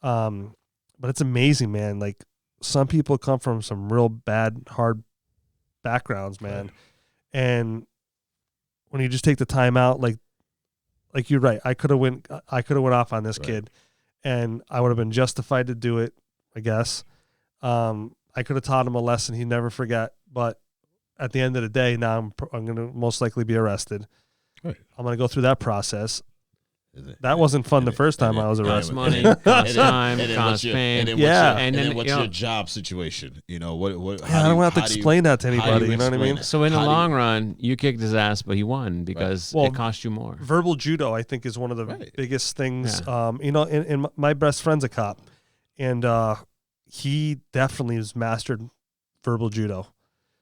But it's amazing, man. Like, some people come from some real bad, hard backgrounds, man. And when you just take the time out, like you're right. I could have went off on this kid, and I would have been justified to do it, I guess. I could have taught him a lesson he'd never forget. But at the end of the day, now I'm going to most likely be arrested. Right. I'm going to go through that process. That wasn't fun the first time I was arrested. Money, cost time, cost pain. And then what's your job situation? You know what? I don't have to explain that to anybody. You know what I mean? So in the long run, you kicked his ass, but he won because it cost you more. Verbal judo, I think, is one of the biggest things. You know, and my best friend's a cop, and he definitely has mastered verbal judo.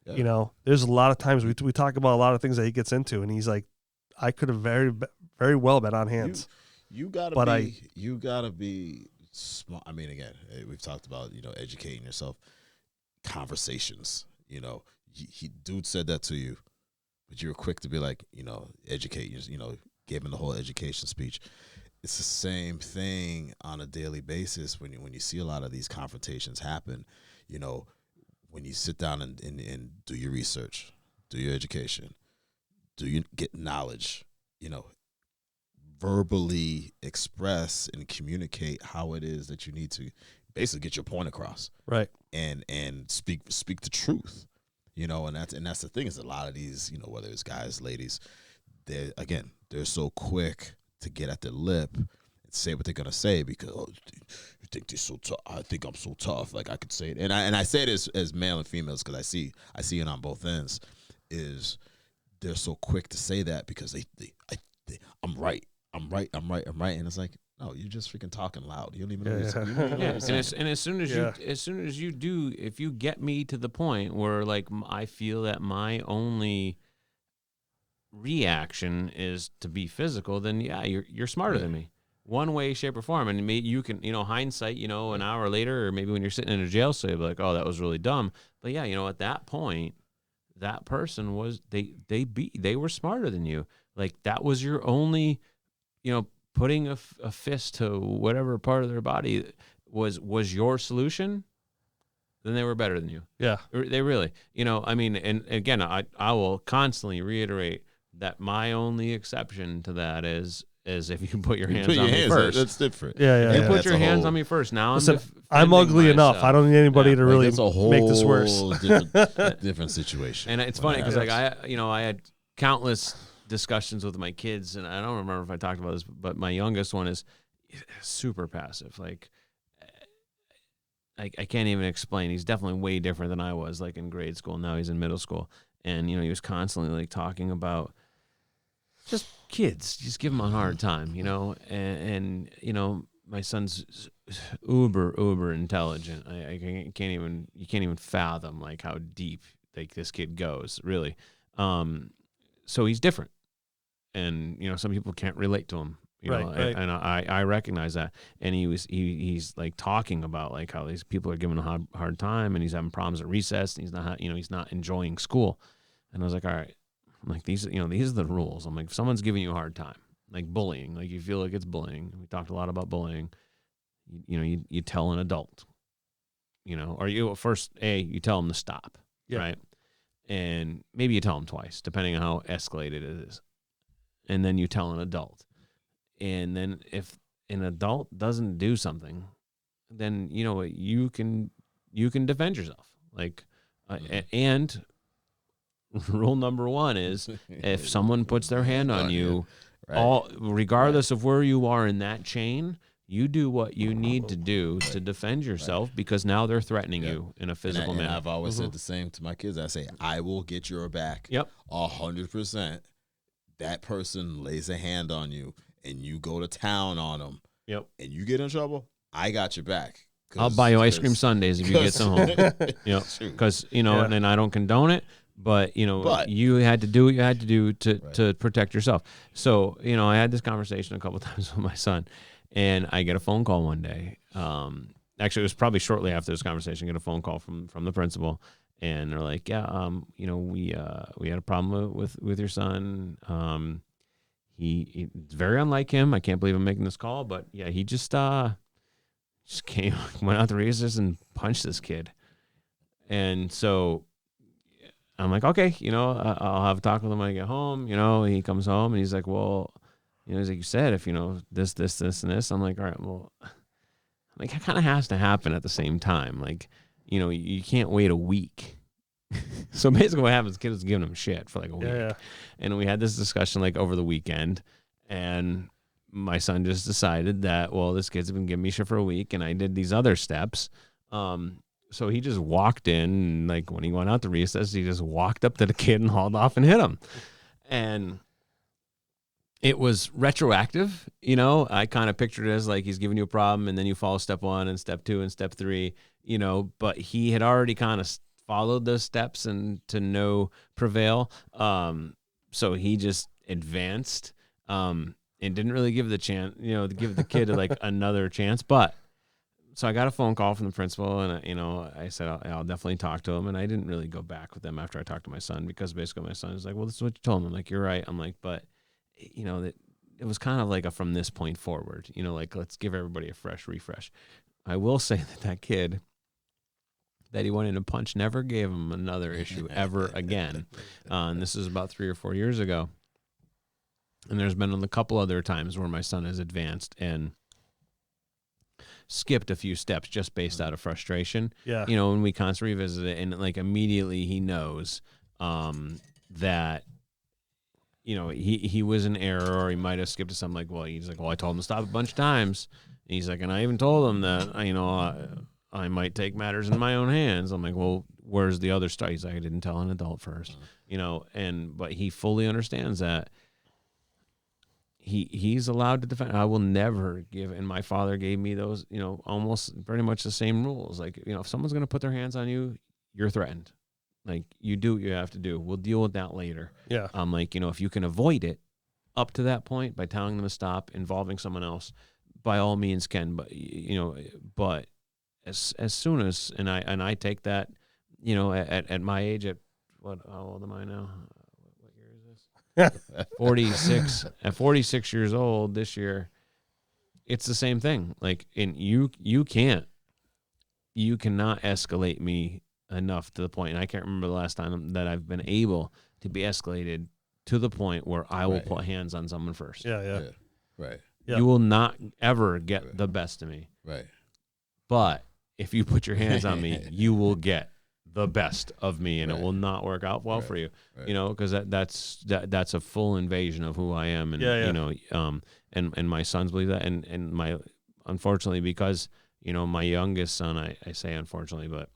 Yeah. You know, there's a lot of times we talk about a lot of things that he gets into, and he's like, I could have very well been on hands. You gotta be smart. I mean, again, we've talked about, you know, educating yourself, conversations. You know, dude said that to you, but you were quick to be like, you know, educate. You know, gave him the whole education speech. It's the same thing on a daily basis when you see a lot of these confrontations happen. You know, when you sit down and do your research, do your education, do you get knowledge, you know, verbally express and communicate how it is that you need to basically get your point across. Right. And speak the truth. You know, and that's the thing is a lot of these, you know, whether it's guys, ladies, they're so quick to get at their lip and say what they're gonna say because you think they're so tough. I think I'm so tough. Like I could say it. And I say it as male and females because I see it on both ends is they're so quick to say that because I'm right. And it's like, no, you're just freaking talking loud. You don't even know. And as soon as you do, if you get me to the point where like I feel that my only reaction is to be physical, then you're smarter than me, one way, shape, or form. And maybe you can, you know, hindsight, you know, an hour later, or maybe when you're sitting in a jail cell, you'll be like, oh, that was really dumb. But yeah, you know, at that point, that person was they were smarter than you. Like that was your only, you know, putting a fist to whatever part of their body was your solution. Then they were better than you. Yeah, they really, you know. I mean, and again, I will constantly reiterate that my only exception to that is if you can put your hands on me first. That's different. Yeah. You put your hands on me first. Now I'm ugly enough. I don't need anybody to really make this worse. Different situation. And it's funny because like I had countless discussions with my kids, and I don't remember if I talked about this, but my youngest one is super passive. Like I can't even explain. He's definitely way different than I was, like in grade school. Now he's in middle school, and you know he was constantly like talking about just kids, just give them a hard time, you know, and you know my son's uber intelligent. You can't even fathom like how deep like this kid goes, really. So he's different, and you know some people can't relate to him, you know, and I recognize that. And he's like talking about like how these people are giving him a hard time, and he's having problems at recess, and he's not enjoying school. And I was like, all right. I'm like, these are the rules. I'm like, if someone's giving you a hard time, like bullying, like you feel like it's bullying. We talked a lot about bullying. you tell an adult, or you first, you tell them to stop, Yeah. right? And maybe you tell them twice, depending on how escalated it is. And then you tell an adult. And then if an adult doesn't do something, then, you can defend yourself. Like, and rule number 1 is if someone puts their hand on you, regardless of where you are in that chain, you do what you need to do to defend yourself, because now they're threatening you in a physical And manner. I've always said the same to my kids. I say, I will get your back. Yep. 100%. That person lays a hand on you and you go to town on them. Yep. And you get in trouble, I got your back. I'll buy you ice cream sundaes if you get some home. Because, and I don't condone it, but, you had to do what you had to do to protect yourself. So, I had this conversation a couple of times with my son, and I get a phone call one day. Actually, it was probably shortly after this conversation, I get a phone call from the principal, and they're like, yeah, we had a problem with your son. It's very unlike him. I can't believe I'm making this call, but yeah, he just went out to recess and punched this kid. And so I'm like, okay, I'll have a talk with him when I get home. He comes home and he's like, well, he's like, you said, if, this, and this. I'm like, all right, well, like, it kind of has to happen at the same time. Like, you can't wait a week. So basically what happens, kids giving him shit for like a week. Yeah. And we had this discussion like over the weekend, and my son just decided that, well, this kid's been giving me shit for a week, and I did these other steps. So he just walked in, and like when he went out to recess, he just walked up to the kid and hauled off and hit him. And it was retroactive, I kind of pictured it as like he's giving you a problem, and then you follow step 1 and step 2 and step 3, but he had already kind of followed those steps and to no prevail. So he just advanced and didn't really give the chance, to give the kid like another chance. But so I got a phone call from the principal, and I said I'll definitely talk to him. And I didn't really go back with them after I talked to my son, because basically my son was like, well, this is what you told him. I'm like, you're right. I'm like, but that it was kind of like a from this point forward, like let's give everybody a fresh refresh. I will say that kid that he went in and punched never gave him another issue ever again. And this is about 3 or 4 years ago. And there's been a couple other times where my son has advanced and skipped a few steps just based out of frustration. Yeah. And we constantly revisit it, and like immediately he knows that he was in error, or he might have skipped to something like, well, he's like, well, I told him to stop a bunch of times. And he's like, and I even told him that, I might take matters in my own hands. I'm like, well, where's the other stuff? He's like, I didn't tell an adult first, but he fully understands that he's allowed to defend. I will never give, and my father gave me those, almost pretty much the same rules. Like, if someone's going to put their hands on you, you're threatened. Like, you do what you have to do. We'll deal with that later. Yeah. I'm like, if you can avoid it up to that point by telling them to stop, involving someone else, by all means can. But, but as soon as, and I take that, at my age, how old am I now? What year is this? 46. At 46 years old this year, it's the same thing. Like, and you cannot escalate me enough to the point, and I can't remember the last time that I've been able to be escalated to the point where I will put hands on someone first. Yeah. Right. Yeah. You will not ever get the best of me. Right. But if you put your hands on me, you will get the best of me, and it will not work out well for you. Because that's a full invasion of who I am, and and my sons believe that, and my, unfortunately, because my youngest son, I say unfortunately, but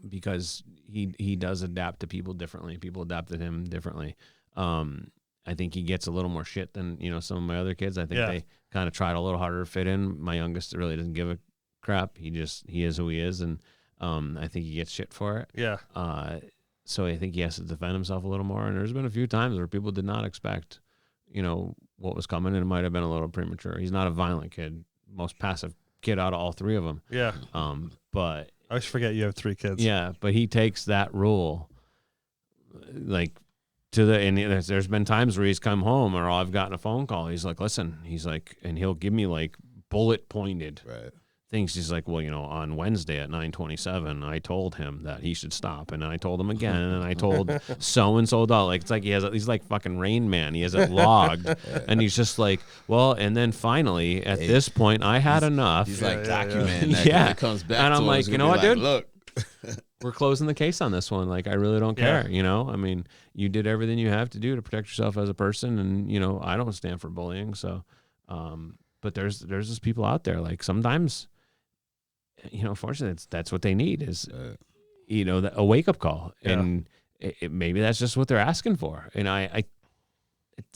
because he does adapt to people differently. People adapt to him differently. I think he gets a little more shit than some of my other kids. I think they kind of tried a little harder to fit in. My youngest really doesn't give a crap. He is who he is, and I think he gets shit for it. Yeah. So I think he has to defend himself a little more. And there's been a few times where people did not expect, what was coming, and it might have been a little premature. He's not a violent kid. Most passive kid out of all three of them. Yeah. But I always forget you have 3 kids. yeah, but he takes that rule, like, and there's been times where he's come home or I've gotten a phone call. He's like, listen, he's like, and he'll give me like bullet pointed Right. things. He's like, well, on Wednesday at 9:27, I told him that he should stop, and I told him again, and I told so and so. Like it's like he's like fucking Rain Man. He has it logged, and he's just like, well, and then finally at this point, I had enough. He's like documenting that. Yeah. When it comes back And to I'm him, like, it's you gonna know be what, dude? Look. We're closing the case on this one. Like, I really don't care. I mean, you did everything you have to do to protect yourself as a person, and I don't stand for bullying. So, but there's just people out there. Like sometimes, fortunately, that's what they need is, a wake up call, and maybe that's just what they're asking for. And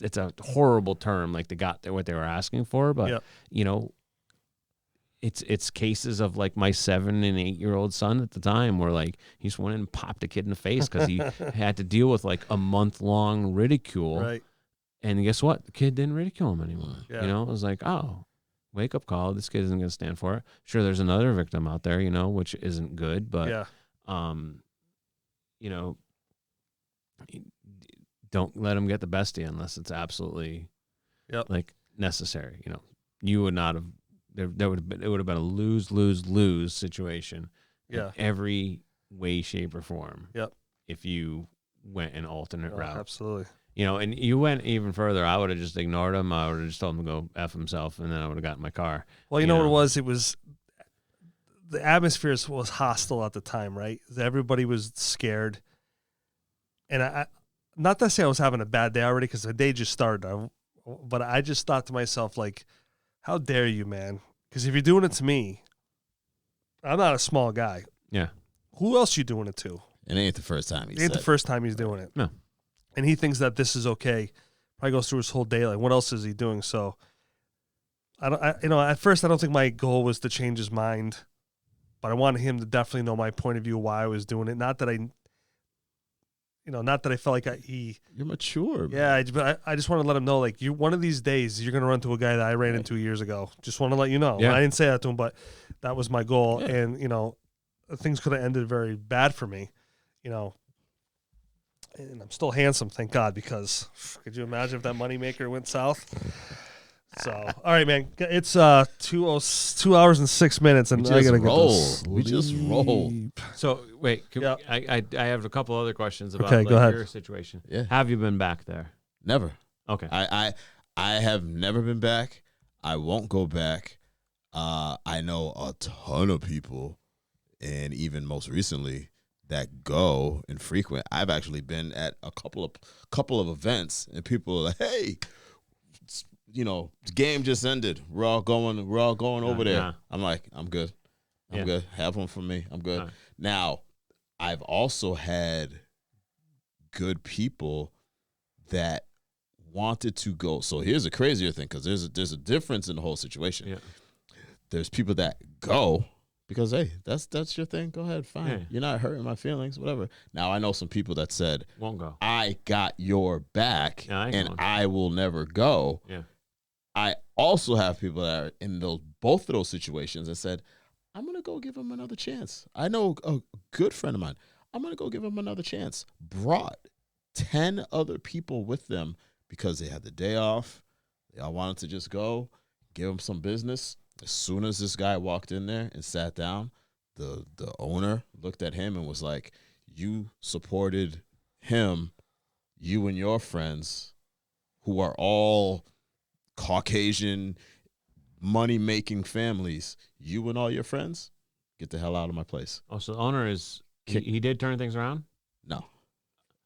it's a horrible term, like they got what they were asking for, but It's cases of like my 7 and 8 year old son at the time where like he just went and popped a kid in the face because he had to deal with like a month-long ridicule. Right. And guess what? The kid didn't ridicule him anymore. Yeah. It was like, oh, wake up call. This kid isn't going to stand for it. Sure, there's another victim out there, which isn't good, but don't let him get the best of you unless it's absolutely like necessary. You would not have. It would have been a lose situation in every way, shape, or form. Yep. If you went an alternate route. Absolutely. And you went even further. I would have just ignored him. I would have just told him to go F himself, and then I would have got in my car. Well, you know what it was? It was the atmosphere was hostile at the time, right? Everybody was scared. And I not to say I was having a bad day already because the day just started, but I just thought to myself, like, how dare you, man? Because if you're doing it to me, I'm not a small guy. Yeah. Who else you doing it to? It ain't the first time It ain't the first time he's doing it. No. And he thinks that this is okay. Probably goes through his whole day. Like, what else is he doing? So, at first I don't think my goal was to change his mind, but I wanted him to definitely know my point of view, why I was doing it. Not that I felt like You're mature. Yeah, but I just want to let him know, like, one of these days you're going to run to a guy that I ran into years ago. Just want to let you know. Yeah. I didn't say that to him, but that was my goal. Yeah. And, things could have ended very bad for me, and I'm still handsome, thank God, because could you imagine if that moneymaker went south? So, all right, man, it's 2 hours and 6 minutes, and I got to go. We just roll. So, wait, I have a couple other questions about go ahead. your situation. Yeah. Have you been back there? Never. Okay. I have never been back. I won't go back. I know a ton of people, and even most recently, that go and frequent. I've actually been at a couple of events, and people are like, "Hey, the game just ended. We're all going over there." Yeah. I'm like, I'm good. I'm good. Have one for me. I'm good. Right. Now, I've also had good people that wanted to go. So here's a crazier thing, because there's a difference in the whole situation. Yeah. There's people that go because, hey, that's your thing. Go ahead, fine. Yeah. You're not hurting my feelings, whatever. Now I know some people that said, Won't go. I got your back, Yeah, I ain't and going. I will never go. Yeah. I also have people that are in both of those situations and said, I'm gonna go give him another chance. I know a good friend of mine. I'm gonna go give him another chance. Brought 10 other people with them because they had the day off. They all wanted to just go, give him some business. As soon as this guy walked in there and sat down, the owner looked at him and was like, you supported him, you and your friends, who are all Caucasian, money-making families, you and all your friends, get the hell out of my place. Oh, so the owner is, he did turn things around? No.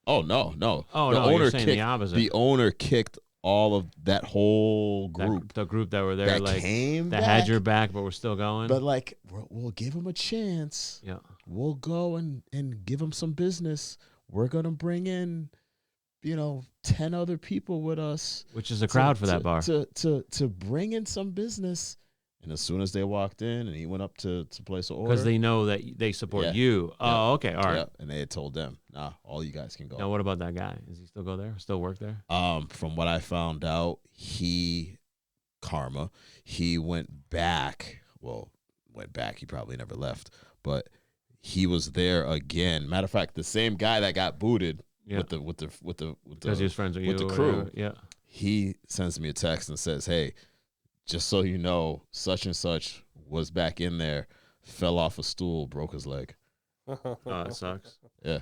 Oh, no. Oh, the no, owner you're saying the opposite. The owner kicked all of that whole group. The group that were there, that like, came that back, had your back, but we're still going. But, like, we'll give him a chance. Yeah. We'll go and give him some business. We're going to bring in, 10 other people with us. Which is a crowd for that bar. To bring in some business. And as soon as they walked in and he went up to place an order. Because they know that they support you. Oh, okay. All right. Yeah. And they had told them, nah, all you guys can go. Now, what about that guy? Does he still go there? Still work there? From what I found out, Karma, he went back. Well, he probably never left. But he was there again. Matter of fact, the same guy that got booted with the because he was friends with you. the crew. Yeah. He sends me a text and says, hey, just so you know, such and such was back in there, fell off a stool, broke his leg. Oh, it sucks. Yeah.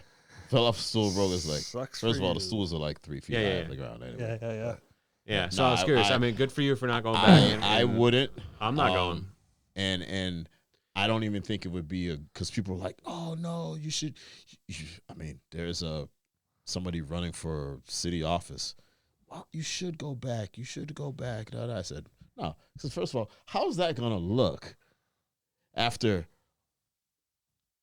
Fell off a stool, broke his leg. Sucks First for of all, the you. stools are like 3 feet Yeah, high yeah, off the ground anyway. Yeah, yeah, yeah. Yeah. So No, I was curious. I- I mean, good for you for not going back. I wouldn't. I'm not going. And I don't even think it would be because people are like, oh no, you should. I mean, there's somebody running for city office. Well, you should go back. You should go back. And I said, no, because first of all, how's that gonna look after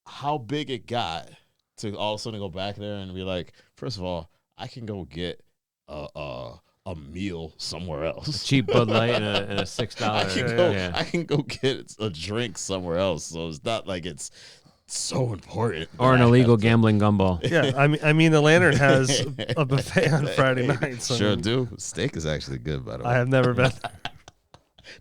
how big it got to all of a sudden go back there and be like, first of all, I can go get a meal somewhere else. Cheap Bud Light and a $6. I can go get a drink somewhere else. So it's not like it's so important. Or an that I illegal have to- gambling gumball. Yeah, I mean, the Lantern has a buffet on Friday nights. I Sure mean, do. Steak is actually good, by the way. I have never been.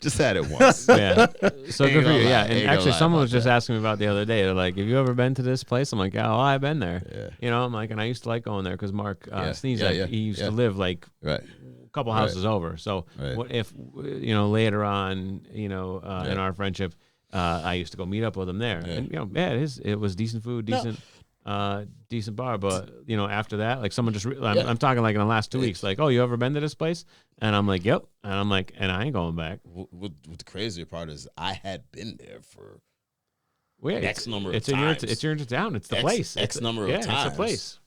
Just had it once. Yeah. So Ain't good for gonna you. lie. Yeah. Ain't And gonna actually, lie someone about was just that. asking me about the other day. They're like, have you ever been to this place? I'm like, yeah, oh, I've been there. Yeah. You know, I'm like, and I used to like going there because Mark Yeah. Sneezak, Yeah, he used yeah. to live like Right. a couple Right. houses over. So Right. what if, later on, in Yeah. our friendship, I used to go meet up with him there. Yeah. And, it was decent food, decent bar. But, after that, like someone just, I'm talking like in the last 2 weeks, like, oh, you ever been to this place? And I'm like, yep. And I'm like, and I ain't going back. What the crazier part is I had been there for Well, yeah, X number of it's times. In your town. It's the X- place. X It's number of yeah, it's times. a place.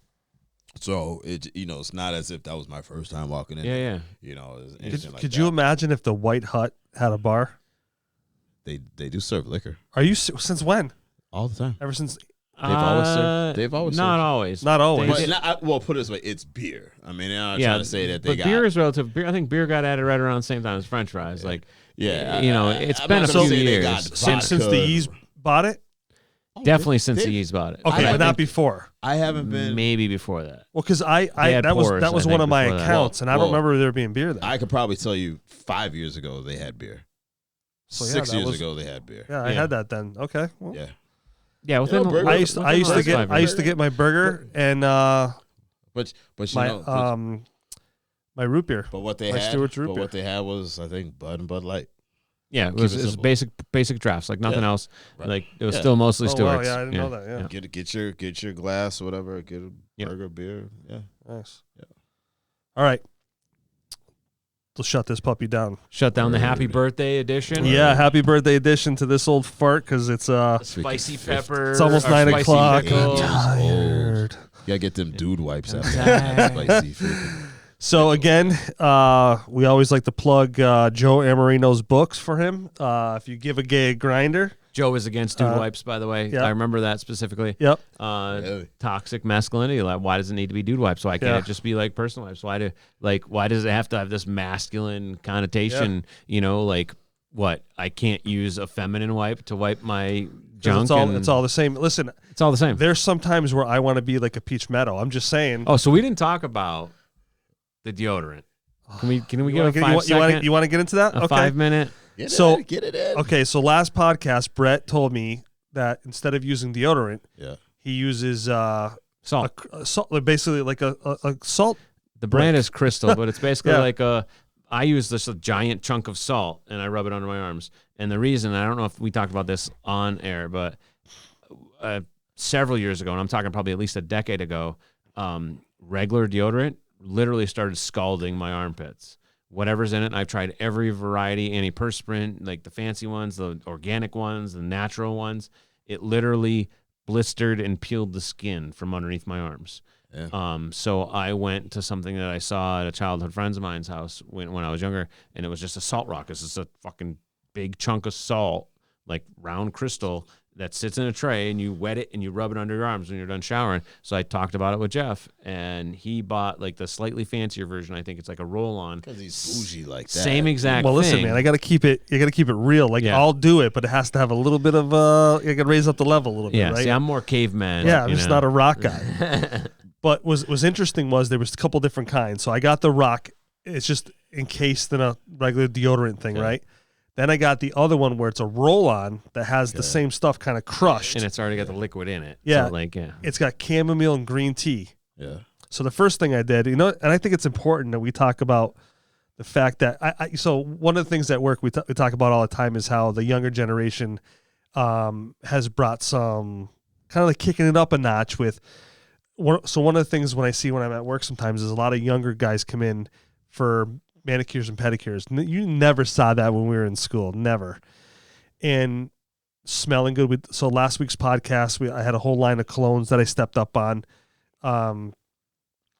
so it's not as if that was my first time walking in. Yeah, there, yeah. Could you imagine if the White Hut had a bar? They do serve liquor Are you since when? all the time. Ever since? They've always served. They've always not served. always. Not always. They- But well, put it this way, it's beer. I mean, I'm not yeah, trying to say that they but got beer is relative. Beer, I think beer got added right around the same time as French fries. Like, Yeah, it's I'm been a not gonna few say they years got Since the vodka. Yeez bought it? definitely since the they- Yeast bought it. Okay, I but not think- before. I haven't been. Maybe before that. Well, because They had that pours, was I one think, of my before that. accounts, and I don't Well, remember there being beer there. I could probably tell you 5 years ago they had beer. So, yeah, 6 that years was- ago they had beer. Yeah, I Yeah. had that then. Okay. Well, Yeah, Yeah, within Yeah, burger- I used to within the last 5 years. get my burger and but you my know, my root beer. but what they my had, Stewart's root but beer. what they had was I think Bud and Bud Light. Yeah, it Keep was, it it was simple. basic drafts, like nothing Yeah. else. Right. Like it was Yeah. still mostly Oh, wow, Stewart's. yeah, I didn't know that, yeah. Get your glass or whatever. Get a Yeah. burger, beer. Yeah. Nice. Yeah. All right. Let's shut this puppy down. Shut down the Happy Word. Birthday edition. Yeah, happy birthday edition to this old fart because it's Spicy pepper. it's almost or 9 spicy o'clock. pickles. Tired. You gotta get them dude wipes after tired. that. Spicy freaking. So again, we always like to plug Joe Amarino's books for him. If you give a gay a grinder, Joe is against dude wipes, by the way. yeah. I remember that specifically. yep. Really? Toxic masculinity. Like, why does it need to be dude wipes? Why can't Yeah. it just be like personal wipes? Why does it have to have this masculine connotation? Like what? I can't use a feminine wipe to wipe my 'Cause junk. it's all the same. Listen, it's all the same. there's some times where I want to be like a Peach Meadow. I'm just saying. Oh, so we didn't talk about the deodorant. Can we you give a wanna get- 5 second? you want to get into that? a Okay. 5 minute? Get it in. Okay, so last podcast, Brett told me that instead of using deodorant, Yeah. he uses Salt. a salt, basically like a salt. The brand is Crystal, but it's basically Yeah. like I use this giant chunk of salt and I rub it under my arms. And the reason, I don't know if we talked about this on air, but several years ago, and I'm talking probably at least a decade ago, regular deodorant literally started scalding my armpits. Whatever's in it, I've tried every variety, antiperspirant, like the fancy ones, the organic ones, the natural ones. It literally blistered and peeled the skin from underneath my arms. Yeah. So I went to something that I saw at a childhood friend's of mine's house when I was younger, and it was just a salt rock. It's just a fucking big chunk of salt, like round crystal, that sits in a tray, and you wet it and you rub it under your arms when you're done showering. So I talked about it with Jeff, and he bought like the slightly fancier version. I think it's like a roll-on. Because he's bougie like that. Same exact Well, listen, thing. man, I got to keep it. You got to keep it real. Like Yeah. I'll do it, but it has to have a little bit of. You got to raise up the level a little Yeah, bit, right? see, I'm more caveman. Yeah, I'm you just know? not a rock guy. But was interesting was there was a couple different kinds. So I got the rock. It's just encased in a regular deodorant thing, Okay. right? Then I got the other one where it's a roll-on that has the same stuff kind of crushed. And it's already got the liquid in it. Yeah. So like, yeah. It's got chamomile and green tea. Yeah. So the first thing I did, and I think it's important that we talk about the fact that so one of the things at work we talk about all the time is how the younger generation has brought some kind of like kicking it up a notch with. So one of the things when I'm at work sometimes is a lot of younger guys come in for manicures and pedicures. You never saw that when we were in school, never. And smelling good. So last week's podcast, I had a whole line of colognes that I stepped up on, and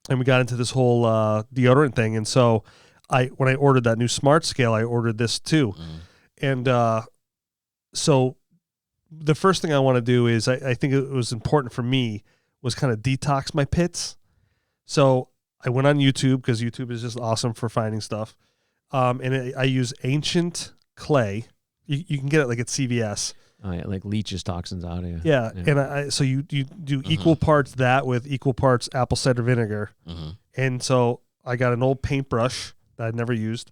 we got into this whole deodorant thing. And so when I ordered that new Smart Scale, I ordered this too. And so the first thing I want to do is I think it was important for me was kind of detox my pits. So I went on YouTube because YouTube is just awesome for finding stuff. And I use Ancient Clay. You can get it like at CVS. Oh yeah, like leaches toxins out of you. Yeah. And so you do equal parts that with equal parts apple cider vinegar. And so I got an old paintbrush that I'd never used,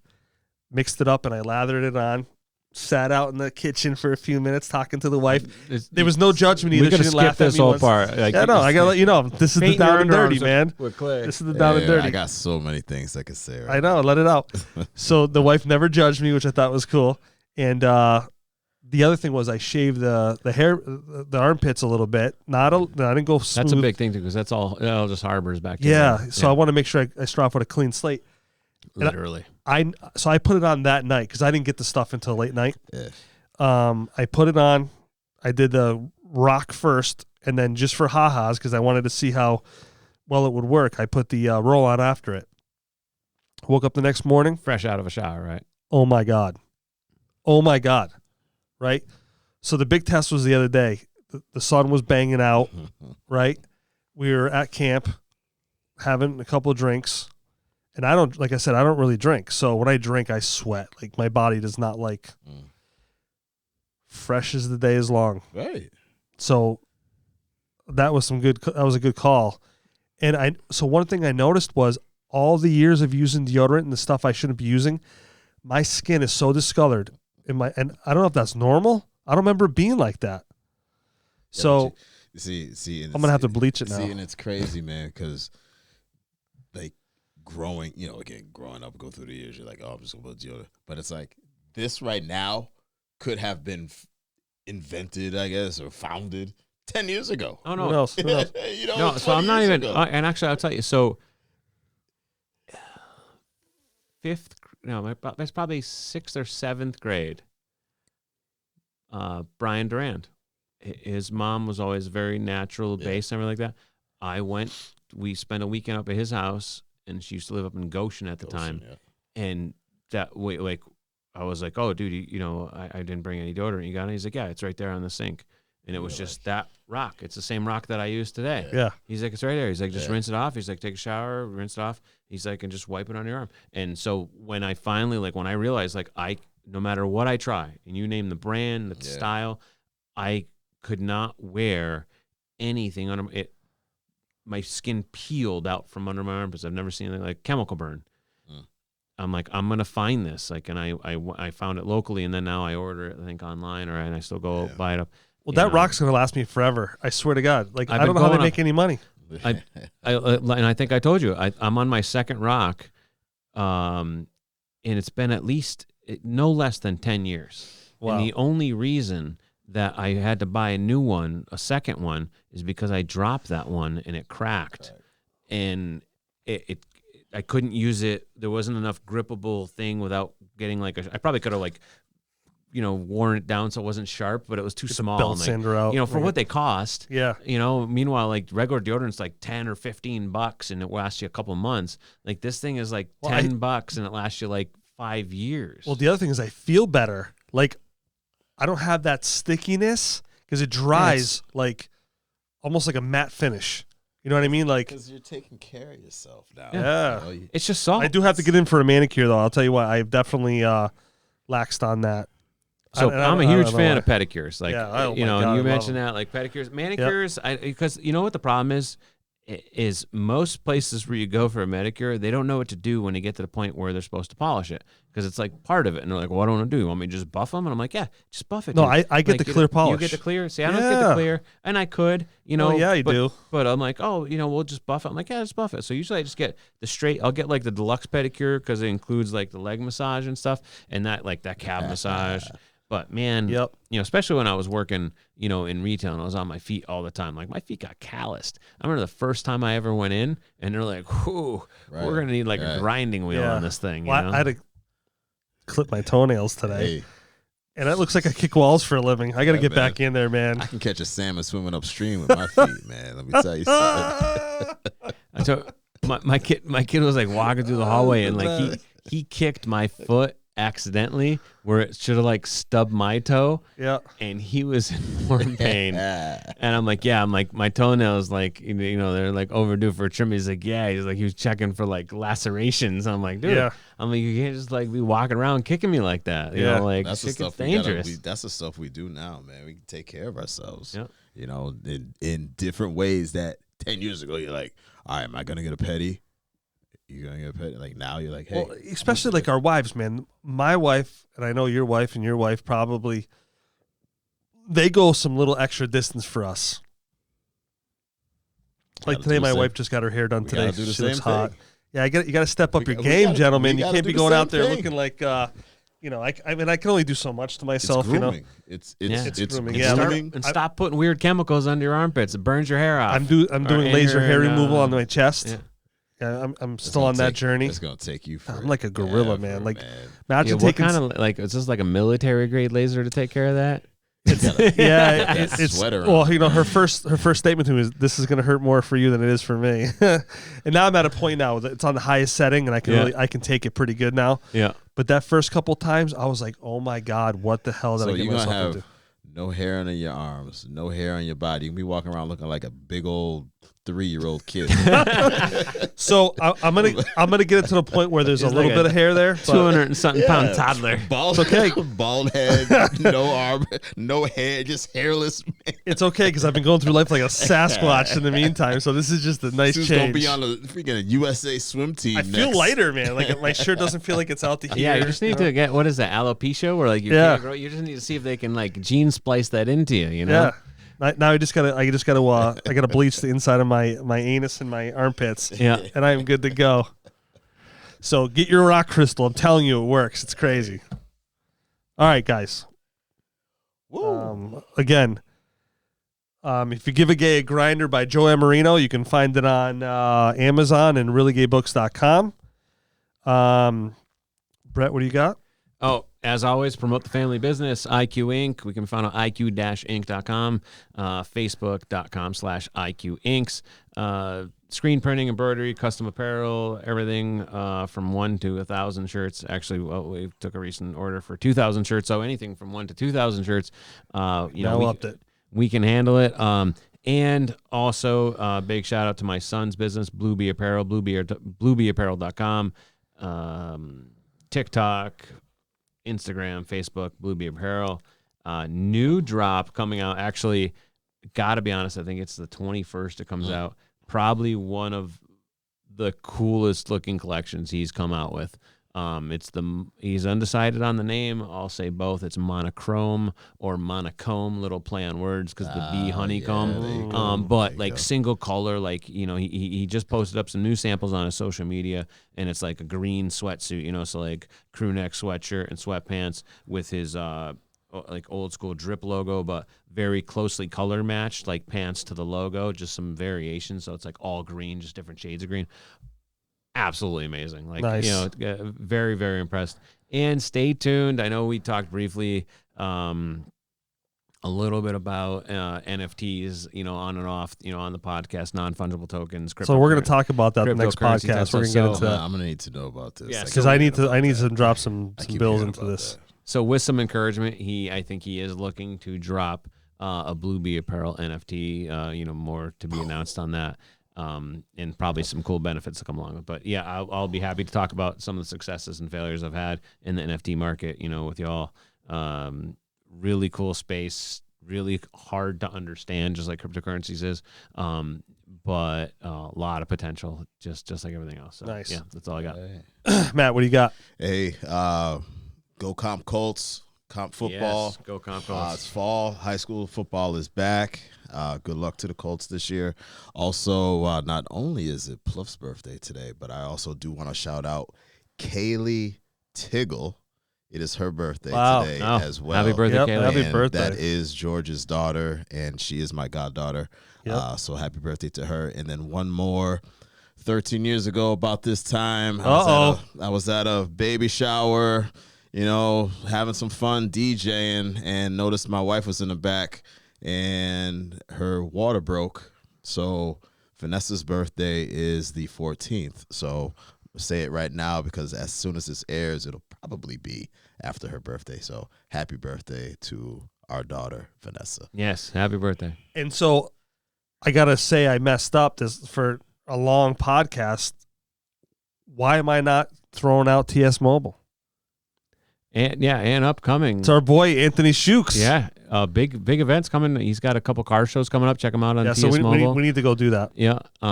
mixed it up, and I lathered it on. Sat out in the kitchen for a few minutes talking to the wife. There was no judgment either. We gotta she didn't skip laugh at this me whole once. part. Like, yeah, no, I gotta let you know. This is the paint down your and dirty, underarms man. with clay. This is the down and dirty. I got so many things I could say. Right I know. Let it out. So the wife never judged me, which I thought was cool. And the other thing was I shaved the hair, the armpits a little bit. I didn't go smooth. That's a big thing too, because that's all. It all just harbors back. Yeah. So I want to make sure I start off with a clean slate. Literally. So I put it on that night because I didn't get the stuff until late night. Yeah. I put it on. I did the rock first, and then just for ha-has, because I wanted to see how well it would work, I put the roll on after it. Woke up the next morning. Fresh out of a shower, right? Oh my God. Right? So the big test was the other day. The sun was banging out, right? We were at camp having a couple of drinks. And like I said, I don't really drink. So when I drink, I sweat. Like my body does not like fresh as the day is long. Right. So that was a good call. And so one thing I noticed was all the years of using deodorant and the stuff I shouldn't be using, my skin is so discolored and I don't know if that's normal. I don't remember it being like that. Yeah, so see, I'm gonna have to bleach it now. See, and it's crazy, man, because like growing up, go through the years, you're like, oh, I'm just gonna put deodorant, but it's like this right now could have been invented, I guess, or founded 10 years ago. Oh no. Who knows? No, so I'm not even. And actually, I'll tell you. So that's probably 6th or 7th grade. Brian Durand, his mom was always very natural based and everything like that. We spent a weekend up at his house, and she used to live up in Goshen at the time. Yeah. And that way, like, I was like, oh, dude, I didn't bring any deodorant. You got it? He's like, yeah, it's right there on the sink. And it was just that rock. It's the same rock that I use today. Yeah. He's like, it's right there. He's like, just rinse it off. He's like, take a shower, rinse it off. He's like, and just wipe it on your arm. And so when I finally, when I realized, no matter what I try, and you name the brand, the style, I could not wear anything under it. My skin peeled out from under my armpits. I've never seen anything like chemical burn. I'm like, I'm gonna find this. And I found it locally, and then now I order it, I think, online, and I still go buy it up. Well, that rock's gonna last me forever. I swear to God. Like, I don't know how they make any money. And I think I told you I'm on my second rock, and it's been at least no less than 10 years. Wow. And the only reason that I had to buy a second one, is because I dropped that one and it cracked, and I couldn't use it. There wasn't enough grippable thing without getting I probably could have worn it down so it wasn't sharp, but it was too small. Belt sander out. For what they cost. Yeah. Meanwhile, regular deodorant's like $10 or $15 and it lasts you a couple months. This thing is $10 and it lasts you 5 years. Well, the other thing is I feel better. I don't have that stickiness because it dries almost like a matte finish. You know what I mean? Because you're taking care of yourself now. Yeah. It's just soft. I do have to get in for a manicure though. I'll tell you what, I've definitely laxed on that. So I'm a huge fan of pedicures. God, you mentioned that, pedicures, manicures. Because you know what the problem is? is most places where you go for a Medicure, they don't know what to do when they get to the point where they're supposed to polish it, because it's like part of it. And they're like, "What do I want to do? You want me to just buff them?" And I'm like, "Yeah, just buff it." No, dude." I get Like, the clear polish. You get the clear. See, I don't get Yeah. the clear, and I could, yeah, you but, do. But I'm like, oh, we'll just buff it. I'm like, yeah, just buff it. So usually I just get the straight. I'll get like the deluxe pedicure because it includes like the leg massage and stuff, and that calf massage. But man, Yep. Especially when I was working, in retail and I was on my feet all the time. Like my feet got calloused. I remember the first time I ever went in, and they're like, "Whew, we're gonna need like a grinding wheel on this thing." Well, I had to clip my toenails today, Hey, and it looks like I kick walls for a living. I got to Yeah, get man. back in there, man. I can catch a salmon swimming upstream with my feet, man. Let me tell you something. I told my kid was like walking through the hallway and like he kicked my foot accidentally where it should have like stubbed my toe, Yeah. and he was in more pain. And I'm like, my toenails, like, they're like overdue for a trim. He's like, yeah. He's like, he was checking for like lacerations. I'm like, dude, Yeah. I'm like, you can't just like be walking around kicking me like that. You Yeah. know, like That's the shit gets stuff we gotta, dangerous. that's the stuff we do now, man. We can take care of ourselves. Yep. In different ways that 10 years ago you're like, all right, am I gonna get a pedi? You're gonna get a pedi? Like now you're like, hey, Well, especially like our wives, man. My wife, and I know your wife and your wife probably, they go some little extra distance for us. Like Gotta today, do the my same- wife just got her hair done we today. gotta do the She looks same hot. thing. Yeah, you got to step up We your got- we game, gotta- gentlemen. we You gotta can't do be the going same out there thing. looking like, I mean, I can only do so much to it's myself, grooming. It's grooming, And yeah. start, and stop putting weird chemicals under your armpits. It burns your hair off. I'm doing in laser hair and, removal on my chest. yeah. Yeah, I'm still on that journey. It's gonna take you. I'm like a gorilla, man. Like, Yeah, imagine what taking. kind of like is this like a military grade laser to take care of that? Yeah, Got it's sweater well, on. her first statement to me is, "This is going to hurt more for you than it is for me." And now I'm at a point now that it's on the highest setting, and I can I can take it pretty good now. Yeah. But that first couple times, I was like, "Oh my god, what the hell did So I get you're gonna myself have into?" no hair on your arms, no hair on your body. You can be walking around looking like a big old 3-year-old kid. So I'm gonna get it to the point where there's a He's little like bit a of hair there. but- 200 and something pound toddler. Bald, It's okay. bald head, no arm, no hair, just hairless. It's okay because I've been going through life like a Sasquatch in the meantime. So this is just a nice Who's change. gonna be on the freaking USA swim team? I feel next. lighter, man. Like my shirt doesn't feel like it's out to here. Yeah, you just need to get, what is that, alopecia, where like you Yeah. can't grow. You just need to see if they can like gene splice that into you. You know. Yeah. Now I gotta bleach the inside of my anus and my armpits. Yeah. And I am good to go. So get your rock crystal. I'm telling you, it works. It's crazy. All right, guys. Again, if you give a gay a grinder by Joe Amarino, you can find it on Amazon and reallygaybooks.com. Brett, what do you got? Oh, as always, promote the family business, IQ Inc. We can find on IQ-Inc.com, Facebook.com/IQ Incs. Screen printing, embroidery, custom apparel, everything from 1 to 1,000 shirts. Actually, we took a recent order for 2,000 shirts, so anything from 1 to 2,000 shirts. We can handle it. And also, big shout out to my son's business, Blue Bee Apparel, bluebeeapparel.com, TikTok, Instagram, Facebook, Blue Bee Apparel. New drop coming out. Actually, gotta be honest, I think it's the 21st it comes out. Probably one of the coolest looking collections he's come out with. He's undecided on the name. I'll say both. It's monochrome or monochrome, little play on words because the bee honeycomb. there you go. But There you like go. single color, like, he just posted up some new samples on his social media, and it's like a green sweatsuit, so like crew neck sweatshirt and sweatpants with his like old school drip logo, but very closely color matched, like pants to the logo, just some variations. So it's like all green, just different shades of green. Absolutely amazing. Like, Nice. Very, very impressed. And stay tuned. I know we talked briefly a little bit about NFTs, on and off, on the podcast, non-fungible tokens. So we're going to talk about that the next cryptocurrency podcast. type We're going to stuff. get into that I'm gonna need to know about this. Yeah, because so I need to drop some keep bills hearing into about this. that. So with some encouragement, I think he is looking to drop a Blue Bee Apparel NFT, more to be announced on that. And probably some cool benefits to come along with. But yeah, I'll be happy to talk about some of the successes and failures I've had in the NFT market, with y'all. Really cool space, really hard to understand, just like cryptocurrencies is. but a lot of potential, just like everything else. So, Nice. Yeah, that's all I got. Matt, what do you got? Hey, go Comp Colts. Comp football. Yes, go Comp It's Colts. fall. High school football is back. Good luck to the Colts this year. Also, not only is it Pluff's birthday today, but I also do want to shout out Kaylee Tiggle. It is her birthday Wow. today Oh, as well. happy birthday, Yep, Kaylee. happy And birthday. That is George's daughter, and she is my goddaughter. Yep. So happy birthday to her. And then one more. 13 years ago, about this time, Uh-oh. I was at a baby shower, having some fun DJing, and noticed my wife was in the back, and her water broke. So Vanessa's birthday is the 14th. So say it right now, because as soon as this airs, it'll probably be after her birthday. So happy birthday to our daughter, Vanessa. Yes, happy birthday. And so I got to say I messed up this for a long podcast. Why am I not throwing out TS Mobile? And upcoming. It's our boy Anthony Shukes. Yeah, big events coming. He's got a couple car shows coming up. Check him out on Yeah, TS so we Mobile. need to go do that. Yeah, We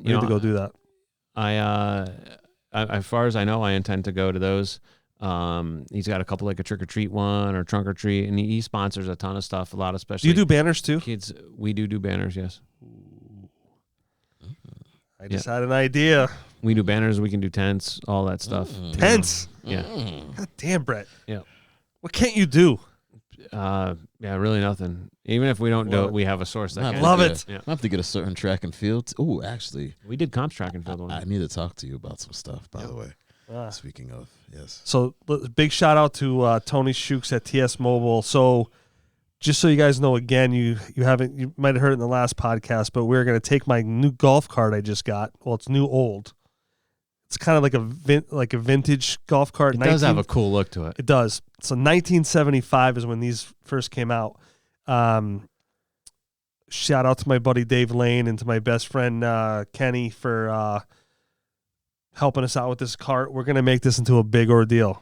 need to go do that. I as far as I know, I intend to go to those. He's got a couple, like a trick or treat one or trunk or treat, and he sponsors a ton of stuff. A lot of Do special. you do banners too? Kids? We do banners. Yes, I just had an idea. we do banners. We can do tents, all that stuff. Tents. Yeah. God damn, Brett. Yeah. What can't you do? Yeah, really nothing. Even if we don't do it, we have a source that I can. love do it. Yeah. I have to get a certain track and field. Oh, actually, We did comps track and field one. I need to talk to you about some stuff, by the way. Ah. Speaking of, yes. So big shout out to Tony Shukes at TS Mobile. So just so you guys know, again, you might have heard it in the last podcast, but we're going to take my new golf cart I just got. Well, it's new old. It's kind of like a vintage golf cart. It does have a cool look to it. It does. So 1975 is when these first came out. Shout out to my buddy Dave Lane and to my best friend Kenny for helping us out with this cart. We're going to make this into a big ordeal.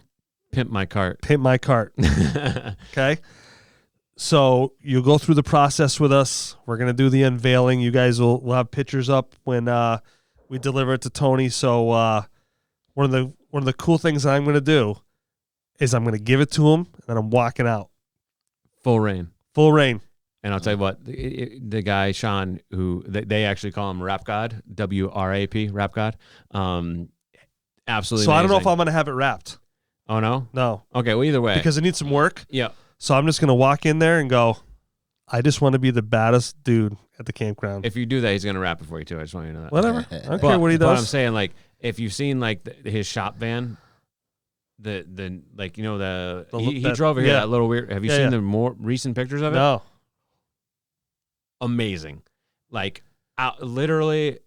Pimp my cart. Pimp my cart. Okay? So you'll go through the process with us. We're going to do the unveiling. You guys will have pictures up when we deliver it to Tony. So one of the cool things that I'm going to do is I'm going to give it to him, and then I'm walking out. Full rain. Full rain. And I'll tell you what, the guy, Sean, who they actually call him Rap God, WRAP, Rap God. Absolutely So I don't know if amazing. I'm going to have it wrapped. Oh, no? No. Okay, well, either way. Because it needs some work. Yeah. So I'm just going to walk in there and go, I just want to be the baddest dude at the campground. If you do that, he's going to rap it for you, too. I just want you to know that. Whatever. I don't But, care what he but I'm does. saying, like, if you've seen, like, his shop van, he drove here, yeah. that little weird. Have you Yeah, seen yeah. the more recent pictures of it? No. Amazing. Like, literally.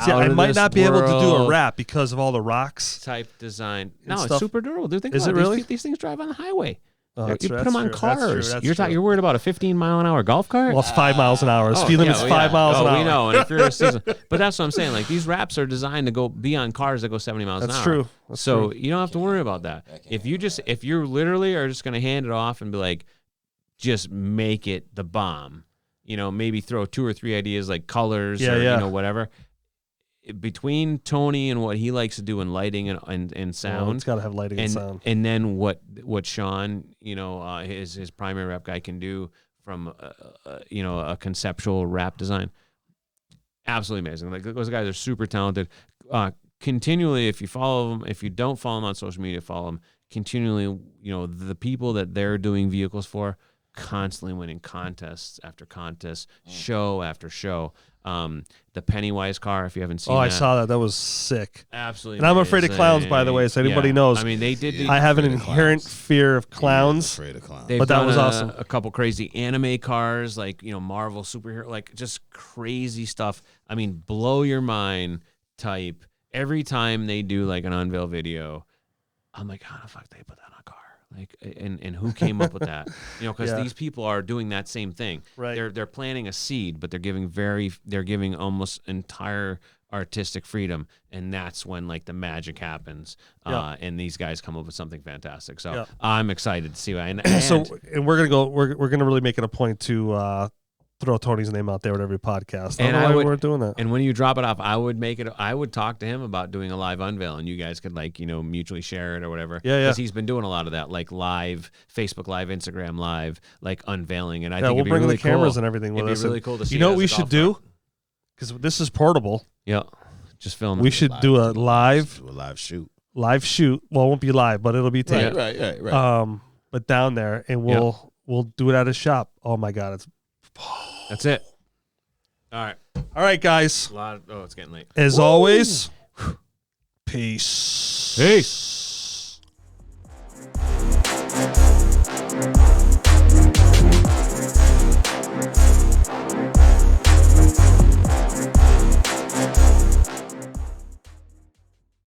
See, out I of might this not be able to do a world rap because of all the rocks. type design. No, stuff. it's super durable. Dude, think Is about it really? These things drive on the highway. Oh, you that's put true, them that's on true, that's true, cars. that's You're true. you're worried about a 15-mile-an-hour golf cart? Well, it's 5 miles an hour. Speed limit's yeah, 5 miles an hour. We know. And if you're a season, but that's what I'm saying. Like, these wraps are designed to be on cars that go 70 miles That's an hour. true. That's so true. you don't have to worry about that. If you literally are just going to hand it off and be like, just make it the bomb. Maybe throw 2 or 3 ideas like colors or whatever. Between Tony and what he likes to do in lighting and sound, Well, it's got to have lighting and sound. and then what Sean, his primary rap guy can do from a conceptual rap design, absolutely amazing. Like, those guys are super talented. Continually, if you follow them, if you don't follow them on social media, follow them. Continually, the people that they're doing vehicles for, constantly winning contests after contests, show after show. The Pennywise car, if you haven't seen Oh, that. I saw that. That was sick. Absolutely. And I'm afraid of clowns, by the way, so anybody Yeah. knows. I mean, they did. I have an Afraid of inherent clowns. fear of clowns. Afraid of clowns. They've But that done was awesome. A couple crazy anime cars, like Marvel superhero, like just crazy stuff. I mean, blow your mind type. Every time they do like an unveil video, I'm like, how the fuck they put that on a car? Like, and who came up with that? Because Yeah. these people are doing that same thing. Right. They're planting a seed, but they're giving almost entire artistic freedom, and that's when like the magic happens. Yeah. And these guys come up with something fantastic. So Yeah. I'm excited to see. And So, and we're gonna go. We're gonna really make it a point to throw Tony's name out there with every podcast. And I don't know I why would- we weren't doing that. And when you drop it off, I would talk to him about doing a live unveil, and you guys could mutually share it or whatever. Yeah, yeah. Because he's been doing a lot of that, like live Facebook Live, Instagram Live, like unveiling. And I Yeah, think we'll it'd be bring really the cameras cool. and everything with It'd us. be really And cool to see. you know it what as we a should golf do? cart. Because this is portable. Yeah, just film. We should do a live shoot. shoot. Well, it won't be live, but it'll be taped. Right. But down there, and we'll do it at his shop. Oh my God, That's it. All right. all right, guys. It's getting late. As always, peace. Peace.